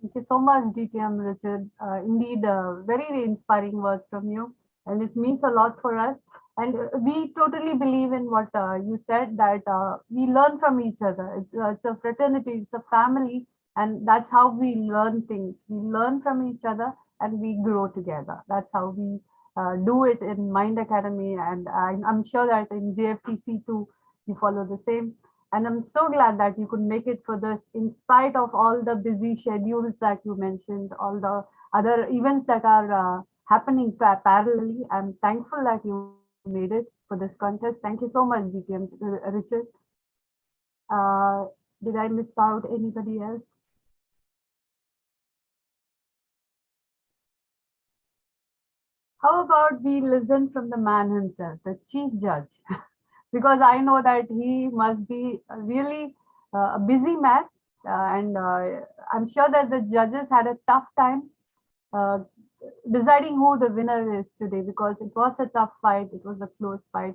Thank you so much, DTM Richard. Indeed, very inspiring words from you, and it means a lot for us. And we totally believe in what you said, that we learn from each other. It's a fraternity, it's a family, and that's how we learn things. We learn from each other and we grow together. That's how we do it in Mind Academy, and I'm sure that in JFTC too, you follow the same. And I'm so glad that you could make it for this, in spite of all the busy schedules that you mentioned, all the other events that are happening parallelly. I'm thankful that you made it for this contest. Thank you so much, DTM Richard. Did I miss out anybody else? How about we listen from the man himself, the chief judge? Because I know that he must be really a busy man, and I'm sure that the judges had a tough time deciding who the winner is today, because it was a tough fight, it was a close fight.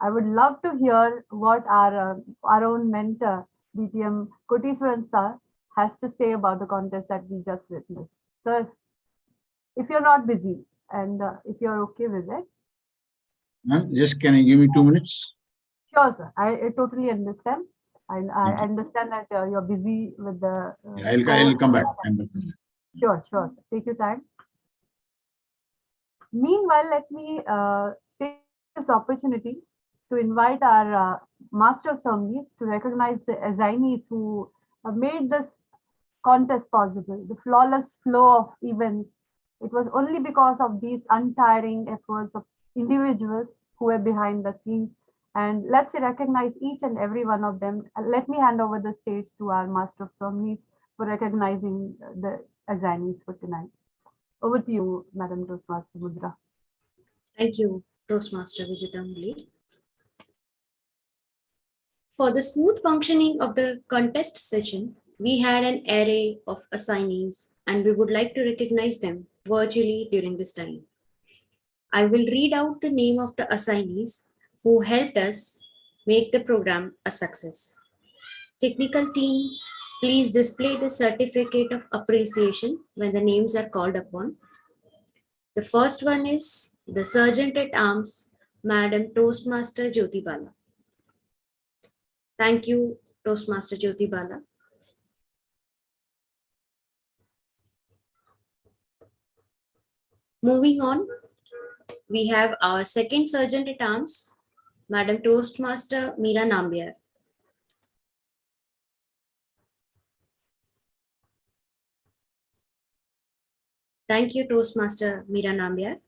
I would love to hear what our own mentor, DTM Koteswaran sir, has to say about the contest that we just witnessed. Sir, if you're not busy and if you're okay with it. Just can you give me 2 minutes? Sure, sir. I totally understand. I understand that you're busy with the. I'll come back. Sure, sure. Take your time. Meanwhile, let me take this opportunity to invite our Master of Ceremonies to recognize the assignees who made this contest possible, the flawless flow of events. It was only because of these untiring efforts of individuals who were behind the scenes. And let's recognize each and every one of them. Let me hand over the stage to our Master of Ceremonies for recognizing the assignees for tonight. Over to you, Madam Toastmaster Mudra. Thank you, Toastmaster Vijita. For the smooth functioning of the contest session, we had an array of assignees and we would like to recognize them virtually during this time. I will read out the name of the assignees who helped us make the program a success. Technical team, please display the certificate of appreciation when the names are called upon. The first one is the Sergeant at Arms, Madam Toastmaster Jyoti Bala. Thank you, Toastmaster Jyoti Bala. Moving on, we have our second Sergeant at Arms, Madam Toastmaster Meera Nambiar. Thank you, Toastmaster Meera Nambiar.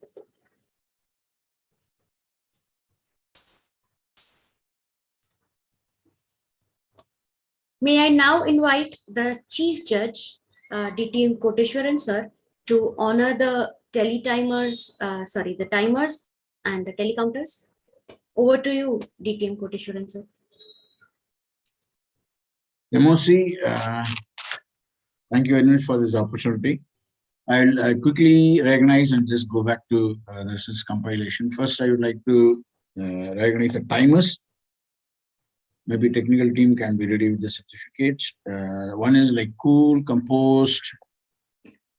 May I now invite the Chief Judge, DTM Koteswaran sir, to honor the timers and the telecounters. Over to you, DTM Koteswaran sir. MOC, thank you very much for this opportunity. I'll quickly recognize and just go back to the results compilation. First, I would like to recognize the timers. Maybe technical team can be ready with the certificates. One is like cool, composed.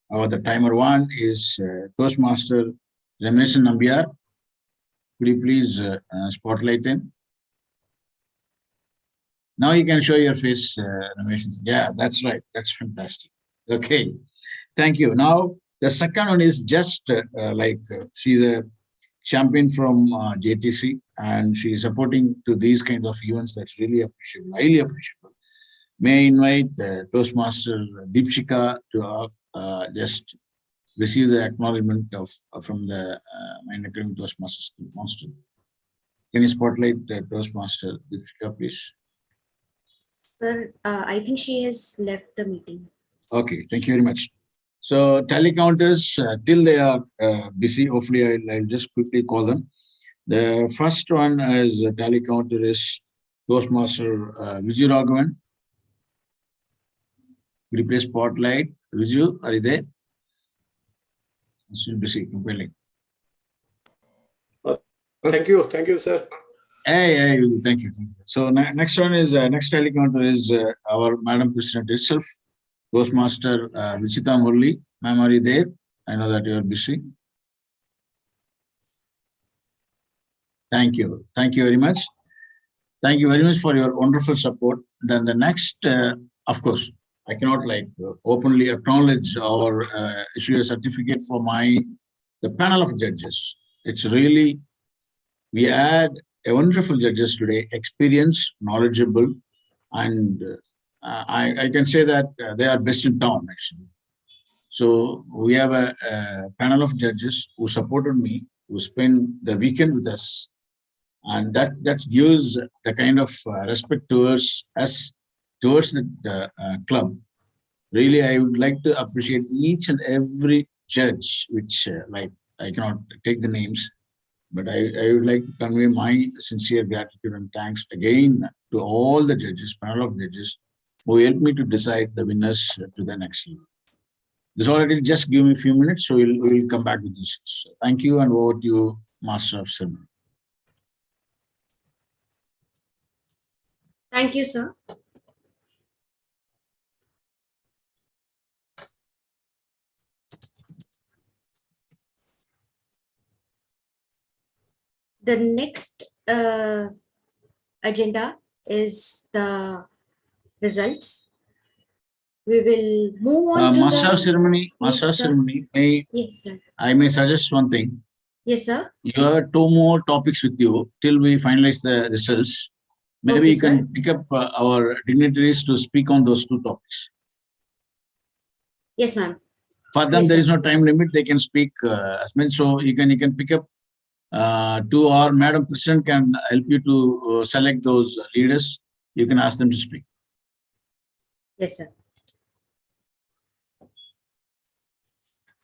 The timer one is Toastmaster Ramesh Nambiar. Could you please spotlight in? Now you can show your face, Ramesh. Yeah, that's right. That's fantastic. Okay, thank you. Now the second one is just she's a champion from JTC, and she is supporting to these kinds of events. That's really appreciable, highly appreciable. May I invite Toastmaster Deepshika to just receive the acknowledgement of from the Mind Academy Toastmasters Monster. Can you spotlight Toastmaster Deepshika, please? Sir, I think she has left the meeting. Okay, thank you very much. So tally counters, till they are busy, hopefully I'll just quickly call them. The first one as tally counter is Toastmaster Viju Raghavan. Could you please spotlight? Viju, are you there? Still busy, completely. Thank you, sir. Hey, Viju, thank you. So next one is next tally counter is our Madam President itself, Toastmaster Vichita Murli. Ma'am, are you there? I know that you are busy. Thank you. Thank you very much. Thank you very much for your wonderful support. Then the next, of course, I cannot openly acknowledge or issue a certificate for the panel of judges. It's really, we had a wonderful judges today, experienced, knowledgeable, and I can say that they are best in town actually. So we have a panel of judges who supported me, who spent the weekend with us, and that gives the kind of respect towards us, towards the club. Really, I would like to appreciate each and every judge, which I cannot take the names, but I would like to convey my sincere gratitude and thanks again to all the judges, panel of judges, who helped me to decide the winners to the next level. This already just give me a few minutes, so we'll come back with this. So thank you, and over to you, Master of Ceremony. Thank you, sir. The next agenda is the results. We will move on to Master of the Ceremony. Yes, Master of sir. Ceremony. Yes, sir. I may suggest one thing. Yes, sir. You have 2 more topics with you till we finalize the results. Maybe Okay, you can pick up our dignitaries to speak on those 2 topics. Yes, ma'am. For them, Yes, there sir. is no time limit. They can speak as many. So you can pick up 2, or Madam President can help you to select those leaders. You can ask them to speak. Yes, sir.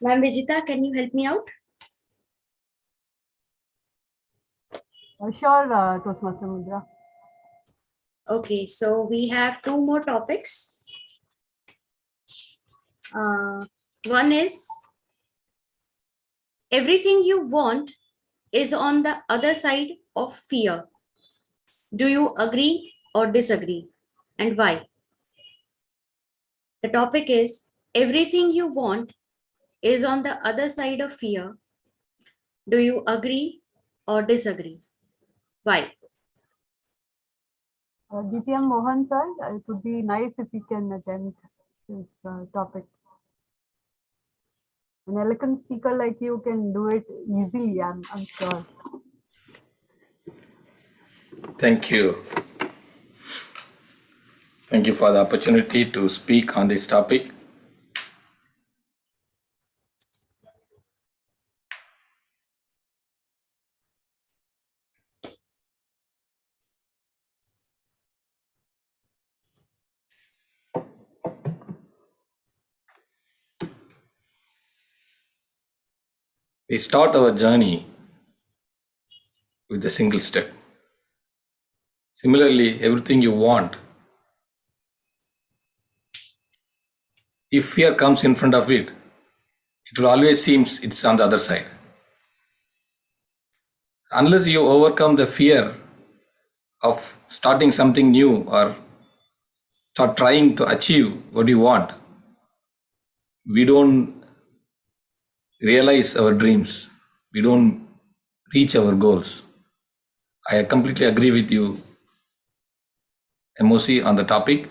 Ma'am Vijita, can you help me out? Sure, Toastmaster Mudra. Okay, so we have 2 more topics. One is everything you want is on the other side of fear. Do you agree or disagree, and why? The topic is everything you want is on the other side of fear. Do you agree or disagree? Why? DTM Mohan sir, it would be nice if you can attend this topic. An eloquent speaker like you can do it easily, I'm sure. Thank you. Thank you for the opportunity to speak on this topic. We start our journey with a single step. Similarly, everything you want, if fear comes in front of it, it will always seem it's on the other side. Unless you overcome the fear of starting something new or start trying to achieve what you want, we don't realize our dreams. We don't reach our goals. I completely agree with you, MOC, on the topic.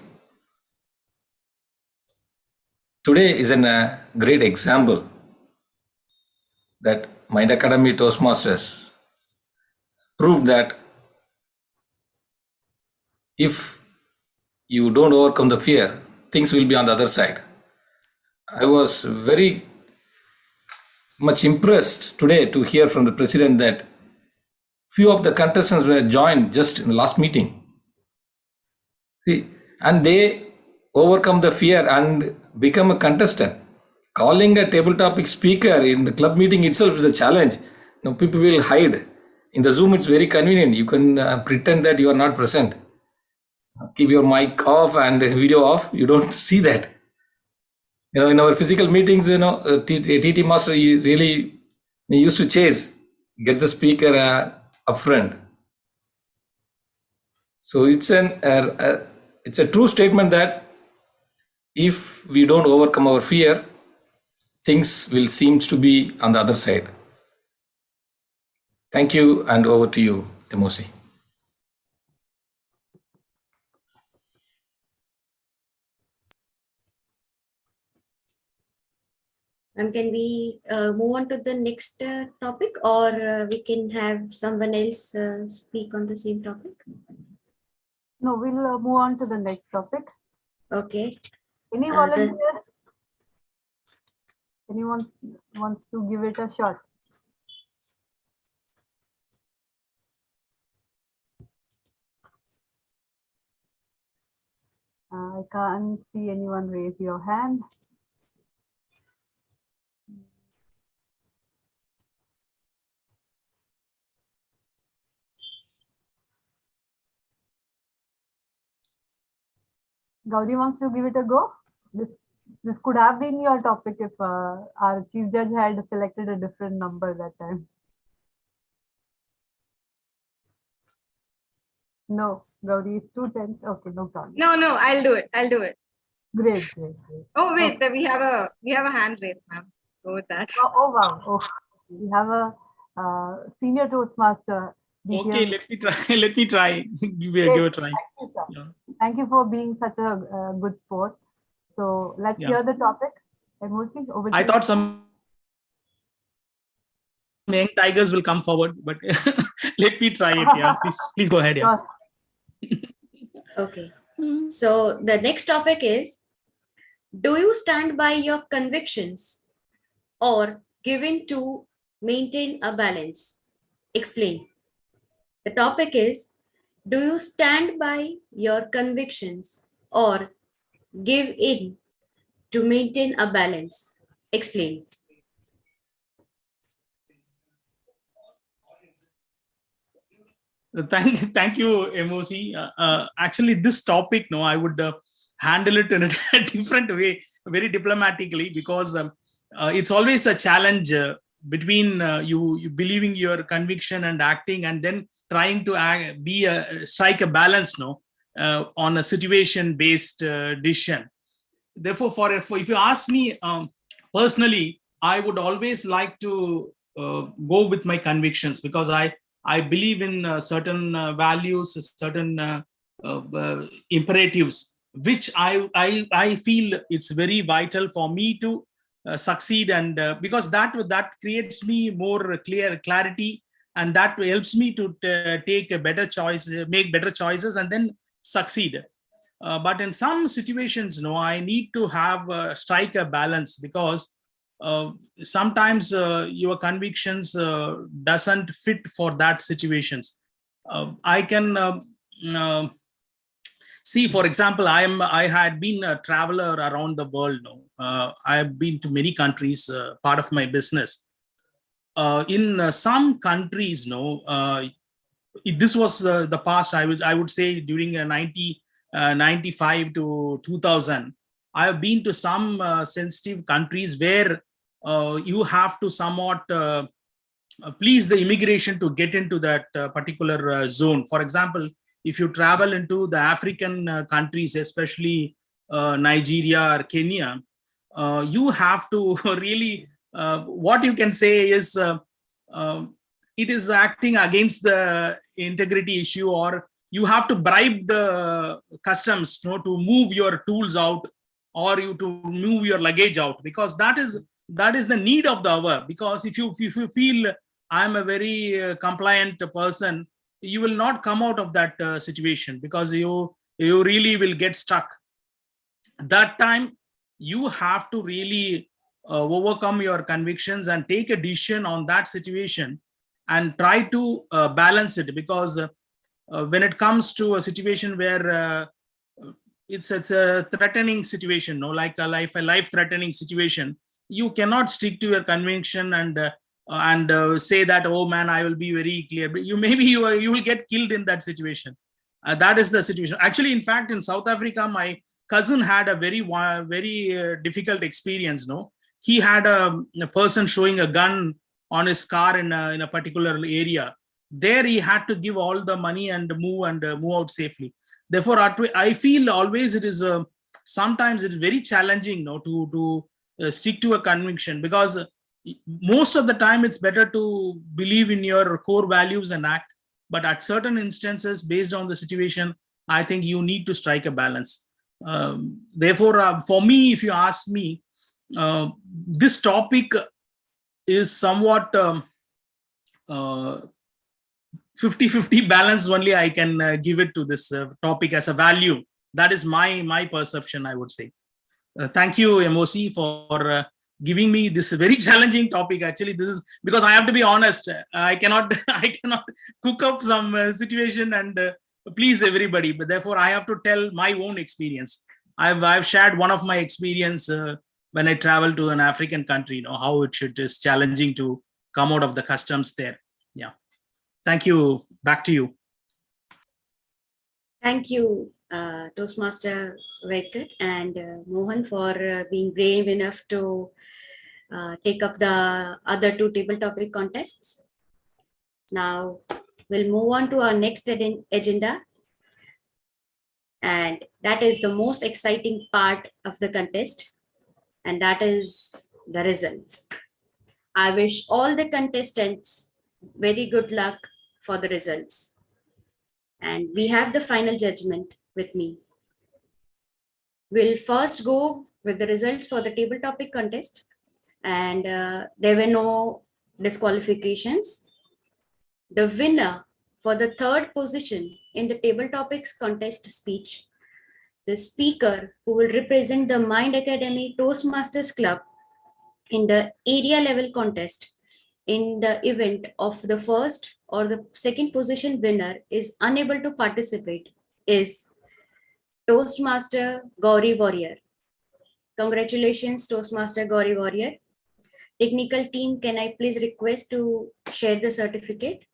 Today is a great example that Mind Academy Toastmasters proved that if you don't overcome the fear, things will be on the other side. I was very much impressed today to hear from the president that few of the contestants were joined just in the last meeting. See, and they overcome the fear and become a contestant. Calling a table topic speaker in the club meeting itself is a challenge. Now people will hide. In the Zoom, it's very convenient. You can pretend that you are not present. Keep your mic off and video off. You don't see that. In our physical meetings, TT master really used to chase, get the speaker up front. So it's a true statement that if we don't overcome our fear, things will seem to be on the other side. Thank you, and over to you, MOC. Can we move on to the next topic, or we can have someone else speak on the same topic? No, we'll move on to the next topic. Okay. Any volunteer? Anyone wants to give it a shot? I can't see anyone raise your hand. Gauri wants to give it a go. This could have been your topic if our chief judge had selected a different number that time. No, Gauri is too tense. Okay, no problem. No, I'll do it. Great. Oh wait, okay. we have a hand raised, ma'am. Go with that. Oh wow. Oh, we have a senior Toastmaster. Okay, let me try. give a try. Thank you, sir. Yeah. Thank you for being such a good sport. So let's hear the topic. MOC, over to I you. thought some young tigers will come forward, but let me try it. Yeah, please go ahead. Yeah. Okay. So the next topic is: do you stand by your convictions or give in to maintain a balance? Explain. The topic is: do you stand by your convictions or give in to maintain a balance? Explain. Thank you, MOC. Actually, this topic, I would handle it in a different way, very diplomatically, because it's always a challenge between you believing your conviction and acting, and then trying to strike a balance, on a situation-based decision. Therefore, if you ask me personally, I would always like to go with my convictions, because I believe in certain values, certain imperatives, which I feel it's very vital for me to succeed, and because that creates me more clarity, and that helps me to take a better choice, make better choices, and then succeed. But in some situations, I need to have strike a balance, because sometimes your convictions doesn't fit for that situations. I can see, for example, I had been a traveler around the world. I have been to many countries, part of my business. In some countries, this was the past. I would say during 95 to 2000, I have been to some sensitive countries where you have to somewhat please the immigration to get into that particular zone. For example, if you travel into the African countries, especially Nigeria or Kenya, you have to really, what you can say is, it is acting against the integrity issue, or you have to bribe the customs, to move your tools out, or you to move your luggage out, because that is the need of the hour. Because if you feel I'm a very compliant person, you will not come out of that situation, because you really will get stuck. That time you have to really overcome your convictions and take a decision on that situation and try to balance it. Because when it comes to a situation where it's a threatening situation, like a life threatening situation, you cannot stick to your conviction and say that, oh man, I will be very clear. But you will get killed in that situation. That is the situation. Actually, in fact, in South Africa, my cousin had a very difficult experience. He had a person showing a gun on his car in a particular area. There he had to give all the money and move out safely. Therefore, I feel always it is sometimes it is very challenging to stick to a conviction, because most of the time it's better to believe in your core values and act. But at certain instances, based on the situation, I think you need to strike a balance. Therefore, for me, if you ask me, this topic is somewhat 50-50 balance only I can give it to this topic as a value. That is my perception, I would say. Thank you, MOC, for giving me this very challenging topic. Actually, this is because I have to be honest. I cannot cook up some situation and please everybody. But therefore, I have to tell my own experience. I've shared one of my experience when I traveled to an African country. How it is challenging to come out of the customs there. Yeah. Thank you. Back to you. Thank you, Toastmaster Venkat and Mohan, for being brave enough to take up the other two table topic contests. Now we'll move on to our next agenda, and that is the most exciting part of the contest, and that is the results. I wish all the contestants very good luck for the results. And we have the final judgment with me. We'll first go with the results for the table topic contest, and there were no disqualifications. The winner for the third position in the table topics contest speech, the speaker who will represent the Mind Academy Toastmasters Club in the area level contest in the event of the first or the second position winner is unable to participate, is Toastmaster Gauri Warrior. Congratulations, Toastmaster Gauri Warrior. Technical team, can I please request to share the certificate?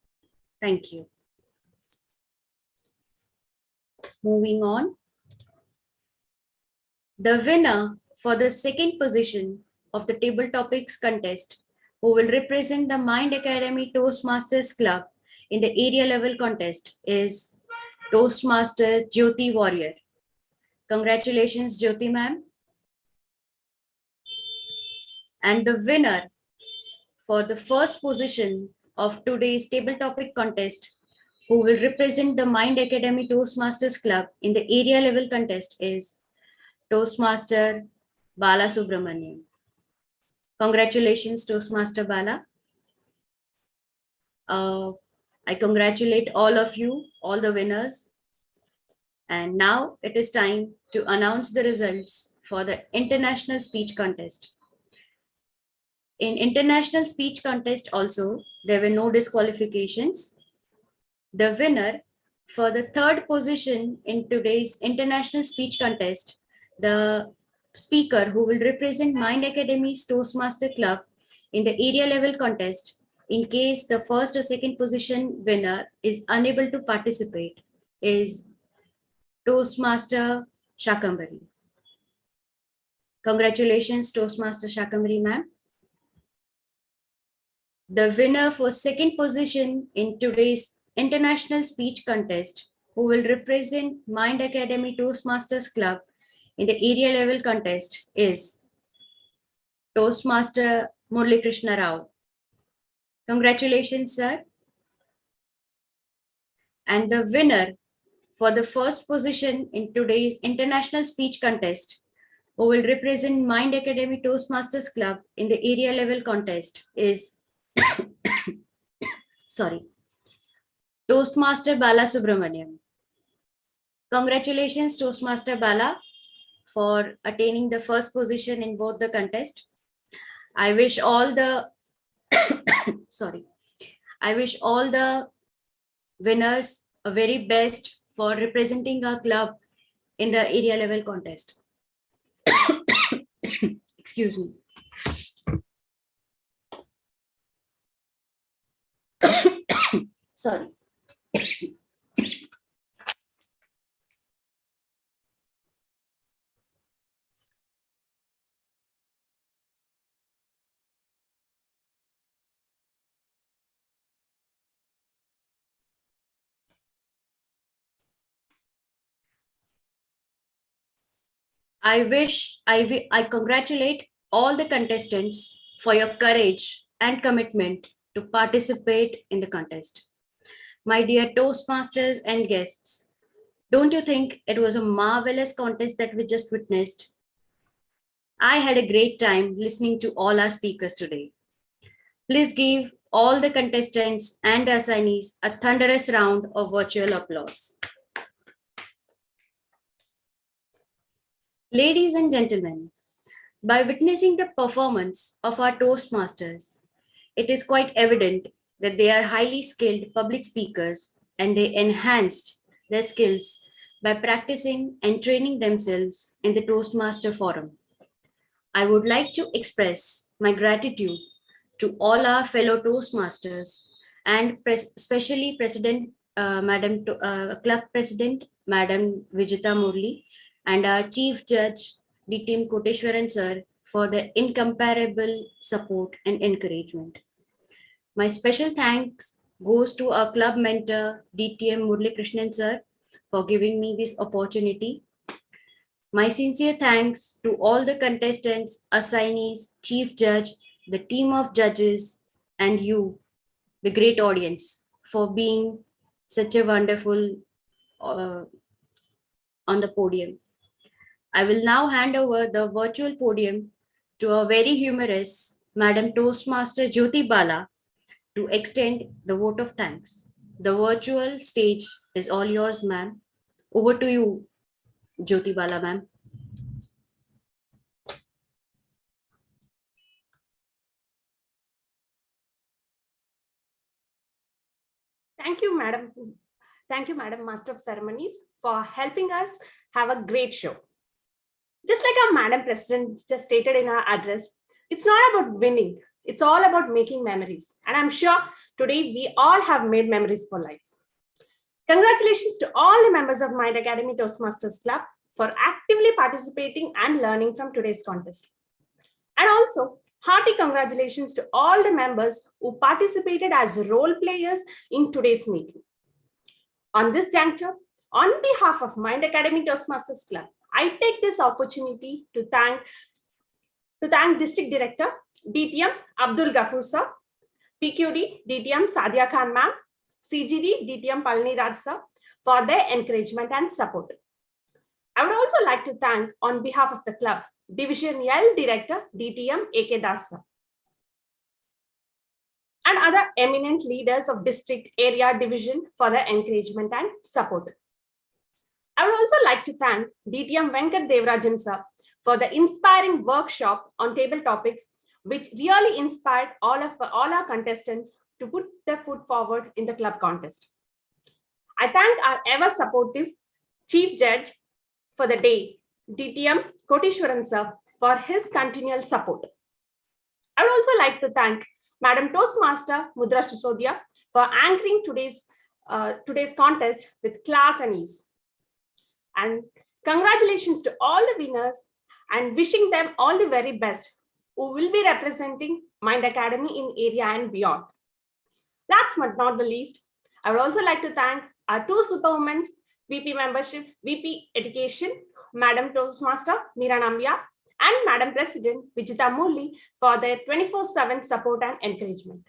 Thank you. Moving on. The winner for the second position of the table topics contest, who will represent the Mind Academy Toastmasters Club in the area level contest, is Toastmaster Jyoti Warrior. Congratulations, Jyoti ma'am. And the winner for the first position of today's table topic contest, who will represent the Mind Academy Toastmasters Club in the area level contest, is Toastmaster Bala Subramanian. Congratulations, Toastmaster Bala. I congratulate all of you, all the winners. And now it is time to announce the results for the International Speech Contest. In International Speech Contest also, there were no disqualifications. The winner for the third position in today's International Speech Contest, the speaker who will represent Mind Academy's Toastmaster Club in the area level contest, in case the first or second position winner is unable to participate, is Toastmaster Shakambari. Congratulations, Toastmaster Shakambari ma'am. The winner for second position in today's International Speech Contest, who will represent Mind Academy Toastmasters Club in the area level contest, is Toastmaster Murali Krishna Rao. Congratulations, sir. And the winner for the first position in today's international speech contest, who will represent Mind Academy Toastmasters Club in the area level contest, is Toastmaster Bala Subramaniam. Congratulations, Toastmaster Bala, for attaining the first position in both the contest. I wish all the I wish all the winners a very best for representing our club in the area level contest. Excuse me. Sorry. I congratulate all the contestants for your courage and commitment to participate in the contest. My dear Toastmasters and guests, don't you think it was a marvelous contest that we just witnessed? I had a great time listening to all our speakers today. Please give all the contestants and assignees a thunderous round of virtual applause. Ladies and gentlemen, by witnessing the performance of our Toastmasters, it is quite evident that they are highly skilled public speakers and they enhanced their skills by practicing and training themselves in the Toastmaster Forum. I would like to express my gratitude to all our fellow Toastmasters and especially Club President, Madam Vijita Murli, and our Chief Judge, DTM Koteshwaran Sir, for their incomparable support and encouragement. My special thanks goes to our club mentor, DTM Murli Krishnan Sir, for giving me this opportunity. My sincere thanks to all the contestants, assignees, Chief Judge, the team of judges, and you, the great audience, for being such a wonderful on the podium. I will now hand over the virtual podium to a very humorous Madam Toastmaster Jyoti Bala to extend the vote of thanks. The virtual stage is all yours, ma'am. Over to you, Jyoti Bala, ma'am. Thank you, Madam. Thank you, Madam Master of Ceremonies, for helping us have a great show. Just like our Madam President just stated in her address, it's not about winning. It's all about making memories. And I'm sure today we all have made memories for life. Congratulations to all the members of Mind Academy Toastmasters Club for actively participating and learning from today's contest. And also, hearty congratulations to all the members who participated as role players in today's meeting. On this juncture, on behalf of Mind Academy Toastmasters Club, I take this opportunity to thank District Director, DTM Abdul Ghafoor Sir, PQD, DTM Sadia Khan Ma'am, CGD, DTM Palni Raj Sir, for their encouragement and support. I would also like to thank, on behalf of the club, Division L Director, DTM Aka Dasa, and other eminent leaders of district area division for their encouragement and support. I would also like to thank DTM Venkat Devarajan Sir for the inspiring workshop on table topics, which really inspired all our contestants to put their foot forward in the club contest. I thank our ever supportive Chief Judge for the day, DTM Koteshwaran Sir, for his continual support. I would also like to thank Madam Toastmaster Mudra Sisodia for anchoring today's contest with class and ease. And congratulations to all the winners and wishing them all the very best who will be representing Mind Academy in area and beyond. Last but not the least, I would also like to thank our two superwomen, VP Membership, VP Education, Madam Toastmaster Meera Nambiar, and Madam President Vijita Murli for their 24/7 support and encouragement.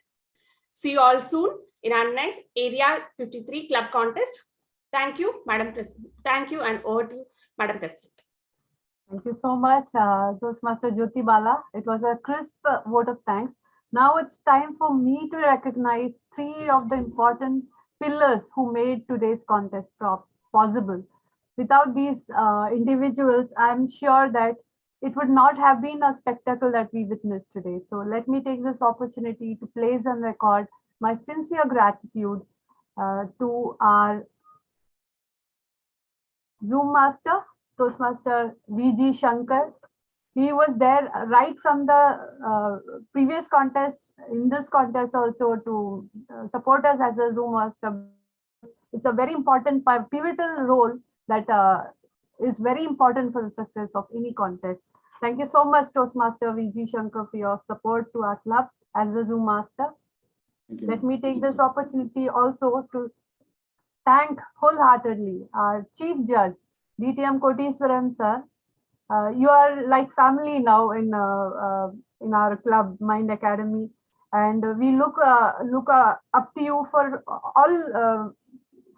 See you all soon in our next Area 53 Club Contest. Thank you, Madam President. Thank you, and over to you, Madam President. Thank you so much, Toastmaster Jyoti Bala. It was a crisp vote of thanks. Now it's time for me to recognize three of the important pillars who made today's contest possible. Without these individuals, I'm sure that it would not have been a spectacle that we witnessed today. So let me take this opportunity to place on record my sincere gratitude to our Zoom master, Toastmaster V.G. Shankar. He was there right from the previous contest, in this contest also, to support us as a Zoom master. It's a very important, pivotal role that is very important for the success of any contest. Thank you so much, Toastmaster V.G. Shankar, for your support to our club as a Zoom master. Let me take this opportunity also to thank wholeheartedly our Chief Judge, DTM Koteswaran sir. You are like family now in our club, Mind Academy, and we look up to you for all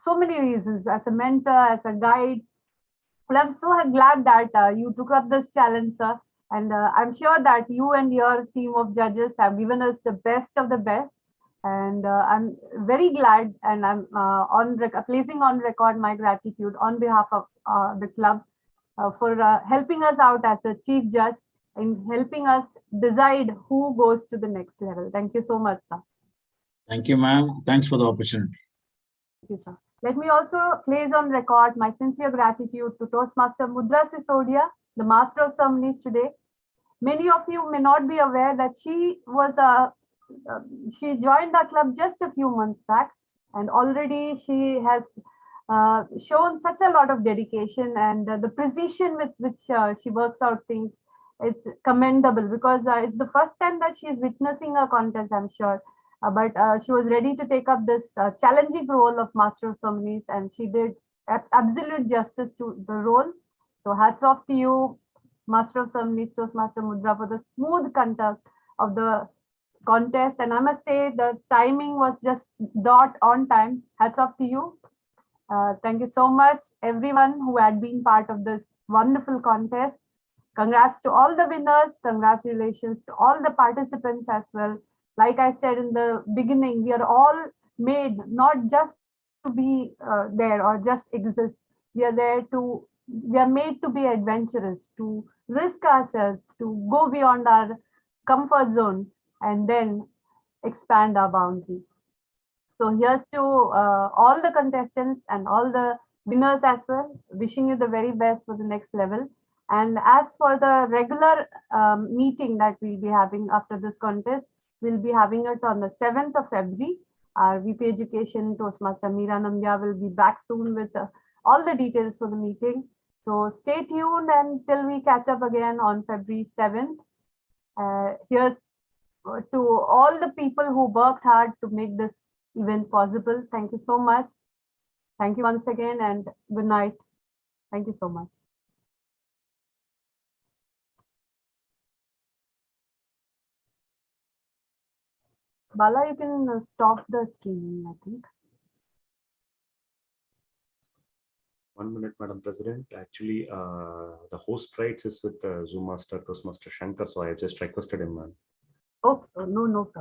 so many reasons, as a mentor, as a guide. Well, I'm so glad that you took up this challenge, sir, and I'm sure that you and your team of judges have given us the best of the best. And I'm very glad, and I'm placing on record my gratitude on behalf of the club for helping us out as a chief judge and helping us decide who goes to the next level. Thank you so much, sir. Thank you, ma'am. Thanks for the opportunity. Thank you, sir. Let me also place on record my sincere gratitude to Toastmaster Mudra Sisodia, the master of ceremonies today. Many of you may not be aware that she joined our club just a few months back, and already she has shown such a lot of dedication, and the precision with which she works out things. It's commendable, because it's the first time that she is witnessing a contest, I'm sure. But she was ready to take up this challenging role of Master of Ceremonies, and she did absolute justice to the role. So hats off to you, Master of Ceremonies, Toastmaster Mudra, for the smooth conduct of the contest. And I must say the timing was just dot on time. Hats off to you. Thank you so much, everyone who had been part of this wonderful contest. Congrats to all the winners. Congratulations to all the participants as well. Like I said in the beginning, we are all made not just to be there or just exist. We are made to be adventurous, to risk ourselves, to go beyond our comfort zone, and then expand our boundaries. So here's to all the contestants and all the winners as well. Wishing you the very best for the next level. And as for the regular meeting that we'll be having after this contest, we'll be having it on the 7th of February. Our VP Education Toastmaster Meera Nambiya will be back soon with all the details for the meeting. So stay tuned until we catch up again on February 7th. Here's to all the people who worked hard to make this event possible. Thank you so much. Thank you once again, and good night. Thank you so much. Bala, you can stop the streaming, I think. 1 minute, Madam President. Actually, the host rights is with Zoom Master, Toastmaster Shankar, so I just requested him. Oh, no problem.